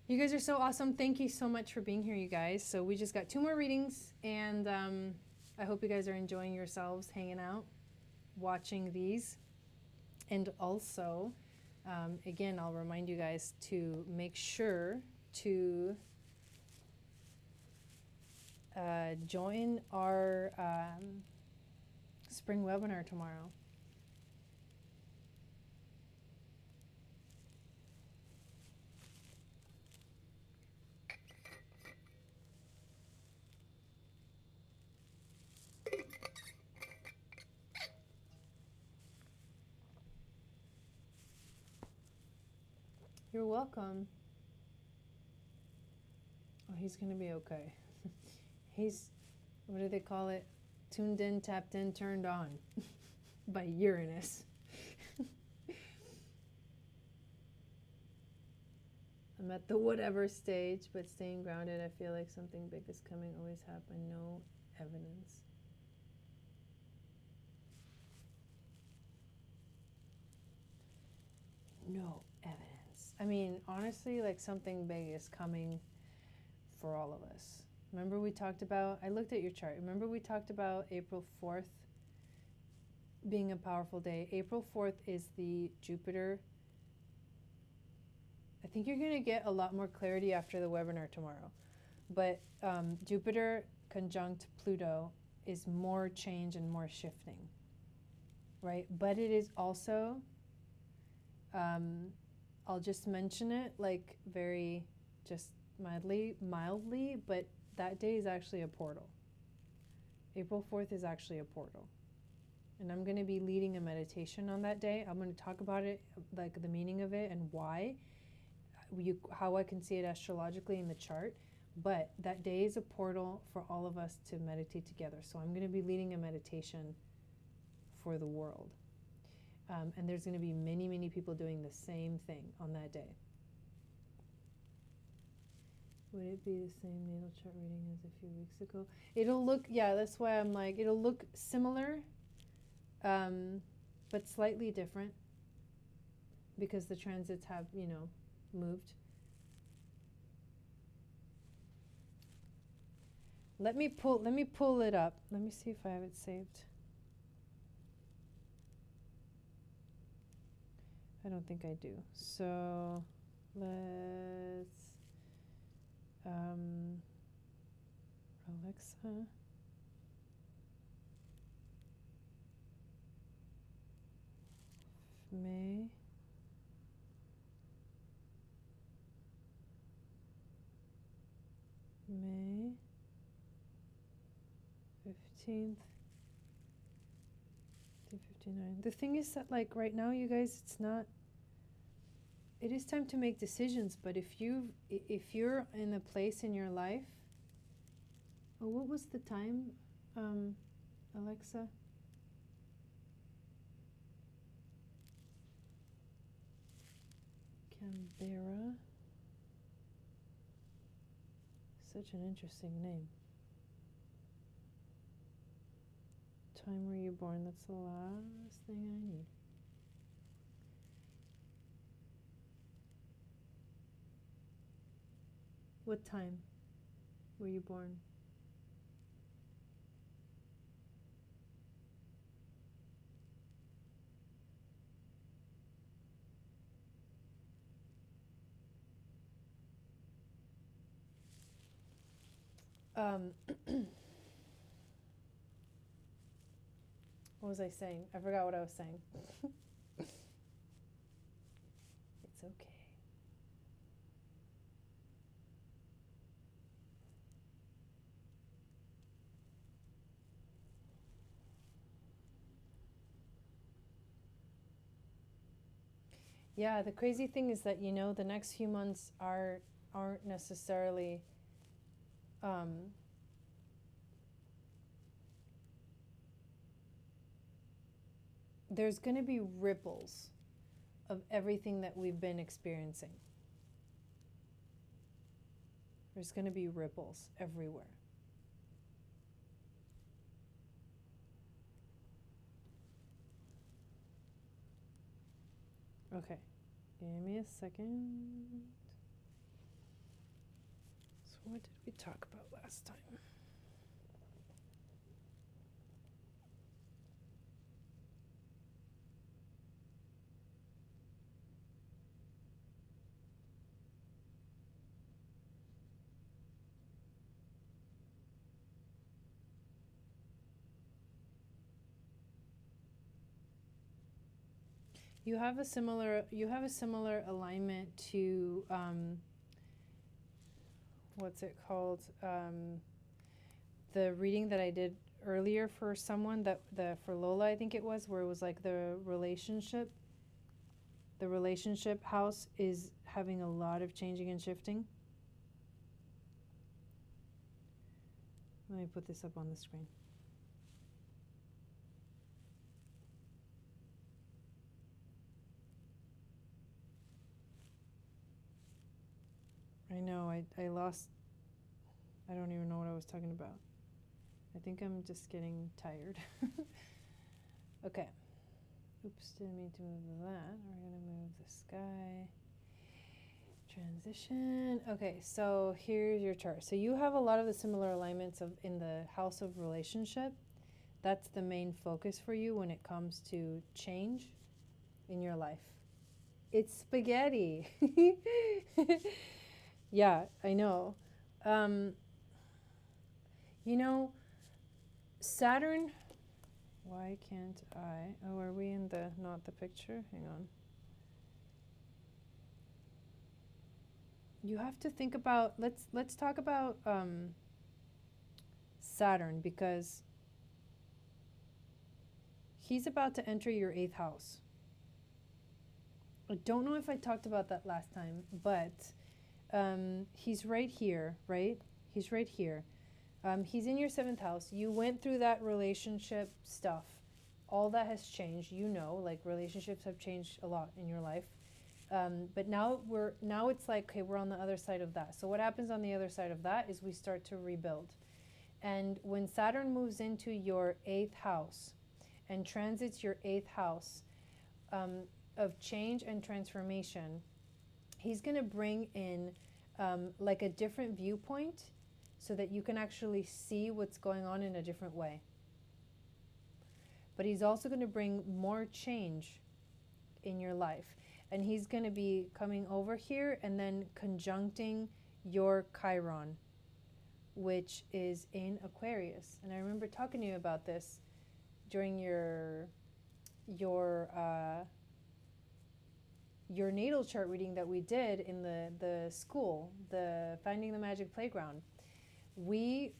You guys are so awesome. Thank you so much for being here, you guys. So we just got 2 more readings, and I hope you guys are enjoying yourselves, hanging out, watching these. And also, again, I'll remind you guys to make sure to join our spring webinar tomorrow. You're welcome. Oh, he's going to be okay. He's, what do they call it? Tuned in, tapped in, turned on by Uranus. I'm at the whatever stage, but staying grounded. I feel like something big is coming. Always happen. No evidence. No evidence. I mean, honestly, like something big is coming for all of us. Remember we talked about, I looked at your chart. Remember we talked about April 4th being a powerful day. April 4th is the Jupiter. I think you're going to get a lot more clarity after the webinar tomorrow. But Jupiter conjunct Pluto is more change and more shifting, right? But it is also, I'll just mention it like very just mildly, but that day is actually a portal. April 4th is actually a portal. And I'm going to be leading a meditation on that day. I'm going to talk about it, like the meaning of it and why, how I can see it astrologically in the chart. But that day is a portal for all of us to meditate together. So I'm going to be leading a meditation for the world. And there's going to be many, many people doing the same thing on that day. Would it be the same natal chart reading as a few weeks ago? It'll look, yeah, that's why I'm like, it'll look similar, but slightly different because the transits have, you know, moved. Let me pull it up. Let me see if I have it saved. I don't think I do. So let's Alexa. May 15th, 59. The thing is that, like, right now, you guys, it's not, it is time to make decisions, but if you're in a place in your life, oh, what was the time, Alexa? Canberra. Such an interesting name. Time were you born? That's the last thing I need. What time were you born? What was I saying? I forgot what I was saying. It's okay. Yeah, the crazy thing is that, the next few months aren't necessarily there's going to be ripples of everything that we've been experiencing. There's going to be ripples everywhere. Okay, give me a second. So what did we talk about last time? You have a similar alignment to what's it called? The reading that I did earlier for someone for Lola, I think it was, where it was like the relationship house is having a lot of changing and shifting. Let me put this up on the screen. I know, I lost, I don't even know what I was talking about. I think I'm just getting tired. Okay. Oops, didn't mean to move that. We're going to move the sky. Transition. Okay, so here's your chart. So you have a lot of the similar alignments in the house of relationship. That's the main focus for you when it comes to change in your life. It's spaghetti. Yeah, I know. Saturn, why can't I? Oh, are we in not the picture? Hang on. You have to think about, let's talk about Saturn, because he's about to enter your 8th house. I don't know if I talked about that last time, but he's right here, right? He's right here. He's in your 7th house. You went through that relationship stuff. All that has changed. Like relationships have changed a lot in your life. But now it's like, okay, we're on the other side of that. So what happens on the other side of that is we start to rebuild. And when Saturn moves into your 8th house and transits your 8th house of change and transformation, he's going to bring in like a different viewpoint so that you can actually see what's going on in a different way. But he's also going to bring more change in your life. And he's going to be coming over here and then conjuncting your Chiron, which is in Aquarius. And I remember talking to you about this during your natal chart reading that we did in the school, the Finding the Magic Playground. We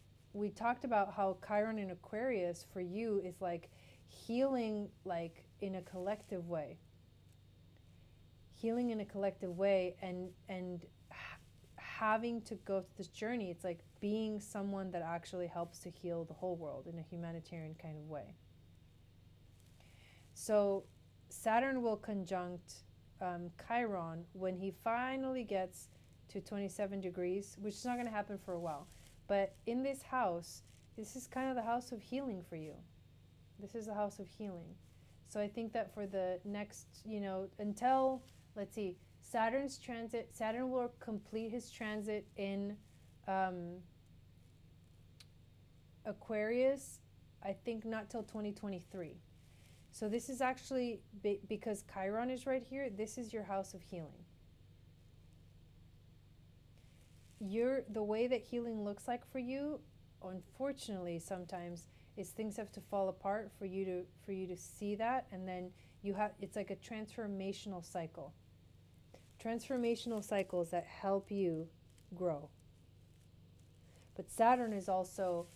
talked about how Chiron in Aquarius for you is like healing, like in a collective way. Healing in a collective way and having to go through this journey. It's like being someone that actually helps to heal the whole world in a humanitarian kind of way. So Saturn will conjunct Chiron when he finally gets to 27 degrees, which is not going to happen for a while. But in this house, this is kind of the house of healing for you. This is the house of healing. So I think that for the next, until, let's see, Saturn's transit, Saturn will complete his transit in Aquarius, I think not till 2023. So this is actually, because Chiron is right here, this is your house of healing. The way that healing looks like for you, unfortunately, sometimes is things have to fall apart for you to see that, and then it's like a transformational cycle. Transformational cycles that help you grow. But Saturn is also,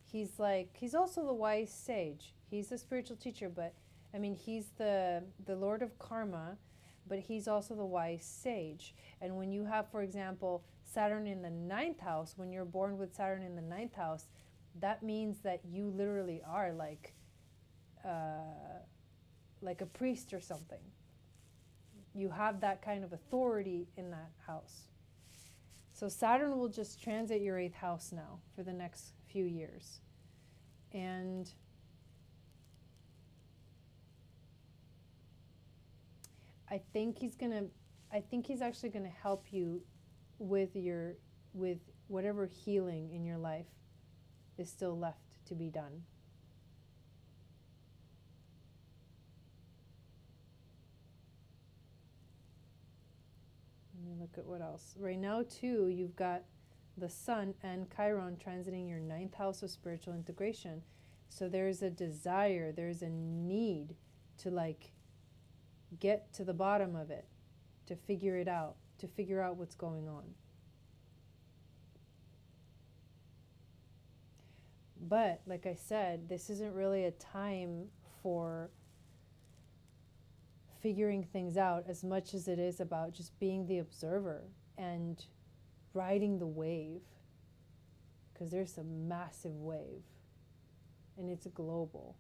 he's also the wise sage. He's the spiritual teacher, but I mean, he's the Lord of Karma, but he's also the wise sage. And when you have, for example, Saturn in the 9th house, when you're born with Saturn in the 9th house, that means that you literally are like a priest or something. You have that kind of authority in that house. So Saturn will just transit your 8th house now for the next few years. And I think he's actually gonna help you with whatever healing in your life is still left to be done. Let me look at what else. Right now, too, you've got the Sun and Chiron transiting your 9th house of spiritual integration. So there's a desire, there's a need to like get to the bottom of it, to figure it out, to figure out what's going on. But like I said, this isn't really a time for figuring things out as much as it is about just being the observer and riding the wave, because there's a massive wave and it's global.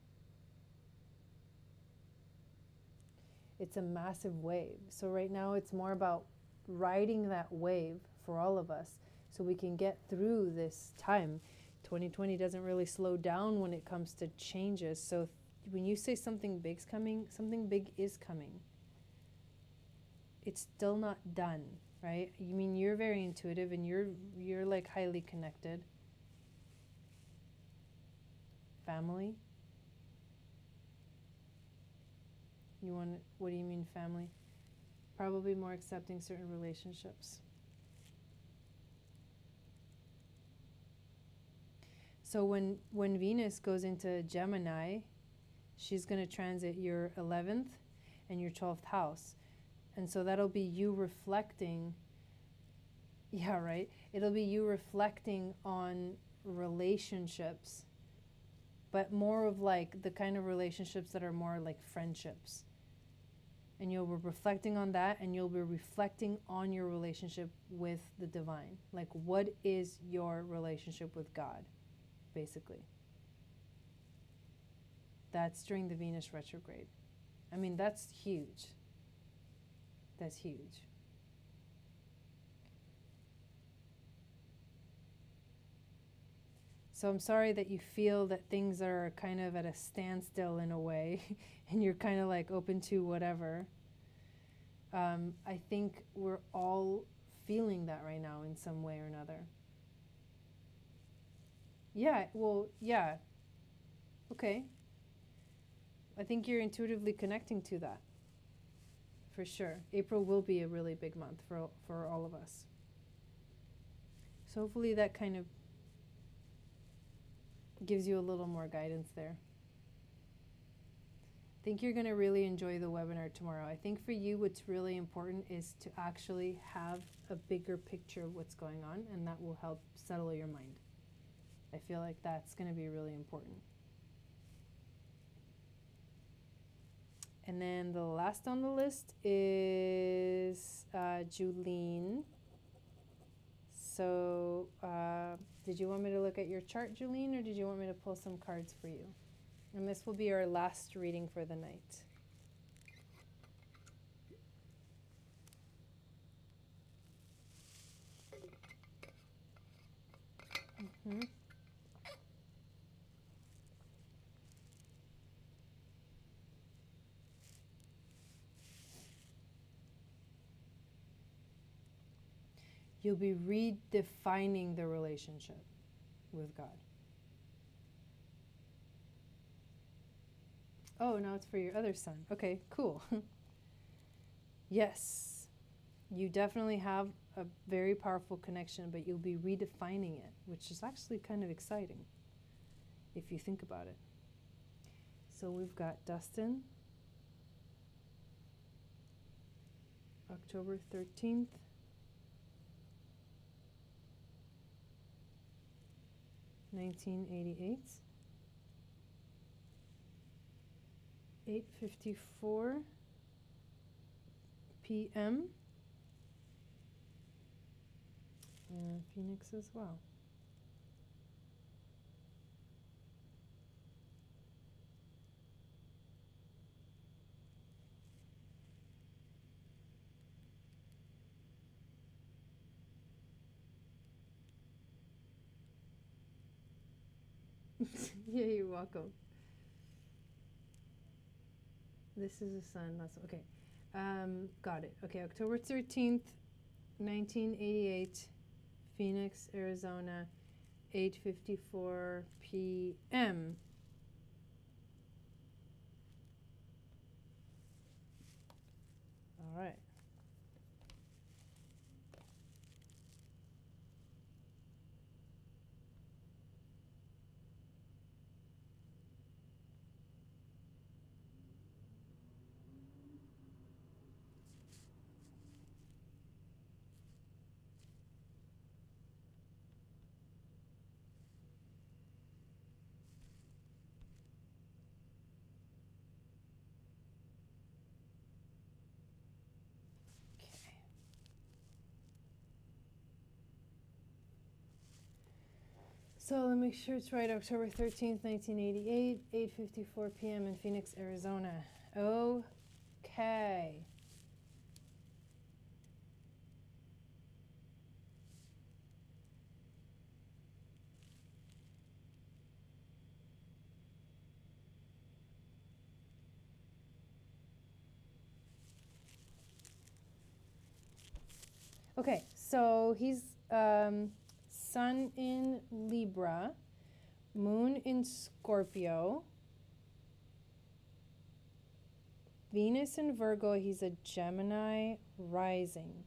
It's a massive wave. So right now it's more about riding that wave for all of us so we can get through this time. 2020 doesn't really slow down when it comes to changes. So when you say something big's coming, something big is coming. It's still not done, right? You mean you're very intuitive and you're like highly connected. Family? What do you mean family? Probably more accepting certain relationships. So when Venus goes into Gemini, she's going to transit your 11th and your 12th house. And so that'll be you reflecting, yeah, right? It'll be you reflecting on relationships, but more of like the kind of relationships that are more like friendships. And you'll be reflecting on that, and you'll be reflecting on your relationship with the divine. Like, what is your relationship with God, basically? That's during the Venus retrograde. I mean, that's huge. That's huge. So I'm sorry that you feel that things are kind of at a standstill in a way, and you're kind of like open to whatever. I think we're all feeling that right now in some way or another. Yeah, well, yeah. Okay. I think you're intuitively connecting to that. For sure. April will be a really big month for all of us. So hopefully that kind of gives you a little more guidance there. I think you're going to really enjoy the webinar tomorrow. I think for you what's really important is to actually have a bigger picture of what's going on, and that will help settle your mind. I feel like that's going to be really important. And then the last on the list is Julene. So did you want me to look at your chart, Julene, or did you want me to pull some cards for you? And this will be our last reading for the night. Mm-hmm. You'll be redefining the relationship with God. Oh, now it's for your other son. Okay, cool. Yes, you definitely have a very powerful connection, but you'll be redefining it, which is actually kind of exciting if you think about it. So we've got Dustin, October 13th. 1988, 8:54 p.m. And Phoenix as well. Yeah, you're welcome. This is a sun. That's okay. Got it. Okay, October 13th, 1988, Phoenix, Arizona, 8:54 p.m. All right. So let me make sure it's right. October 13th, 1988, 8:54 p.m. in Phoenix, Arizona. Okay. Okay, so he's Sun in Libra, Moon in Scorpio, Venus in Virgo. He's a Gemini rising.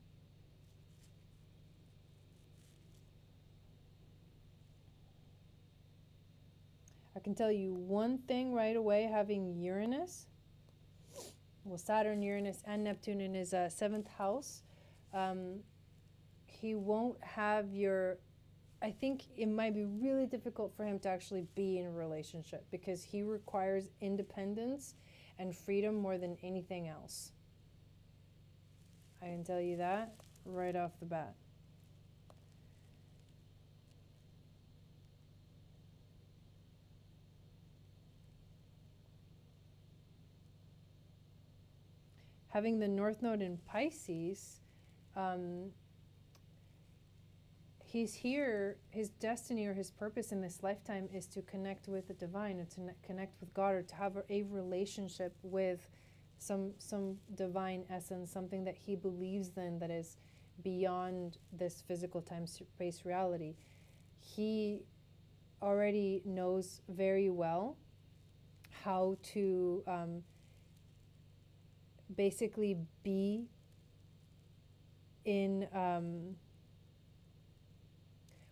I can tell you one thing right away, having Uranus, well, Saturn, Uranus, and Neptune in his 7th house. He won't have your, I think it might be really difficult for him to actually be in a relationship because he requires independence and freedom more than anything else. I can tell you that right off the bat. Having the North Node in Pisces, he's here, his destiny or his purpose in this lifetime is to connect with the divine and to connect with God, or to have a relationship with some divine essence, something that he believes in that is beyond this physical time-space reality. He already knows very well how to basically be in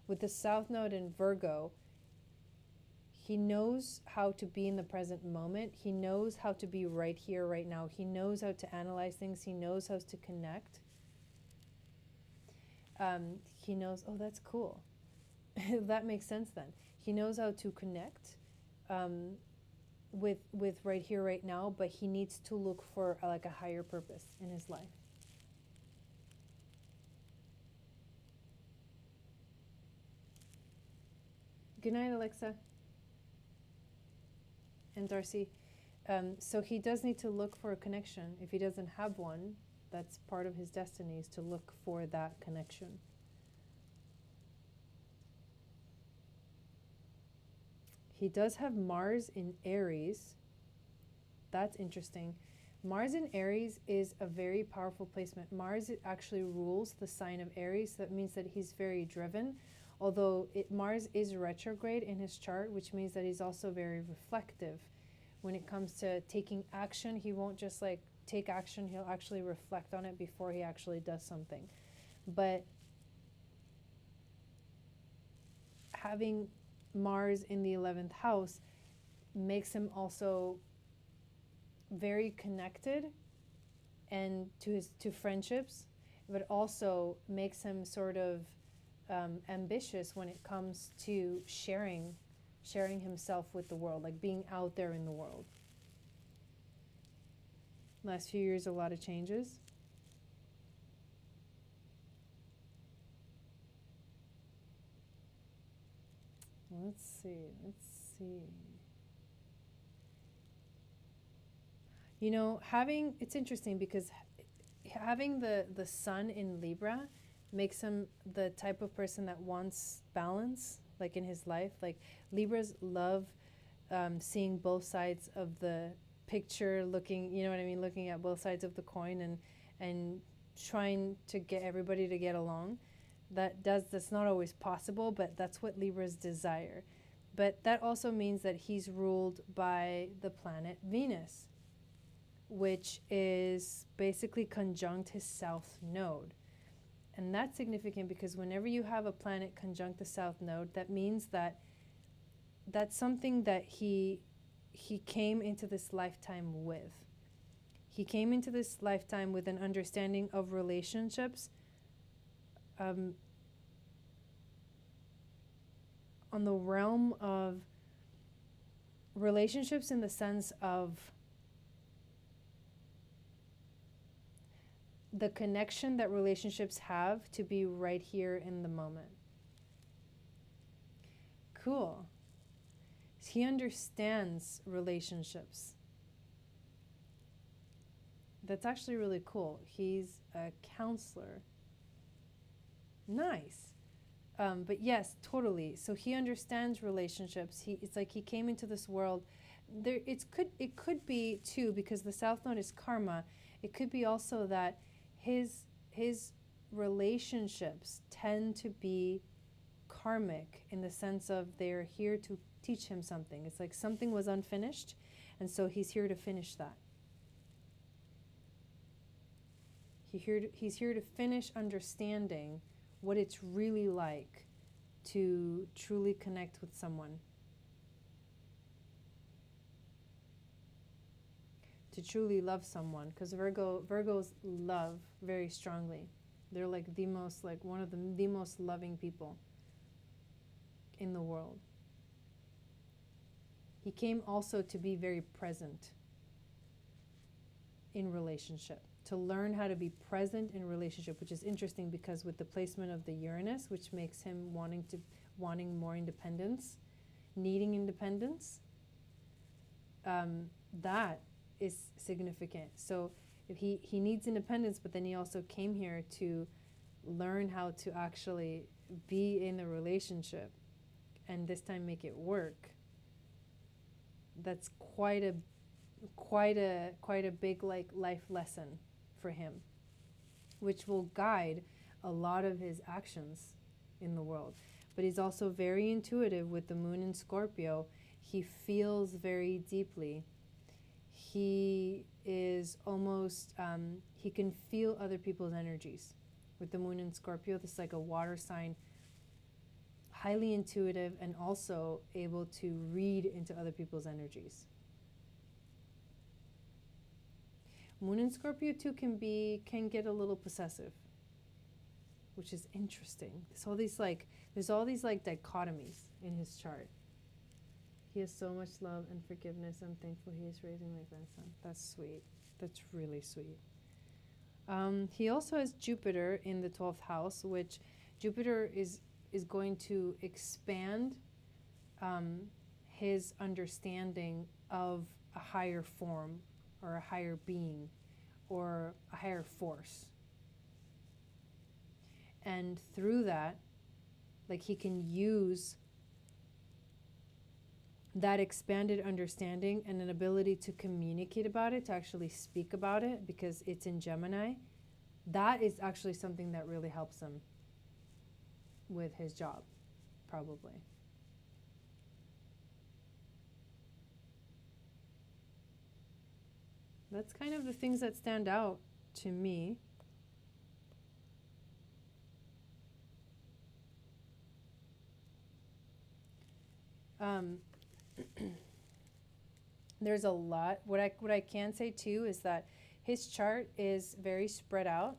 with the South Node in Virgo. He knows how to be in the present moment. He knows how to be right here, right now. He knows how to analyze things. He knows how to connect. He knows, oh, that's cool. That makes sense then. He knows how to connect with right here, right now, but he needs to look for like a higher purpose in his life. Good night, Alexa. And Darcy. So he does need to look for a connection. If he doesn't have one, that's part of his destiny, is to look for that connection. He does have Mars in Aries. That's interesting. Mars in Aries is a very powerful placement. Mars actually rules the sign of Aries. That means that he's very driven. Although Mars is retrograde in his chart, which means that he's also very reflective. When it comes to taking action, he won't just like take action, he'll actually reflect on it before he actually does something. But having Mars in the 11th house makes him also very connected and to friendships, but also makes him sort of ambitious when it comes to sharing himself with the world, like being out there in the world. Last few years, a lot of changes. Let's see. Let's see. You know, it's interesting because having the sun in Libra makes him the type of person that wants balance, like in his life. Like Libras love seeing both sides of the picture, looking, you know what I mean, looking at both sides of the coin and trying to get everybody to get along. That's not always possible, but that's what Libras desire. But that also means that he's ruled by the planet Venus, which is basically conjunct his south node. And that's significant because whenever you have a planet conjunct the south node, that means that that's something that he came into this lifetime with. He came into this lifetime with an understanding of relationships on the realm of relationships in the sense of the connection that relationships have to be right here in the moment. Cool. He understands relationships. That's actually really cool. He's a counselor. Nice. But yes, totally. So he understands relationships. It's like he came into this world. It could be too, because the South Node is karma. It could be also that his relationships tend to be karmic in the sense of they're here to teach him something. It's like something was unfinished, and so he's here to finish that. He's here to finish understanding what it's really like to truly connect with someone, to truly love someone, because Virgos love very strongly. They're like one of the most loving people in the world. He came also to be very present in relationship, to learn how to be present in relationship, which is interesting because with the placement of the Uranus, which makes him wanting more independence, needing independence, that is significant. So if he needs independence, but then he also came here to learn how to actually be in a relationship and this time make it work. That's quite a big life lesson for him, which will guide a lot of his actions in the world. But he's also very intuitive with the moon in Scorpio. He feels very deeply. He is almost, he can feel other people's energies. With the moon in Scorpio, this is like a water sign, highly intuitive and also able to read into other people's energies. Moon in Scorpio too can get a little possessive, which is interesting. There's all these dichotomies in his chart. He has so much love and forgiveness. I'm thankful he is raising my grandson. That's sweet. That's really sweet. He also has Jupiter in the 12th house, which Jupiter is going to expand his understanding of a higher form or a higher being or a higher force. And through that, like he can use that expanded understanding and an ability to communicate about it, to actually speak about it, because it's in Gemini. That is actually something that really helps him with his job, probably. That's kind of the things that stand out to me. There's a lot. What I can say too is that his chart is very spread out.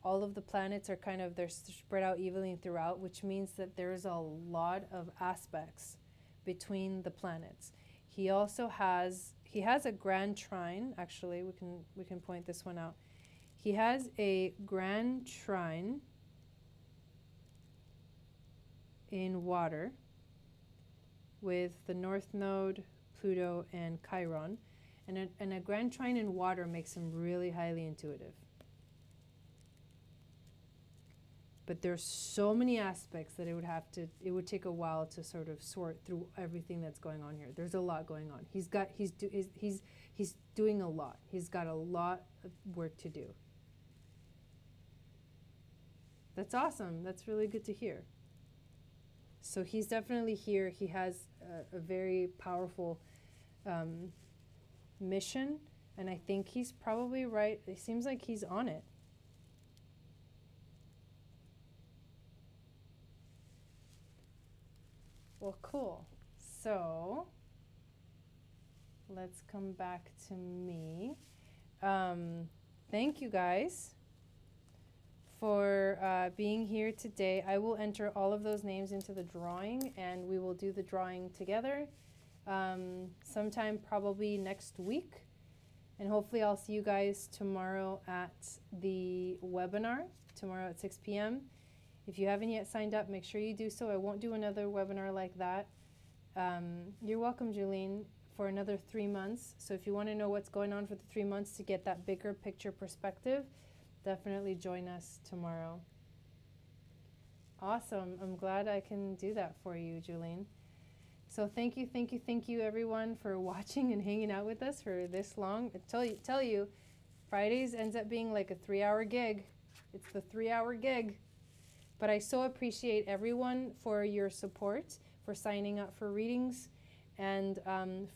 All of the planets are they're spread out evenly throughout, which means that there's a lot of aspects between the planets. He also has a grand trine. Actually, we can point this one out. He has a grand trine in water with the North Node, Pluto, and Chiron. And a grand trine in water makes him really highly intuitive. But there's so many aspects that it would take a while to sort of sort through everything that's going on here. There's a lot going on. He's doing a lot. He's got a lot of work to do. That's awesome. That's really good to hear. So he's definitely here. He has a very powerful mission, and I think he's probably right. It seems like he's on it. Well, cool. So let's come back to me. Thank you guys for being here today. I will enter all of those names into the drawing, and we will do the drawing together sometime probably next week. And hopefully I'll see you guys tomorrow at the webinar, tomorrow at 6 p.m. If you haven't yet signed up, make sure you do so. I won't do another webinar like that. You're welcome, Julene, for another 3 months. So if you want to know what's going on for the 3 months to get that bigger picture perspective, definitely join us tomorrow. Awesome. I'm glad I can do that for you, Julene. So thank you, everyone, for watching and hanging out with us for this long. I tell you, Fridays ends up being like a 3-hour gig. It's the 3-hour gig. But I so appreciate everyone for your support, for signing up for readings, and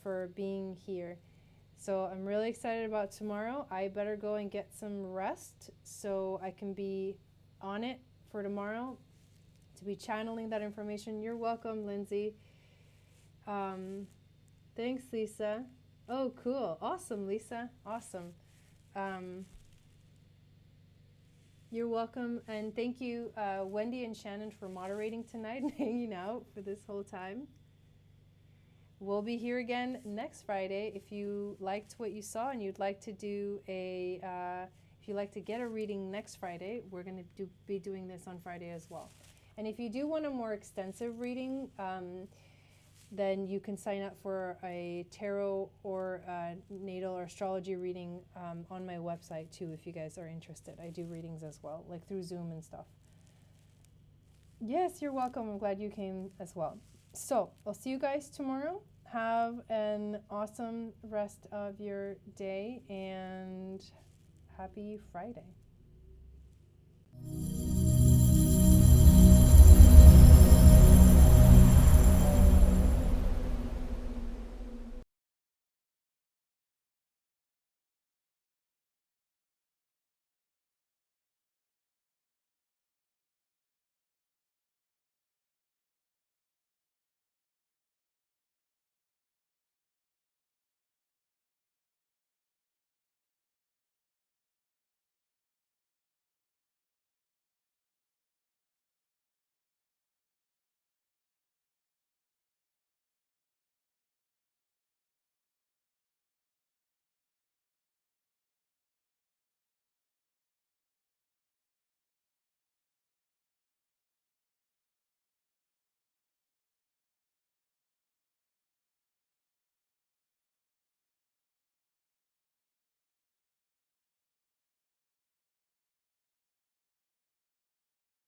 for being here. So I'm really excited about tomorrow. I better go and get some rest so I can be on it for tomorrow, to be channeling that information. You're welcome, Lindsay. Thanks, Lisa. Oh, cool. Awesome, Lisa. Awesome. You're welcome. And thank you, Wendy and Shannon, for moderating tonight and hanging out for this whole time. We'll be here again next Friday. If you liked what you saw and you'd like to do if you'd like to get a reading next Friday, we're going to be doing this on Friday as well. And if you do want a more extensive reading, then you can sign up for a tarot or natal or astrology reading on my website too, if you guys are interested. I do readings as well, like through Zoom and stuff. Yes, you're welcome. I'm glad you came as well. So I'll see you guys tomorrow. Have an awesome rest of your day and happy Friday.